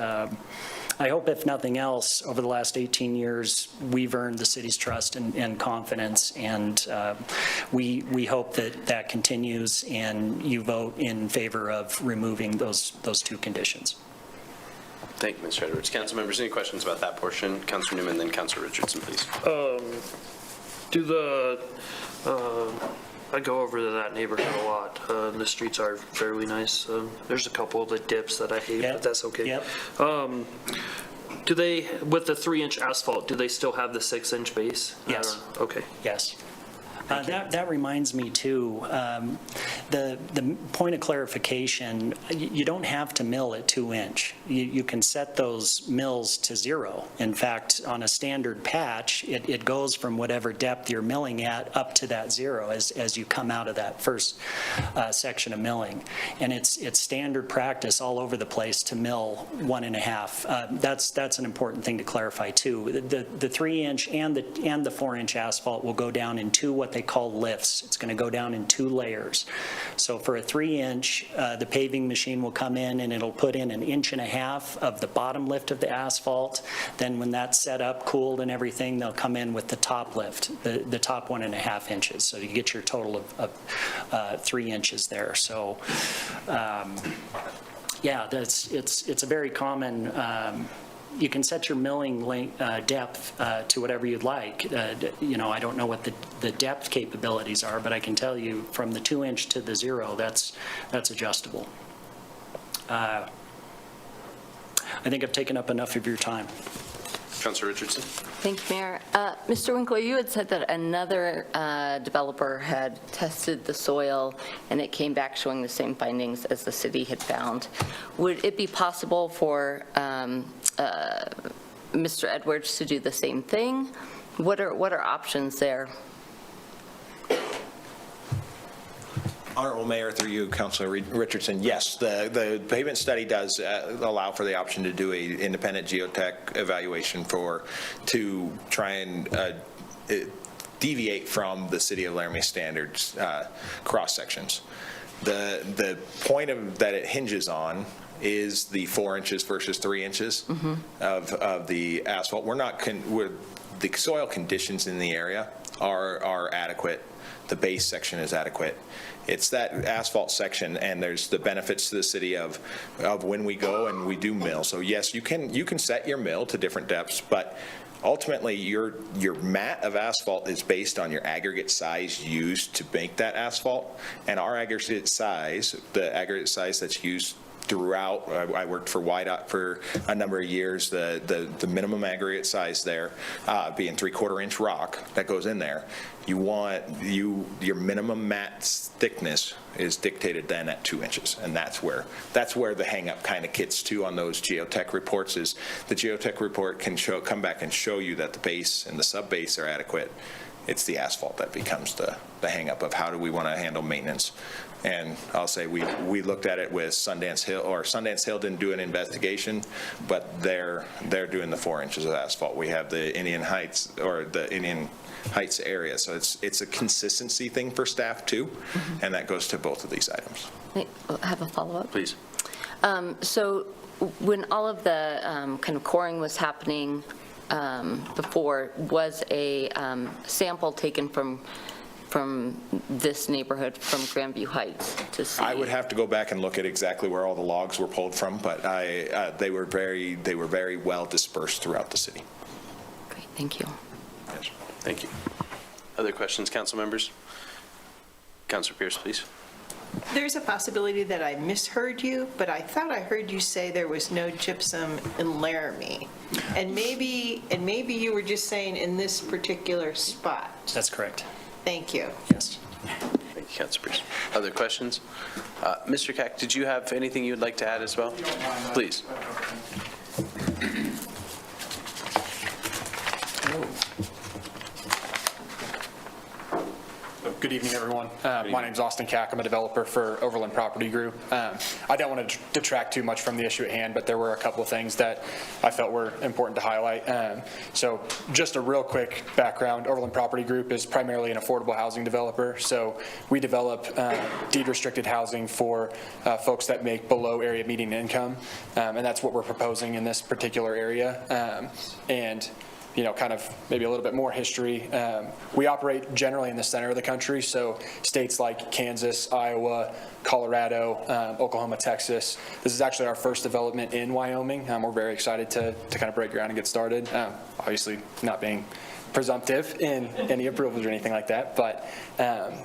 I hope, if nothing else, over the last 18 years, we've earned the city's trust and confidence, and we hope that continues, and you vote in favor of removing those 2 conditions. Thank you, Mr. Edwards. Council members, any questions about that portion? Councilor Newman, then Councilor Richardson, please. I go over to that neighborhood a lot. The streets are fairly nice. There's a couple of the dips that I hate, but that's okay. Yep. Do they, with the 3-inch asphalt, do they still have the 6-inch base? Yes. Okay. Yes. That reminds me too, the point of clarification, you don't have to mill at 2-inch. You can set those mills to 0. In fact, on a standard patch, it goes from whatever depth you're milling at up to that 0 as you come out of that first section of milling. And it's standard practice all over the place to mill 1.5. That's an important thing to clarify too. The 3-inch and the 4-inch asphalt will go down into what they call lifts. It's going to go down in 2 layers. So for a 3-inch, the paving machine will come in and it'll put in 1.5 inches of the bottom lift of the asphalt. Then when that's set up, cooled and everything, they'll come in with the top lift, the top 1.5 inches. So you get your total of 3 inches there. So yeah, it's a very common, you can set your milling depth to whatever you'd like. I don't know what the depth capabilities are, but I can tell you from the 2-inch to the 0, that's adjustable. I think I've taken up enough of your time. Councilor Richardson. Thank you, Mayor. Mr. Winkler, you had said that another developer had tested the soil and it came back showing the same findings as the city had found. Would it be possible for Mr. Edwards to do the same thing? What are options there? Honorable Mayor, through you, Councilor Richardson, yes, the pavement study does allow for the option to do an independent geotech evaluation to try and deviate from the City of Laramie standards cross sections. The point that it hinges on is the 4 inches versus 3 inches of the asphalt. The soil conditions in the area are adequate. The base section is adequate. It's that asphalt section, and there's the benefits to the city of when we go and we do mill. So yes, you can set your mill to different depths, but ultimately your mat of asphalt is based on your aggregate size used to make that asphalt, and our aggregate size, the aggregate size that's used throughout. I worked for YDOT for a number of years. The minimum aggregate size there being 3/4 inch rock that goes in there. You want your minimum mat thickness is dictated then at 2 inches, and that's where the hang up kind of gets to on those geotech reports. Is the geotech report can come back and show you that the base and the sub base are adequate. It's the asphalt that becomes the hang up of how do we want to handle maintenance. And I'll say we looked at it with Sundance Hill, or Sundance Hill didn't do an investigation, but they're doing the 4 inches of asphalt. We have the Indian Heights area, so it's a consistency thing for staff too, and that goes to both of these items. I have a follow-up. Please. So when all of the kind of coring was happening before, was a sample taken from this neighborhood, from Grandview Heights, to see? I would have to go back and look at exactly where all the logs were pulled from, but they were very well dispersed throughout the city. Great, thank you. Yes, thank you. Other questions, council members? Councilor Pierce, please. There's a possibility that I misheard you, but I thought I heard you say there was no gypsum in Laramie. And maybe you were just saying in this particular spot. That's correct. Thank you. Yes. Thank you, Councilor Pierce. Other questions? Mr. Keck, did you have anything you'd like to add as well? Please. Good evening, everyone. My name is Austin Cack. I'm a developer for Overland Property Group. I don't want to detract too much from the issue at hand, but there were a couple of things that I felt were important to highlight. So just a real quick background, Overland Property Group is primarily an affordable housing developer. So we develop deed-restricted housing for folks that make below area median income, and that's what we're proposing in this particular area. And kind of maybe a little bit more history. We operate generally in the center of the country, so states like Kansas, Iowa, Colorado, Oklahoma, Texas. This is actually our first development in Wyoming. We're very excited to kind of break ground and get started. Obviously not being presumptive in any approvals or anything like that, but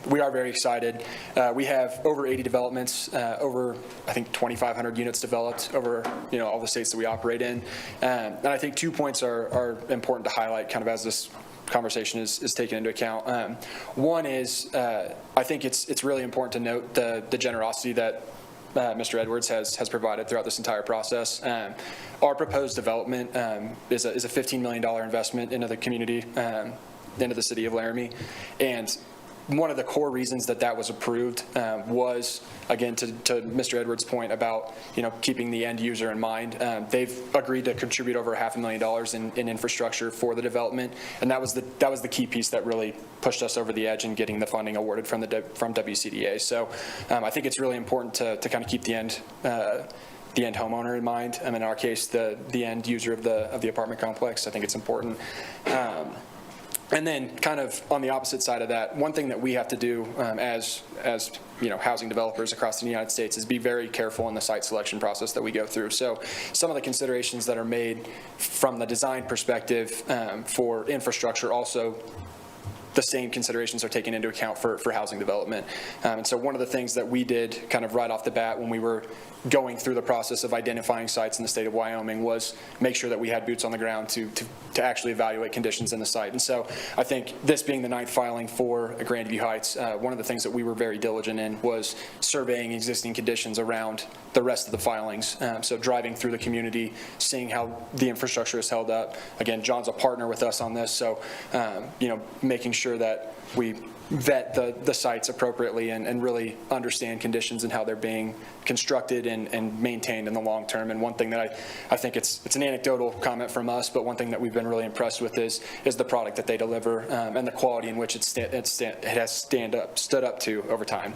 we are very excited. We have over 80 developments, over I think 2,500 units developed over all the states that we operate in, and I think 2 points are important to highlight kind of as this conversation is taken into account. One is I think it's really important to note the generosity that Mr. Edwards has provided throughout this entire process. Our proposed development is a $15 million investment into the community, into the city of Laramie, and one of the core reasons that was approved was, again, to Mr. Edwards' point about, keeping the end user in mind. They've agreed to contribute over $500,000 in infrastructure for the development, and that was the key piece that really pushed us over the edge in getting the funding awarded from WCDA. So I think it's really important to kind of keep the end homeowner in mind. In our case, the end user of the apartment complex. I think it's important. And then kind of on the opposite side of that, one thing that we have to do as housing developers across the United States is be very careful in the site selection process that we go through. So some of the considerations that are made from the design perspective for infrastructure, also the same considerations are taken into account for housing development. And so one of the things that we did kind of right off the bat when we were going through the process of identifying sites in the state of Wyoming was make sure that we had boots on the ground to actually evaluate conditions in the site. And so I think this being the 9th filing for Grandview Heights, one of the things that we were very diligent in was surveying existing conditions around the rest of the filings. So driving through the community, seeing how the infrastructure is held up. Again, John's a partner with us on this, so making sure that we vet the sites appropriately and really understand conditions and how they're being constructed and maintained in the long term. And one thing that I think it's an anecdotal comment from us, but one thing that we've been really impressed with is the product that they deliver and the quality in which it has stood up to over time.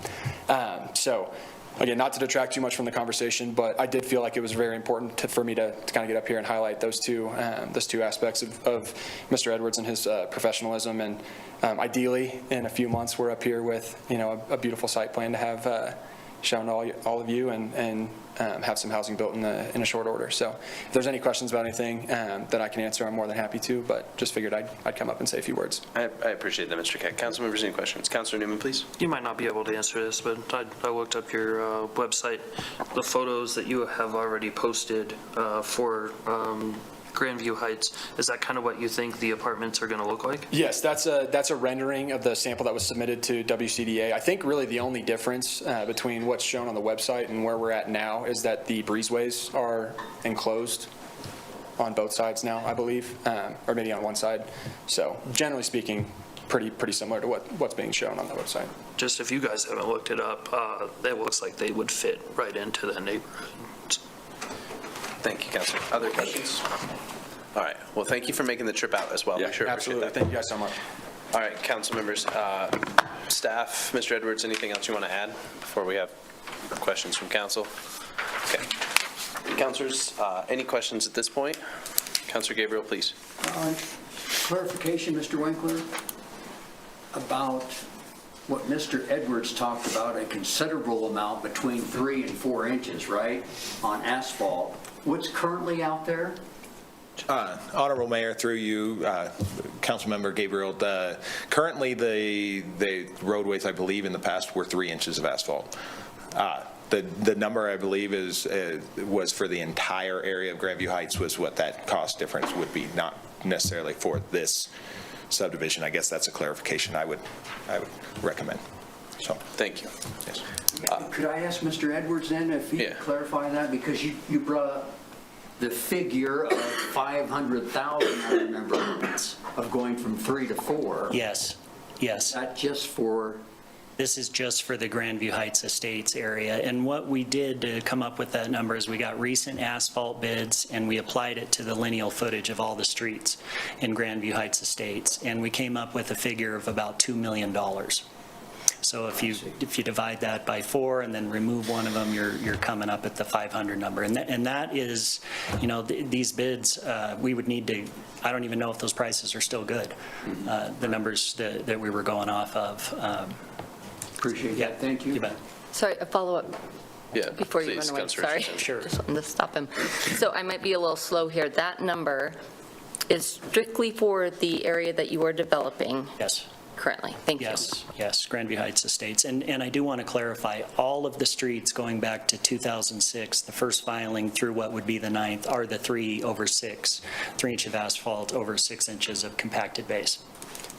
So again, not to detract too much from the conversation, but I did feel like it was very important for me to kind of get up here and highlight those two aspects of Mr. Edwards and his professionalism. And ideally, in a few months, we're up here with a beautiful site plan to have shown all of you and have some housing built in a short order. So if there's any questions about anything that I can answer, I'm more than happy to, but just figured I'd come up and say a few words. I appreciate that, Mr. Keck. Council members, any questions? Councilor Newman, please. You might not be able to answer this, but I looked up your website. The photos that you have already posted for Grandview Heights, is that kind of what you think the apartments are going to look like? Yes, that's a rendering of the sample that was submitted to WCDA. I think really the only difference between what's shown on the website and where we're at now is that the breezeways are enclosed on both sides now, I believe, or maybe on one side. So generally speaking, pretty similar to what's being shown on the website. Just if you guys haven't looked it up, it looks like they would fit right into the neighborhood. Thank you, Councilor. Other questions? All right. Well, thank you for making the trip out as well. Yeah, we sure absolutely. appreciate that. Thank you guys so much. All right, council members, staff, Mr. Edwards, anything else you want to add before we have questions from council? Okay. Councilors, any questions at this point? Councilor Gabriel, please. Clarification, Mr. Winkler, about what Mr. Edwards talked about, a considerable amount between 3 and 4 inches, right, on asphalt. What's currently out there? Honorable Mayor, through you, Councilmember Gabriel, currently the roadways, I believe, in the past were 3 inches of asphalt. The number, I believe, was for the entire area of Grandview Heights was what that cost difference would be, not necessarily for this subdivision. I guess that's a clarification I would recommend. So, thank you. Yes. Could I ask Mr. Edwards then if he could clarify that? Because you brought up the figure of 500,000, I remember, of going from 3 to 4. Yes, yes. Is that just for? This is just for the Grandview Heights Estates area. And what we did to come up with that number is we got recent asphalt bids and we applied it to the lineal footage of all the streets in Grandview Heights Estates. And we came up with a figure of about $2 million. So if you divide that by 4 and then remove one of them, you're coming up at the 500 number. And that is, these bids, we would need to, I don't even know if those prices are still good, the numbers that we were going off of. Appreciate that. Thank you. You bet. Sorry, a follow-up. Yeah, before you run away. Sorry. Sure. Just wanted to stop him. So I might be a little slow here. That number is strictly for the area that you are developing. Yes. Currently. Thank you. Yes, Grandview Heights Estates. And I do want to clarify, all of the streets going back to 2006, the first filing through what would be the 9th, are the 3 over 6, 3 inch of asphalt over 6 inches of compacted base.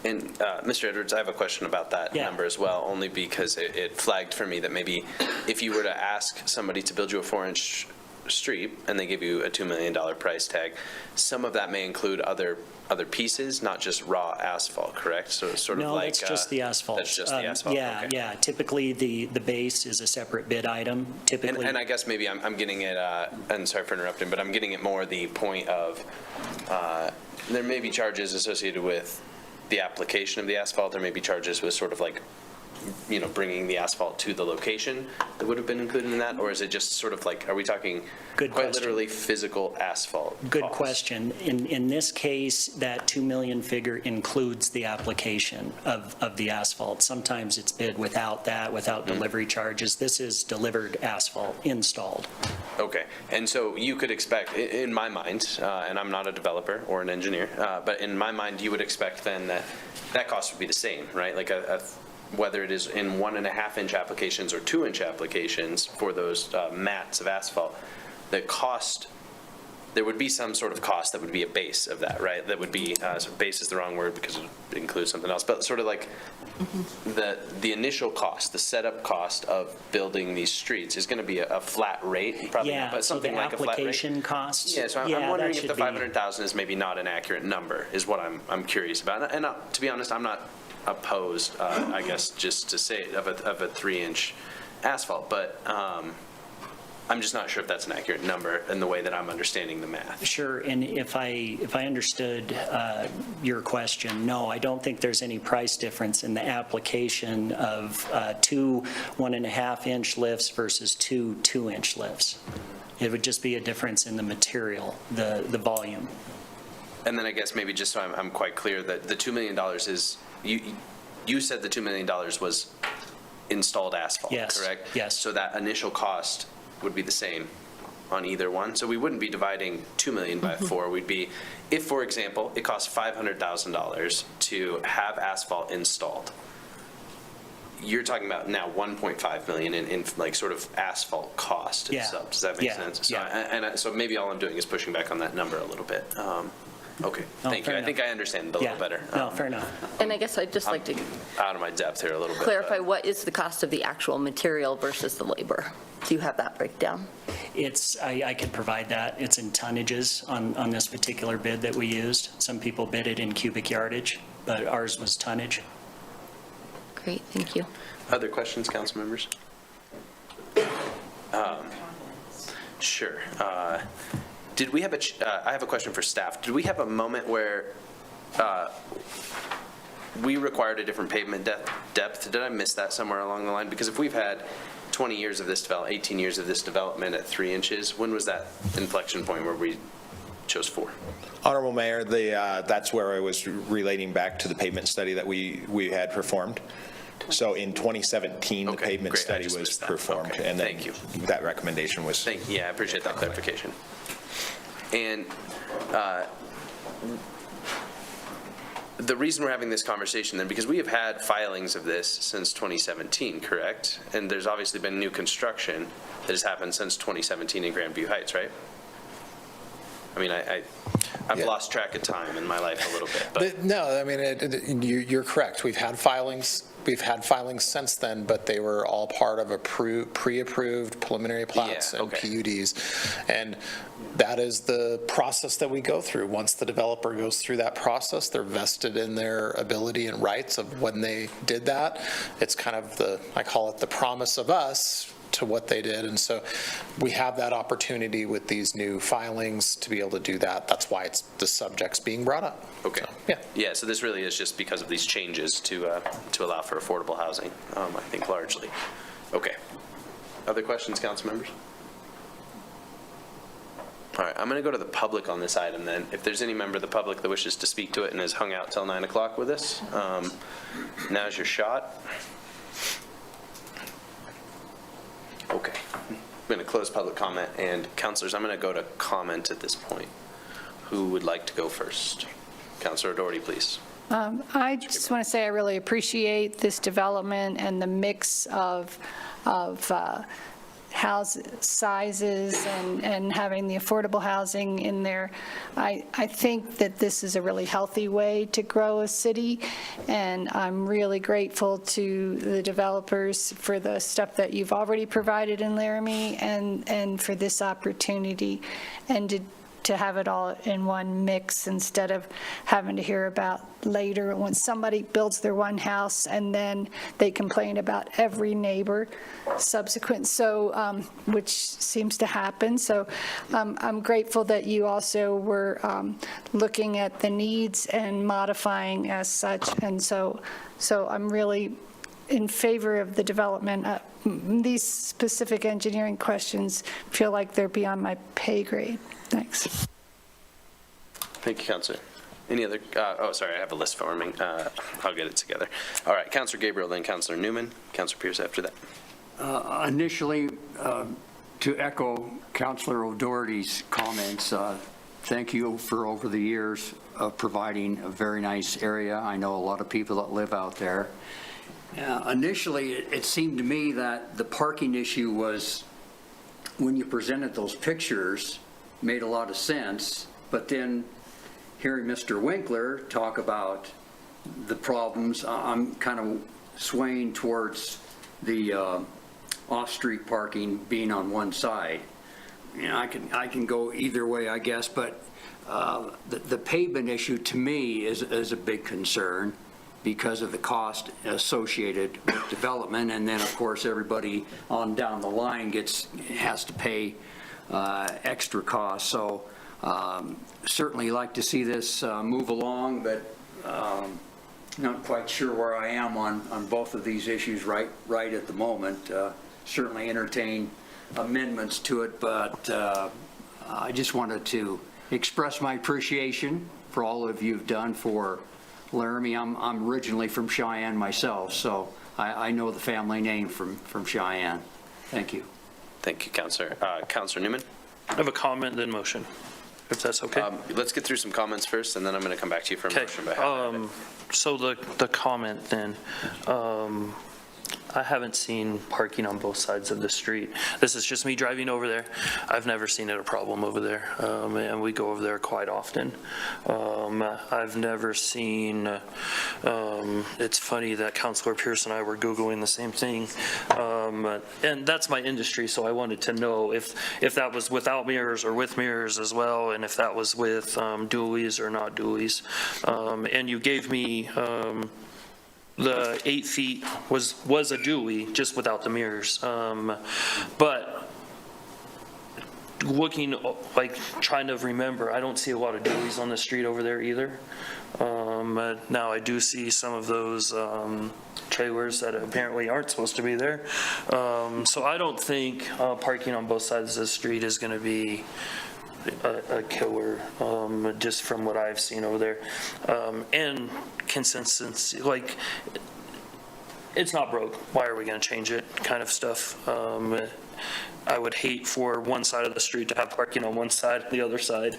And Mr. Edwards, I have a question about that number as well, only because it flagged for me that maybe if you were to ask somebody to build you a 4-inch street and they give you a $2 million price tag, some of that may include other pieces, not just raw asphalt, correct? So it's sort of No, like... that's just the asphalt. That's just the asphalt? Yeah, Okay. yeah. Typically, the base is a separate bid item, typically. And I guess maybe I'm getting it, and sorry for interrupting, but I'm getting it more the point of, there may be charges associated with the application of the asphalt, there may be charges with sort of like, you know, bringing the asphalt to the location that would have been included in that? Or is it just sort of like, are we talking quite literally physical asphalt Good costs? question. In this case, that 2 million figure includes the application of the asphalt. Sometimes it's bid without that, without delivery charges. This is delivered asphalt installed. Okay, and so you could expect, in my mind, and I'm not a developer or an engineer, but in my mind, you would expect then that that cost would be the same, right? Like whether it is in 1.5-inch applications or 2-inch applications for those mats of asphalt, the cost, there would be some sort of cost that would be a base of that, right? That would be, so base is the wrong word because it includes something else, but sort of like the initial cost, the setup cost of building these streets is going to be a flat rate, probably Yeah, not, but so something the like a flat rate. application costs. Yeah, so I'm that wondering if should the be- 500,000 is maybe not an accurate number, is what I'm curious about. And to be honest, I'm not opposed, I guess, just to say it, of a 3-inch asphalt, but I'm just not sure if that's an accurate number in the way that I'm understanding the math. Sure, and if I understood your question, no, I don't think there's any price difference in the application of 2 1.5-inch lifts versus 2 2-inch lifts. It would just be a difference in the material, the volume. And then I guess maybe just so I'm quite clear that the $2 million is, you said the $2 million was installed asphalt, Yes, correct? yes. So that initial cost would be the same on either one. So we wouldn't be dividing 2 million by 4. We'd be, if, for example, it costs $500,000 to have asphalt installed, you're talking about now 1.5 million in like sort of asphalt cost itself. Does that make sense? So, so maybe all I'm doing is pushing back on that number a little bit. Okay, thank you. I think I understand it a little better. No, fair enough. And I guess I'd just like to Out of my depth here a little bit. clarify, what is the cost of the actual material versus the labor? Do you have that breakdown? It's, I could provide that. It's in tonnages on this particular bid that we used. Some people bid it in cubic yardage, but ours was tonnage. Great, thank you. Other questions, council members? Sure. Did we have I have a question for staff. Did we have a moment where we required a different pavement depth? Did I miss that somewhere along the line? Because if we've had 20 years of this 18 years of this development at 3 inches, when was that inflection point where we chose 4? Honorable Mayor, that's where I was relating back to the pavement study that we had performed. So in 2017, the pavement study was performed, and then that recommendation was. Yeah, I appreciate that clarification. And the reason we're having this conversation then, because we have had filings of this since 2017, correct? And there's obviously been new construction that has happened since 2017 in Grandview Heights, right? I mean, I've lost track of time in my life a little bit. But No, I mean, you're correct. We've had filings since then, but they were all part of a pre-approved preliminary plats and PUDs. And that is the process that we go through. Once the developer goes through that process, they're vested in their ability and rights of when they did that. It's kind of I call it the promise of us to what they did. And so we have that opportunity with these new filings to be able to do that. That's why the subject's being brought up. Okay. So, yeah, so this really is just because of these changes to allow for affordable housing, I think largely. Okay. Other questions, council members? All right, I'm going to go to the public on this item then. If there's any member of the public that wishes to speak to it and has hung out till 9 o'clock with us, now's your shot. Okay. I'm going to close public comment, and councilors, I'm going to go to comment at this point. Who would like to go first? Councilor Doherty, please. I just want to say I really appreciate this development and the mix of house sizes and having the affordable housing in there. I think that this is a really healthy way to grow a city, and I'm really grateful to the developers for the stuff that you've already provided in Laramie and for this opportunity, and to have it all in one mix instead of having to hear about later when somebody builds their one house and then they complain about every neighbor subsequent, so which seems to happen. So I'm grateful that you also were looking at the needs and modifying as such, and so I'm really in favor of the development. These specific engineering questions feel like they're beyond my pay grade. Thanks. Thank you, Councilor. Any other, sorry, I have a list forming. I'll get it together. All right, Councilor Gabriel, then Councilor Newman, Councilor Pierce after that. Initially, to echo Councilor O'Doherty's comments, thank you for over the years of providing a very nice area. I know a lot of people that live out there. Initially, it seemed to me that the parking issue was, when you presented those pictures, made a lot of sense, but then hearing Mr. Winkler talk about the problems, I'm kind of swaying towards the off-street parking being on one side. You know, I can go either way, I guess, but the pavement issue to me is a big concern because of the cost associated with development, and then of course everybody on down the line has to pay extra costs. So certainly like to see this move along, but not quite sure where I am on both of these issues right at the moment. Certainly entertain amendments to it, but I just wanted to express my appreciation for all of you've done for Laramie. I'm originally from Cheyenne myself, so I know the family name from Cheyenne. Thank you. Thank you, Councilor. Councilor Newman? I have a comment, then motion, if that's okay. Let's get through some comments first, and then I'm going to come back to you for a motion. So the comment then, I haven't seen parking on both sides of the street. This is just me driving over there. I've never seen it a problem over there, and we go over there quite often. I've never seen, it's funny that Councilor Pierce and I were Googling the same thing, and that's my industry, so I wanted to know if that was without mirrors or with mirrors as well, and if that was with dualies or not dualies. And you gave me the 8 feet was a dually, just without the mirrors. But looking, like trying to remember, I don't see a lot of dualies on the street over there either. Now I do see some of those trailers that apparently aren't supposed to be there. So I don't think parking on both sides of the street is going to be a killer, just from what I've seen over there. And consistency, like, it's not broke, why are we going to change it kind of stuff. I would hate for one side of the street to have parking on one side, the other side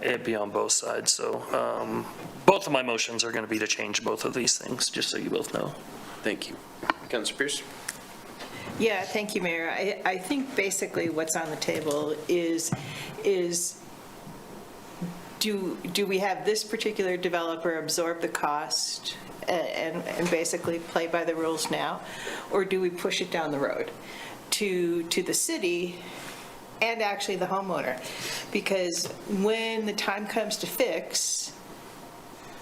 it'd be on both sides. So both of my motions are going to be to change both of these things, just so you both know. Thank you. Councilor Pierce? Yeah, thank you, Mayor. I think basically what's on the table is do we have this particular developer absorb the cost and basically play by the rules now, or do we push it down the road to the city and actually the homeowner? Because when the time comes to fix,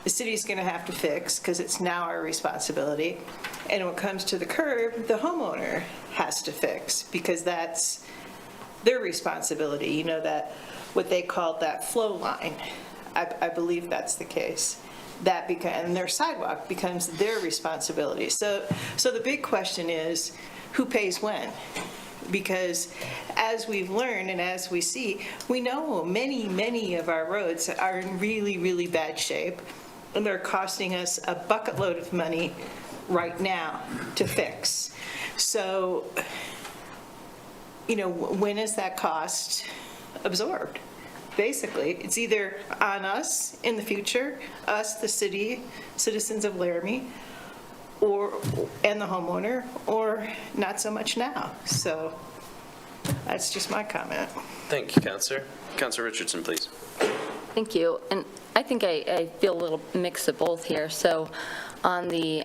the city's going to have to fix because it's now our responsibility. And when it comes to the curb, the homeowner has to fix because that's their responsibility. You know, that what they called that flow line. I believe that's the case. And their sidewalk becomes their responsibility. So the big question is, who pays when? Because as we've learned and as we see, we know many of our roads are in really, really bad shape, and they're costing us a bucket load of money right now to fix. So, you know, when is that cost absorbed? Basically, it's either on us in the future, us, the city, citizens of Laramie, and the homeowner, or not so much now. So That's just my comment. Thank you, Counselor. Counselor Richardson, please. Thank you. And I think I feel a little mix of both here. So on the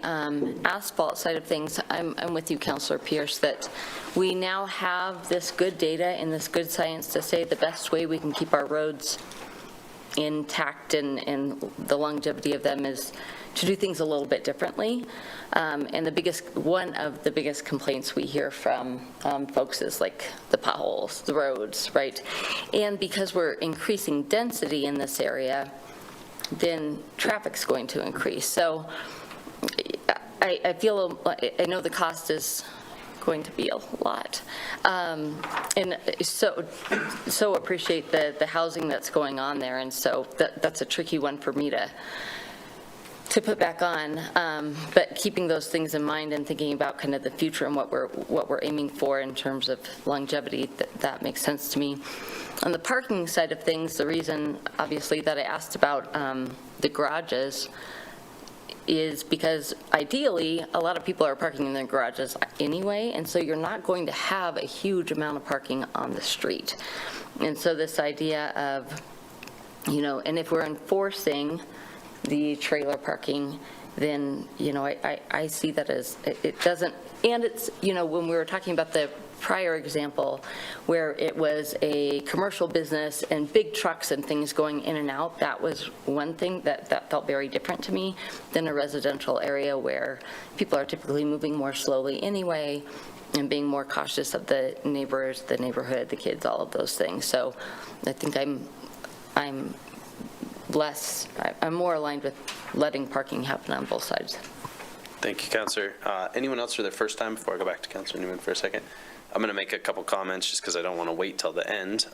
asphalt side of things, I'm with you, Councilor Pierce, that we now have this good data and this good science to say the best way we can keep our roads intact and the longevity of them is to do things a little bit differently. And one of the biggest complaints we hear from folks is like the potholes, the roads, right? And because we're increasing density in this area, then traffic's going to increase. So I feel, I know the cost is going to be a lot. And so appreciate the housing that's going on there. And so that's a tricky one for me to put back on, but keeping those things in mind and thinking about kind of the future and what we're aiming for in terms of longevity, that makes sense to me. On the parking side of things, the reason obviously that I asked about the garages is because ideally a lot of people are parking in their garages anyway, and so you're not going to have a huge amount of parking on the street. And so this idea of, and if we're enforcing the trailer parking, then, I see that as, it doesn't, and it's, when we were talking about the prior example where it was a commercial business and big trucks and things going in and out, that was one thing that felt very different to me than a residential area where people are typically moving more slowly anyway and being more cautious of the neighbors, the neighborhood, the kids, all of those things. So I think I'm more aligned with letting parking happen on both sides. Thank you, Counselor. Anyone else for their first time before I go back to Counselor Newman for a second? I'm going to make a couple comments just because I don't want to wait till the end.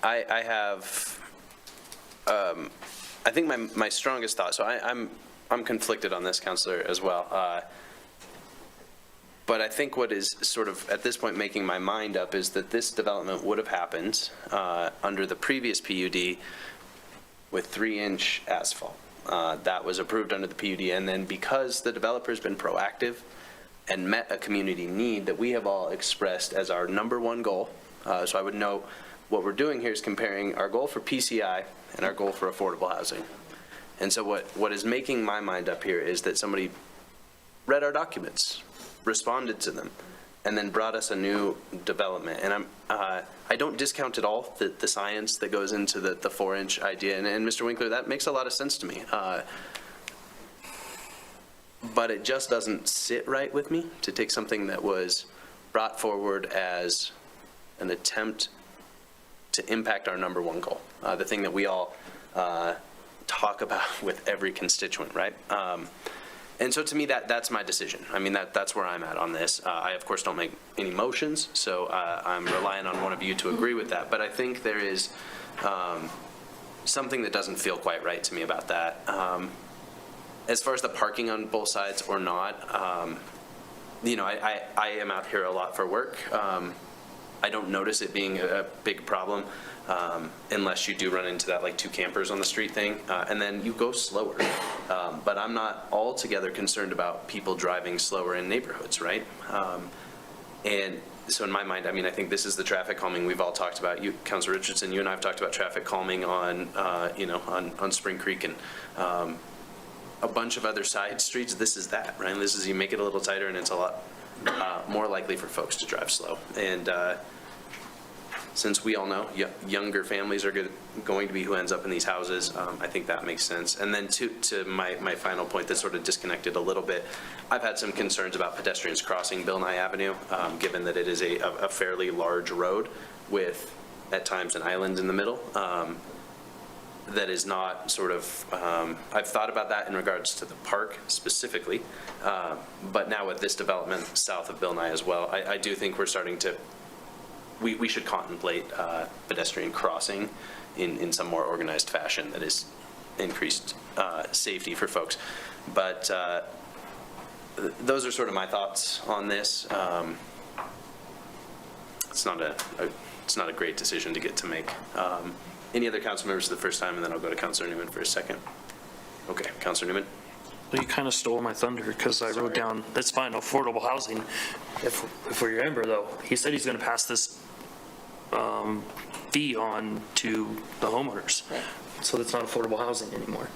I think my strongest thought, so I'm conflicted on this, Counselor, as well. But I think what is sort of at this point making my mind up is that this development would have happened under the previous PUD with 3-inch asphalt. That was approved under the PUD, and then because the developer's been proactive and met a community need that we have all expressed as our #1 goal. So I would note what we're doing here is comparing our goal for PCI and our goal for affordable housing. And so what is making my mind up here is that somebody read our documents, responded to them, and then brought us a new development. And I don't discount at all the science that goes into the 4-inch idea. And Mr. Winkler, that makes a lot of sense to me. But it just doesn't sit right with me to take something that was brought forward as an attempt to impact our #1 goal, the thing that we all talk about with every constituent, right? And so to me, that's my decision. I mean, that's where I'm at on this. I, of course, don't make any motions, so I'm relying on one of you to agree with that. But I think there is something that doesn't feel quite right to me about that. As far as the parking on both sides or not, I am out here a lot for work. I don't notice it being a big problem unless you do run into that like 2 campers on the street thing, and then you go slower. But I'm not altogether concerned about people driving slower in neighborhoods, right? And so in my mind, I mean, I think this is the traffic calming we've all talked about. You, Councilor Richardson, you and I have talked about traffic calming on, on Spring Creek and a bunch of other side streets. This is that, right? This is, you make it a little tighter and it's a lot more likely for folks to drive slow. And since we all know younger families are going to be who ends up in these houses, I think that makes sense. And then to my final point that sort of disconnected a little bit, I've had some concerns about pedestrians crossing Bill Nye Avenue, given that it is a fairly large road with, at times, an island in the middle. That is not sort of, I've thought about that in regards to the park specifically, but now with this development south of Bill Nye as well, I do think we're starting to, we should contemplate pedestrian crossing in some more organized fashion that is increased safety for folks. But those are sort of my thoughts on this. It's not a great decision to get to make. Any other council members for the first time, and then I'll go to Councilor Newman for a second. Okay, Councilor Newman. Well, you kind of stole my thunder because I wrote down, that's fine, affordable housing. If we remember though, he said he's going to pass this fee on to the homeowners. So that's not affordable housing anymore,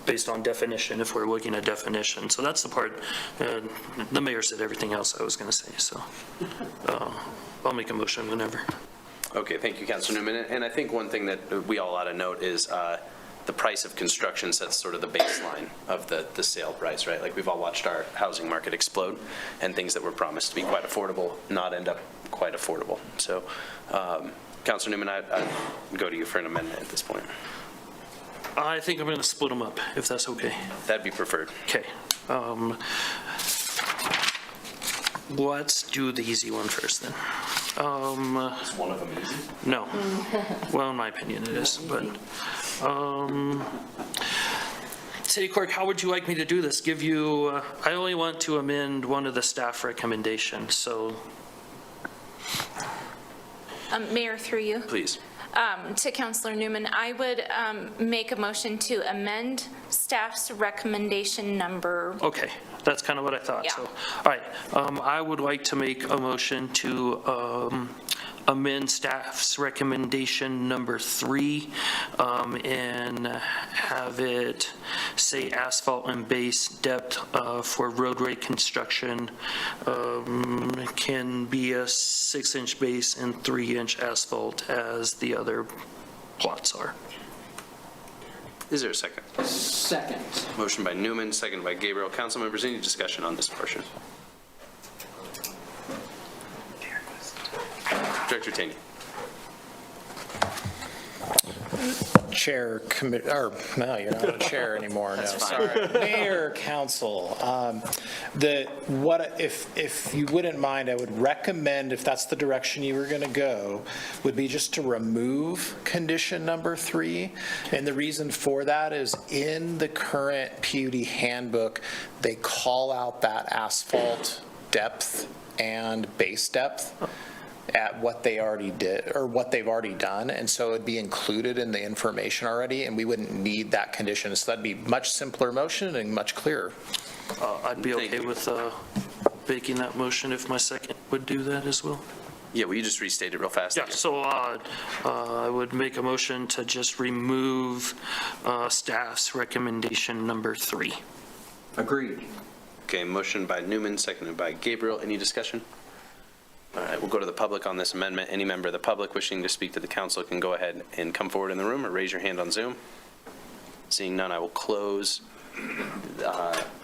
based on definition, if we're looking at definition. So that's the part, the mayor said everything else I was going to say, so I'll make a motion whenever. Okay, thank you, Councilor Newman. And I think one thing that we all ought to note is the price of construction sets sort of the baseline of the sale price, right? Like we've all watched our housing market explode and things that were promised to be quite affordable not end up quite affordable. So, Councilor Newman, I'd go to you for an amendment at this point. I think I'm going to split them up, if that's okay. That'd be preferred. Okay. Let's do the easy one first then. Is one of them easy? No. Well, in my opinion, it is, but, City Clerk, how would you like me to do this? Give you, I only want to amend one of the staff recommendations, so. Mayor, through you. Please. To Councilor Newman, I would make a motion to amend staff's recommendation number. Okay, that's kind of what I thought. Yeah. So, all right, I would like to make a motion to amend staff's recommendation number 3 and have it say asphalt and base depth for roadway construction can be a 6-inch base and 3-inch asphalt as the other plots are. Is there a second? Second. Motion by Newman, second by Gabriel. Council members, any discussion on this portion? Director Taney. Chair, no, you're not a chair anymore, no, sorry. Mayor, council, if you wouldn't mind, I would recommend, if that's the direction you were going to go, would be just to remove condition number 3. And the reason for that is in the current PUD handbook, they call out that asphalt depth and base depth at what they already did or what they've already done, and so it'd be included in the information already, and we wouldn't need that condition. So that'd be much simpler motion and much clearer. I'd be okay with making that motion if my second would do that as well. Yeah, will you just restate it real fast? Yeah, so I would make a motion to just remove staff's recommendation number 3. Agreed. Okay, motion by Newman, seconded by Gabriel. Any discussion? All right, we'll go to the public on this amendment. Any member of the public wishing to speak to the council can go ahead and come forward in the room or raise your hand on Zoom. Seeing none, I will close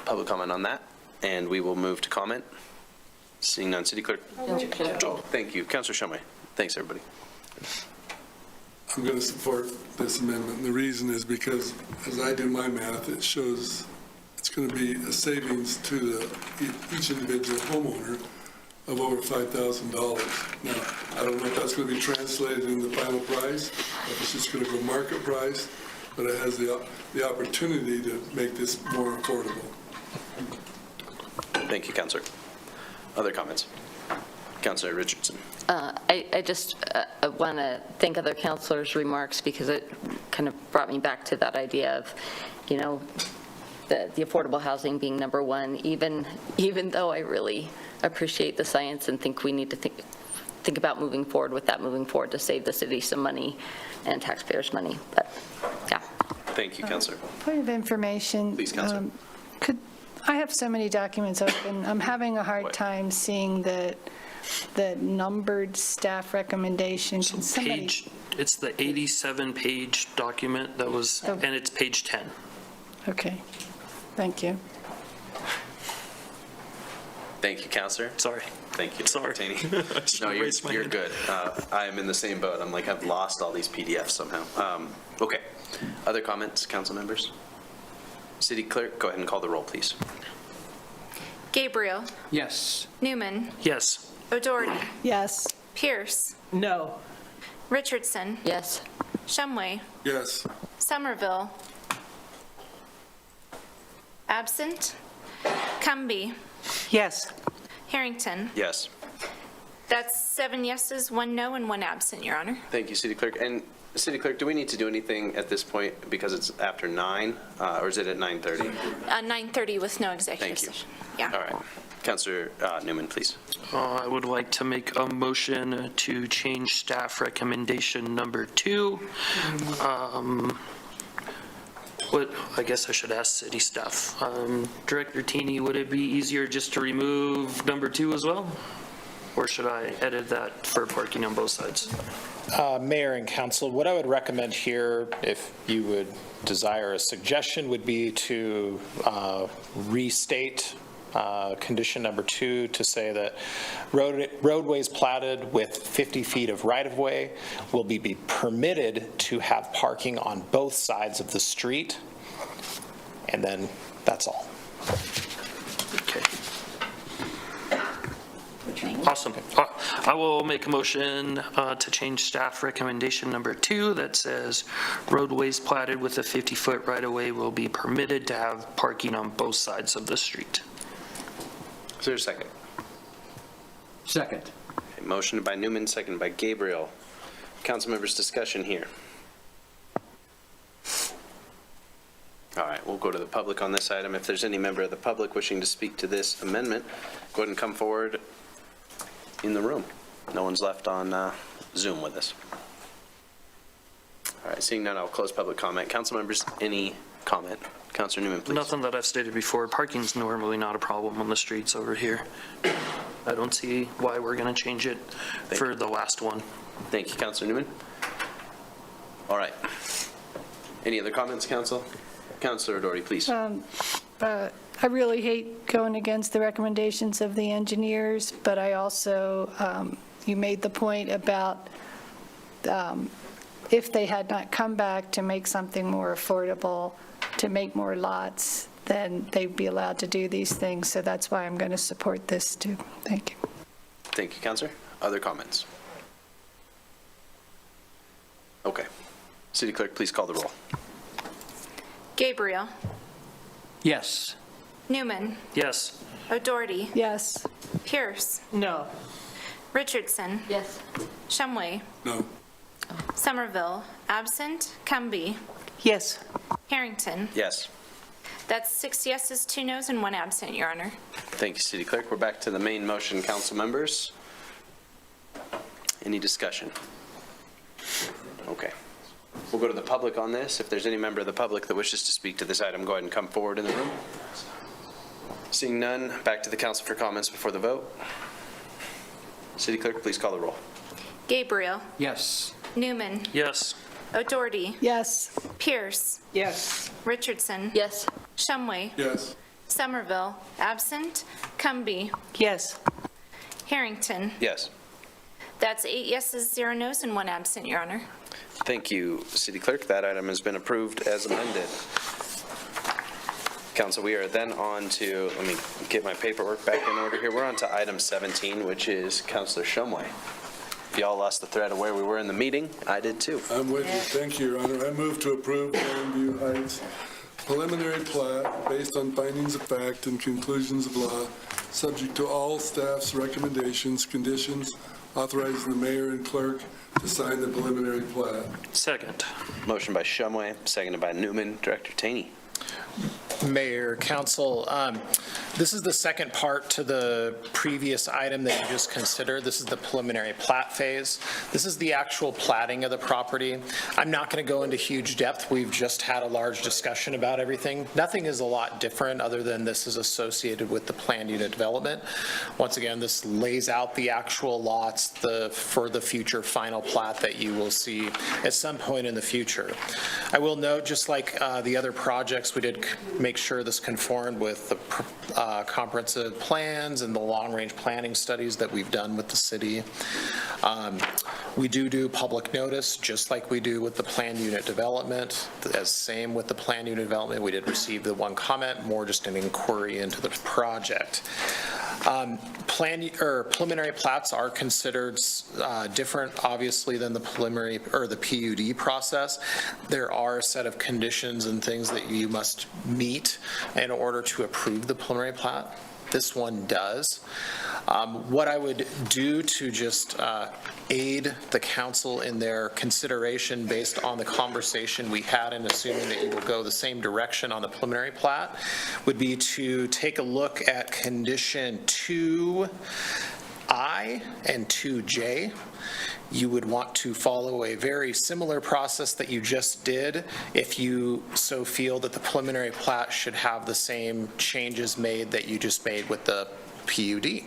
public comment on that, and we will move to comment. Seeing none, City Clerk. Thank you. Councilor Shumway. Thanks, everybody. I'm going to support this amendment. And the reason is because, as I do my math, it shows it's going to be a savings to each individual homeowner of over $5,000. Now, I don't know if that's going to be translated in the final price, if it's just going to go market price, but it has the opportunity to make this more affordable. Thank you, Councilor. Other comments? Councilor Richardson. I just want to thank other councilors' remarks because it kind of brought me back to that idea of, you know, the affordable housing being number 1, even though I really appreciate the science and think we need to think about moving forward with that to save the city some money and taxpayers' money. But yeah. Thank you, Councilor. Point of information. Please, Councilor. I have so many documents open. I'm having a hard time seeing the numbered staff recommendation. Can somebody? It's the 87-page document that was, and it's page 10. Okay. Thank you. Thank you, Councilor. Sorry. Thank you. Sorry. No, you're good. I am in the same boat. I'm like, I've lost all these PDFs somehow. Okay. Other comments, council members? City Clerk, go ahead and call the roll, please. Gabriel. Yes. Newman. Yes. O'Doherty. Yes. Pierce. No. Richardson. Yes. Shumway. Yes. Somerville. Absent. Cumby. Yes. Harrington. Yes. That's 7 yeses, 1 no, and 1 absent, Your Honor. Thank you, City Clerk. And City Clerk, do we need to do anything at this point because it's after 9, or is it at 9:30? 9:30 with no executive Thank you. session. Yeah. All right. Councilor Newman, please. I would like to make a motion to change staff recommendation number 2. I guess I should ask city staff. Director Teeny, would it be easier just to remove number 2 as well? Or should I edit that for parking on both sides? Mayor and council, what I would recommend here, if you would desire a suggestion, would be to restate condition number 2 to say that roadways platted with 50 feet of right-of-way will be permitted to have parking on both sides of the street. And then that's all. Okay. Awesome. I will make a motion to change staff recommendation number 2 that says roadways platted with a 50-foot right-of-way will be permitted to have parking on both sides of the street. Is there a second? Second. Okay, motion by Newman, seconded by Gabriel. Council members, discussion here. All right, we'll go to the public on this item. If there's any member of the public wishing to speak to this amendment, go ahead and come forward in the room. No one's left on Zoom with us. All right, seeing none, I'll close public comment. Council members, any comment? Councilor Newman, please. Nothing that I've stated before. Parking's normally not a problem on the streets over here. I don't see why we're going to change it for the last one. Thank you, Councilor Newman. All right. Any other comments, Council? Councilor Doherty, please. I really hate going against the recommendations of the engineers, but I also, you made the point about if they had not come back to make something more affordable, to make more lots, then they'd be allowed to do these things. So that's why I'm going to support this too. Thank you. Thank you, Councilor. Other comments? Okay. City Clerk, please call the roll. Gabriel. Yes. Newman. Yes. O'Doherty. Yes. Pierce. No. Richardson. Yes. Shumway. No. Somerville. Absent. Cumby. Yes. Harrington. Yes. That's 6 yeses, 2 noes, and 1 absent, Your Honor. Thank you, City Clerk. We're back to the main motion, council members. Any discussion? Okay. We'll go to the public on this. If there's any member of the public that wishes to speak to this item, go ahead and come forward in the room. Seeing none, back to the council for comments before the vote. City Clerk, please call the roll. Gabriel. Yes. Newman. Yes. O'Doherty. Yes. Pierce. Yes. Richardson. Yes. Shumway. Yes. Somerville. Absent. Cumby. Yes. Harrington. Yes. That's 8 yeses, 0 noes, and 1 absent, Your Honor. Thank you, City Clerk. That item has been approved as amended. Council, we are then on to, let me get my paperwork back in order here. We're on to item 17, which is Councilor Shumway. If y'all lost the thread of where we were in the meeting, I did too. I'm with you. Thank you, Your Honor. I move to approve Grandview Heights preliminary plat based on findings of fact and conclusions of law, subject to all staff's recommendations, conditions, authorizing the mayor and clerk to sign the preliminary plat. Second. Motion by Shumway, seconded by Newman. Director Taney. Mayor, council, this is the second part to the previous item that you just considered. This is the preliminary plat phase. This is the actual platting of the property. I'm not going to go into huge depth. We've just had a large discussion about everything. Nothing is a lot different other than this is associated with the planned unit development. Once again, this lays out the actual lots for the future final plat that you will see at some point in the future. I will note, just like the other projects, we did make sure this conformed with the comprehensive plans and the long-range planning studies that we've done with the city. We do public notice, just like we do with the planned unit development. As same with the planned unit development, we did receive the one comment, more just an inquiry into the project. Preliminary plats are considered different, obviously, than the preliminary or the PUD process. There are a set of conditions and things that you must meet in order to approve the preliminary plat. This one does. What I would do to just aid the council in their consideration based on the conversation we had and assuming that you will go the same direction on the preliminary plat would be to take a look at condition 2I and 2J. You would want to follow a very similar process that you just did if you so feel that the preliminary plat should have the same changes made that you just made with the PUD.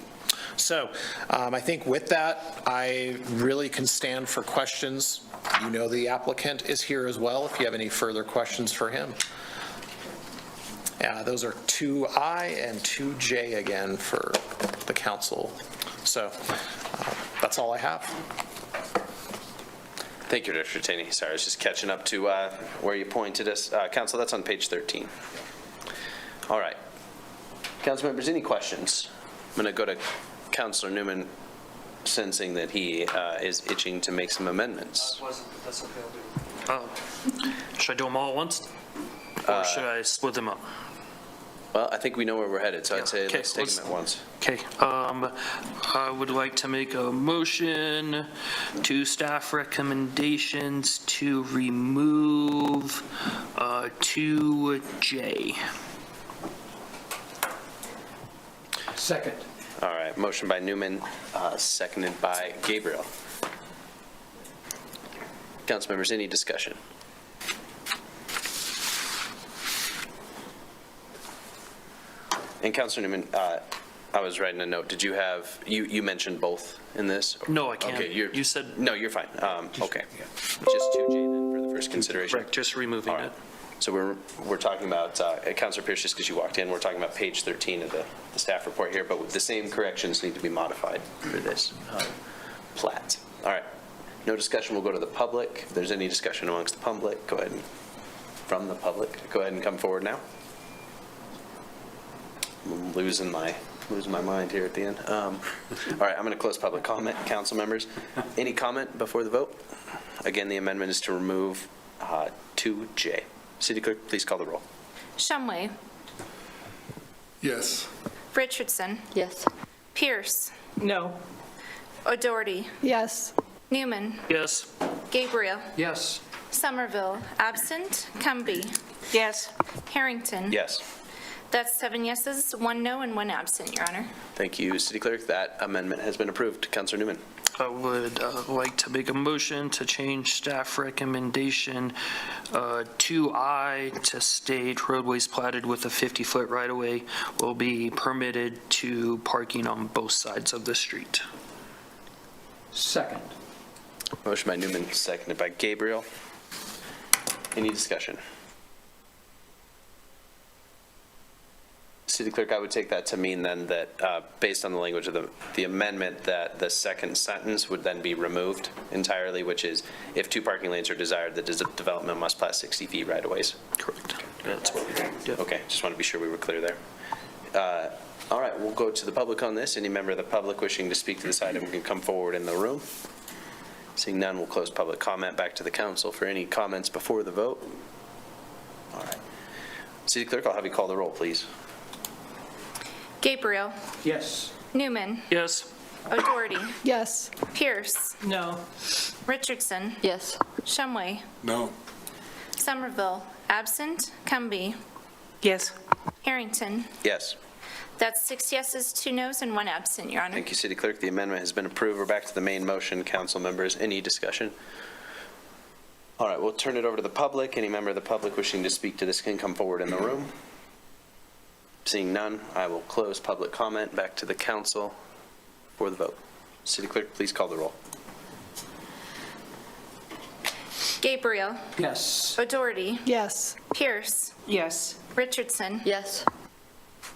So I think with that, I really can stand for questions. You know the applicant is here as well if you have any further questions for him. Those are 2I and 2J again for the council. So that's all I have. Thank you, Director Taney. Sorry, I was just catching up to where you pointed us. Council, that's on page 13. All right. Council members, any questions? I'm going to go to Councilor Newman, sensing that he is itching to make some amendments. That's okay, should I do them all at once? Or should I split them up? Well, I think we know where we're headed, so I'd say let's take them at once. Okay, I would like to make a motion to staff recommendations to remove 2J. Second. All right, motion by Newman, seconded by Gabriel. Council members, any discussion? And Councilor Newman, I was writing a note. Did you have, you mentioned both in this? No, I can't. Okay, you said. No, you're fine. Okay. Just 2J then for the first consideration? Correct, just removing it. So we're talking about, Councilor Pierce, just because you walked in, we're talking about page 13 of the staff report here, but the same corrections need to be modified for this plat. All right. No discussion. We'll go to the public. If there's any discussion amongst the public, go ahead and, from the public, go ahead and come forward now. I'm losing my mind here at the end. All right, I'm going to close public comment. Council members, any comment before the vote? Again, the amendment is to remove 2J. City Clerk, please call the roll. Shumway. Yes. Richardson. Yes. Pierce. No. O'Doherty. Yes. Newman. Yes. Gabriel. Yes. Somerville. Absent. Cumby. Yes. Harrington. Yes. That's 7 yeses, 1 no, and 1 absent, Your Honor. Thank you, City Clerk. That amendment has been approved. Councilor Newman. I would like to make a motion to change staff recommendation 2I to state roadways platted with a 50-foot right-of-way will be permitted to parking on both sides of the street. Second. Motion by Newman, seconded by Gabriel. Any discussion? City Clerk, I would take that to mean then that based on the language of the amendment, that the second sentence would then be removed entirely, which is if 2 parking lanes are desired, the development must plat 60 feet right-of-ways. Correct. That's what we did. Yeah. Okay, just want to be sure we were clear there. All right, we'll go to the public on this. Any member of the public wishing to speak to this item can come forward in the room. Seeing none, we'll close public comment. Back to the council for any comments before the vote. All right. City Clerk, I'll have you call the roll, please. Gabriel. Yes. Newman. Yes. O'Doherty. Yes. Pierce. No. Richardson. Yes. Shumway. No. Somerville. Absent. Cumby. Yes. Harrington. Yes. That's 6 yeses, 2 noes, and 1 absent, Your Honor. Thank you, City Clerk. The amendment has been approved. We're back to the main motion. Council members, any discussion? All right, we'll turn it over to the public. Any member of the public wishing to speak to this can come forward in the room. Seeing none, I will close public comment. Back to the council for the vote. City Clerk, please call the roll. Gabriel. Yes. O'Doherty. Yes. Pierce. Yes. Richardson. Yes.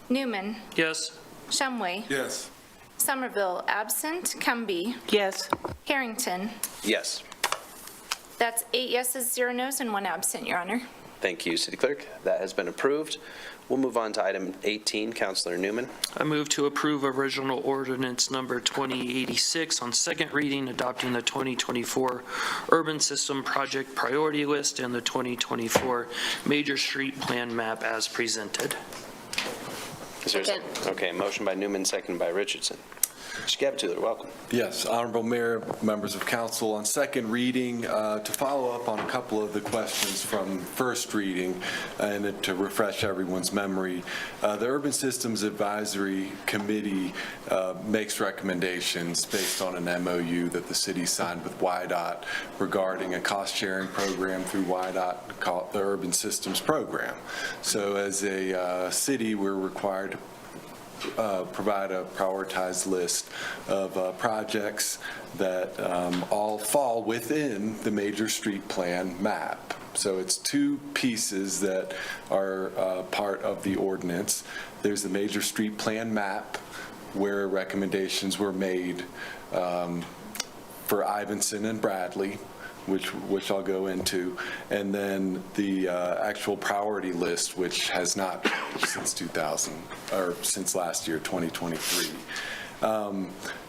Newman. Yes. Shumway. Yes. Somerville. Absent. Cumby. Yes. Harrington. Yes. That's 8 yeses, 0 noes, and 1 absent, Your Honor. Thank you, City Clerk. That has been approved. We'll move on to item 18. Councilor Newman. I move to approve original ordinance number 2086 on second reading, adopting the 2024 Urban System Project Priority List and the 2024 Major Street Plan Map as presented. Okay, motion by Newman, seconded by Richardson. Mr. Gabatuller, welcome. Yes, Honorable Mayor, members of council, on second reading, to follow up on a couple of the questions from first reading and to refresh everyone's memory, the Urban Systems Advisory Committee makes recommendations based on an MOU that the city signed with WYDOT regarding a cost-sharing program through WYDOT called the Urban Systems Program. So as a city, we're required to provide a prioritized list of projects that all fall within the major street plan map. So it's two pieces that are part of the ordinance. There's the major street plan map where recommendations were made for Ivinson and Bradley, which I'll go into, and then the actual priority list, which has not changed since last year, 2023.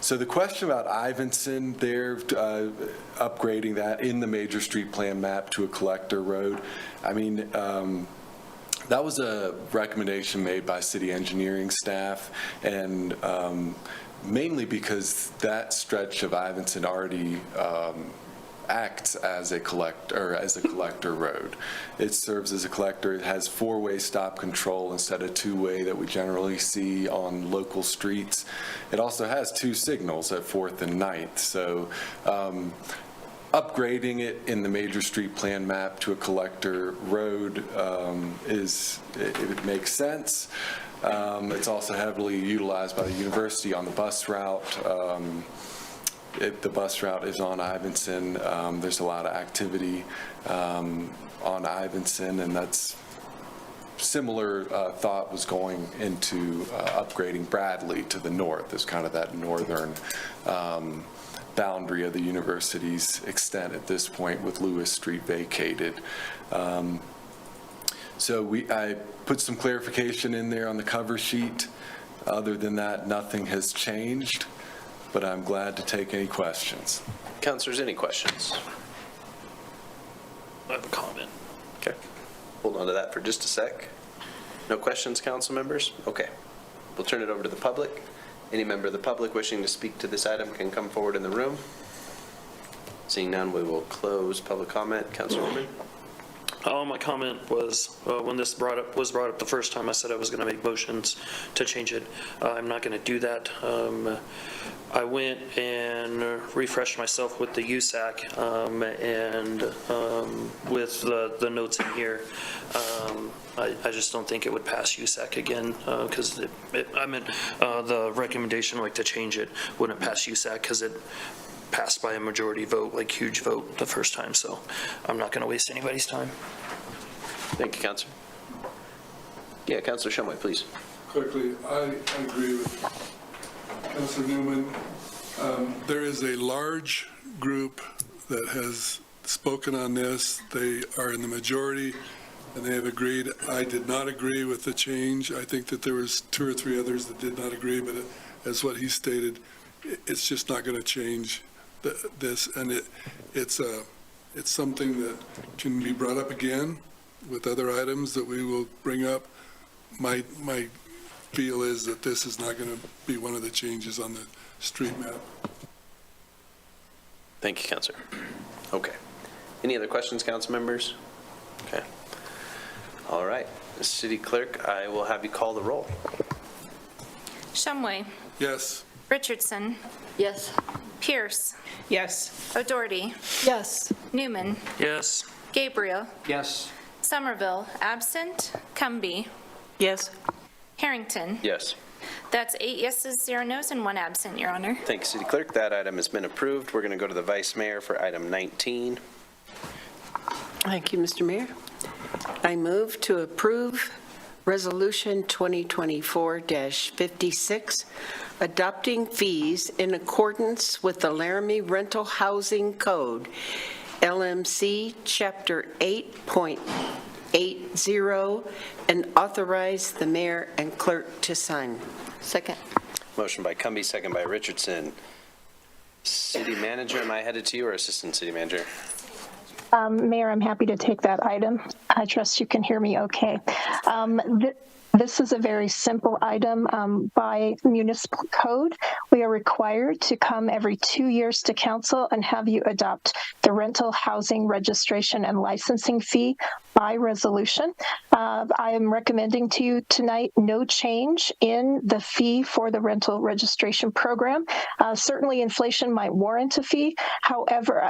So the question about Ivinson, they're upgrading that in the major street plan map to a collector road. I mean, that was a recommendation made by city engineering staff, and mainly because that stretch of Ivinson already acts as a collector road. It serves as a collector. It has four-way stop control instead of two-way that we generally see on local streets. It also has two signals at 4th and 9th. So upgrading it in the major street plan map to a collector road it makes sense. It's also heavily utilized by the university on the bus route. The bus route is on Ivinson. There's a lot of activity on Ivinson, and that's similar thought was going into upgrading Bradley to the north as kind of that northern boundary of the university's extent at this point with Lewis Street vacated. So I put some clarification in there on the cover sheet. Other than that, nothing has changed, but I'm glad to take any questions. Councilors, any questions? I have a comment. Okay. Hold on to that for just a sec. No questions, council members? Okay. We'll turn it over to the public. Any member of the public wishing to speak to this item can come forward in the room. Seeing none, we will close public comment. Councilwoman? My comment was, when this was brought up the first time, I said I was going to make motions to change it. I'm not going to do that. I went and refreshed myself with the USAC and with the notes in here. I just don't think it would pass USAC again because the recommendation, like to change it, wouldn't pass USAC because it passed by a majority vote, like huge vote the first time. So I'm not going to waste anybody's time. Thank you, Councilor. Yeah, Councilor Shumway, please. Quickly, I agree with Councilor Newman. There is a large group that has spoken on this. They are in the majority, and they have agreed. I did not agree with the change. I think that there was 2 or 3 others that did not agree, but as what he stated, it's just not going to change this, and it's something that can be brought up again with other items that we will bring up. My feel is that this is not going to be one of the changes on the street map. Thank you, Councilor. Okay. Any other questions, council members? Okay. All right. City Clerk, I will have you call the roll. Shumway. Yes. Richardson. Yes. Pierce. Yes. O'Doherty. Yes. Newman. Yes. Gabriel. Yes. Somerville, absent. Cumby. Yes. Harrington. Yes. That's 8 yeses, 0 nos, and 1 absent, Your Honor. Thank you, City Clerk. That item has been approved. We're going to go to the Vice Mayor for item 19. Thank you, Mr. Mayor. I move to approve Resolution 2024-56, adopting fees in accordance with the Laramie Rental Housing Code, LMC Chapter 8.80, and authorize the mayor and clerk to sign. Second. Motion by Cumby, second by Richardson. City Manager, am I headed to you or Assistant City Manager? Mayor, I'm happy to take that item. I trust you can hear me okay. This is a very simple item. By municipal code, we are required to come every 2 years to council and have you adopt the rental housing registration and licensing fee by resolution. I am recommending to you tonight no change in the fee for the rental registration program. Certainly inflation might warrant a fee, however,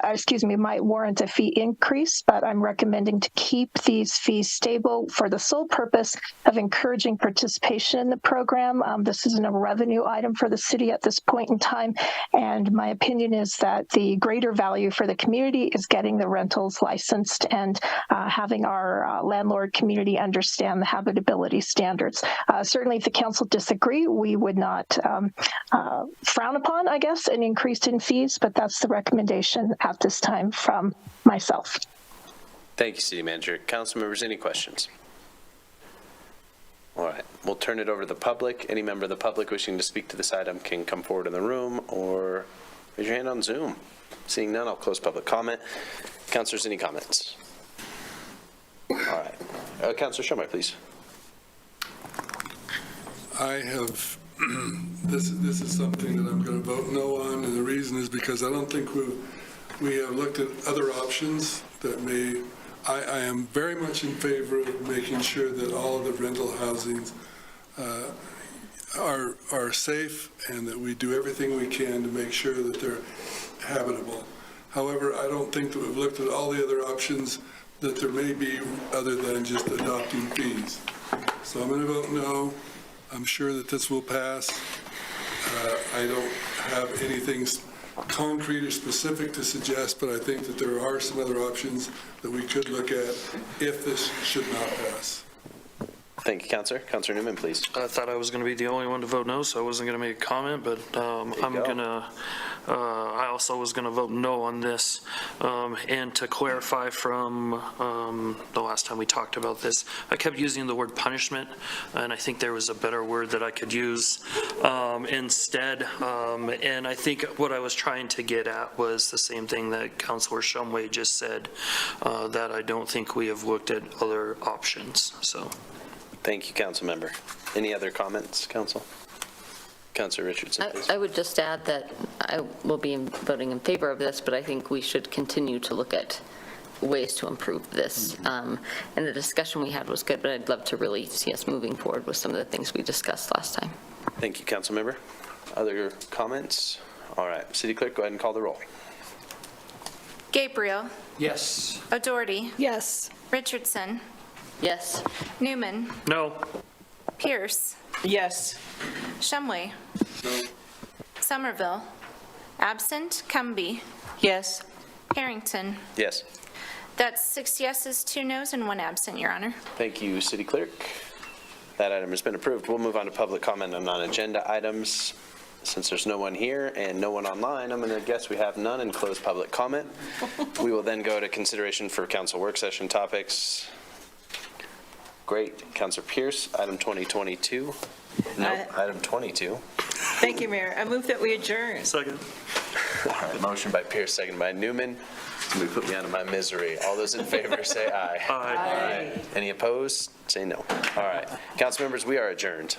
might warrant a fee increase, but I'm recommending to keep these fees stable for the sole purpose of encouraging participation in the program. This isn't a revenue item for the city at this point in time, and my opinion is that the greater value for the community is getting the rentals licensed and having our landlord community understand the habitability standards. Certainly, if the council disagree, we would not frown upon, I guess, an increase in fees, but that's the recommendation at this time from myself. Thank you, City Manager. Council members, any questions? All right, we'll turn it over to the public. Any member of the public wishing to speak to this item can come forward in the room or raise your hand on Zoom. Seeing none, I'll close public comment. Councilors, any comments? All right. Councilor Shumway, please. I have, this is something that I'm going to vote no on, and the reason is because I don't think we have looked at other options that may, I am very much in favor of making sure that all of the rental housings are safe and that we do everything we can to make sure that they're habitable. However, I don't think that we've looked at all the other options that there may be other than just adopting fees. So I'm going to vote no. I'm sure that this will pass. I don't have anything concrete or specific to suggest, but I think that there are some other options that we could look at if this should not pass. Thank you, Councilor. Councilor Newman, please. I thought I was going to be the only one to vote no, so I wasn't going to make a comment, but I also was going to vote no on this. And to clarify from the last time we talked about this, I kept using the word punishment, and I think there was a better word that I could use instead. And I think what I was trying to get at was the same thing that Councilor Shumway just said, that I don't think we have looked at other options. So. Thank you, Council Member. Any other comments, Council? Councilor Richardson, please. I would just add that I will be voting in favor of this, but I think we should continue to look at ways to improve this. And the discussion we had was good, but I'd love to really see us moving forward with some of the things we discussed last time. Thank you, Council Member. Other comments? All right, City Clerk, go ahead and call the roll. Gabriel. Yes. O'Doherty. Yes. Richardson. Yes. Newman. No. Pierce. Yes. Shumway. No. Somerville. Absent. Cumby. Yes. Harrington. Yes. That's 6 yeses, 2 noes, and 1 absent, Your Honor. Thank you, City Clerk. That item has been approved. We'll move on to public comment on non-agenda items. Since there's no one here and no one online, I'm going to guess we have none and close public comment. We will then go to consideration for council work session topics. Great. Councilor Pierce, item 2022. No, item 22. Thank you, Mayor. I move that we adjourn. Second. All right, motion by Pierce, second by Newman. Somebody put me out of my misery. All those in favor say aye. Aye. Aye. Any opposed? Say no. All right. Council members, we are adjourned.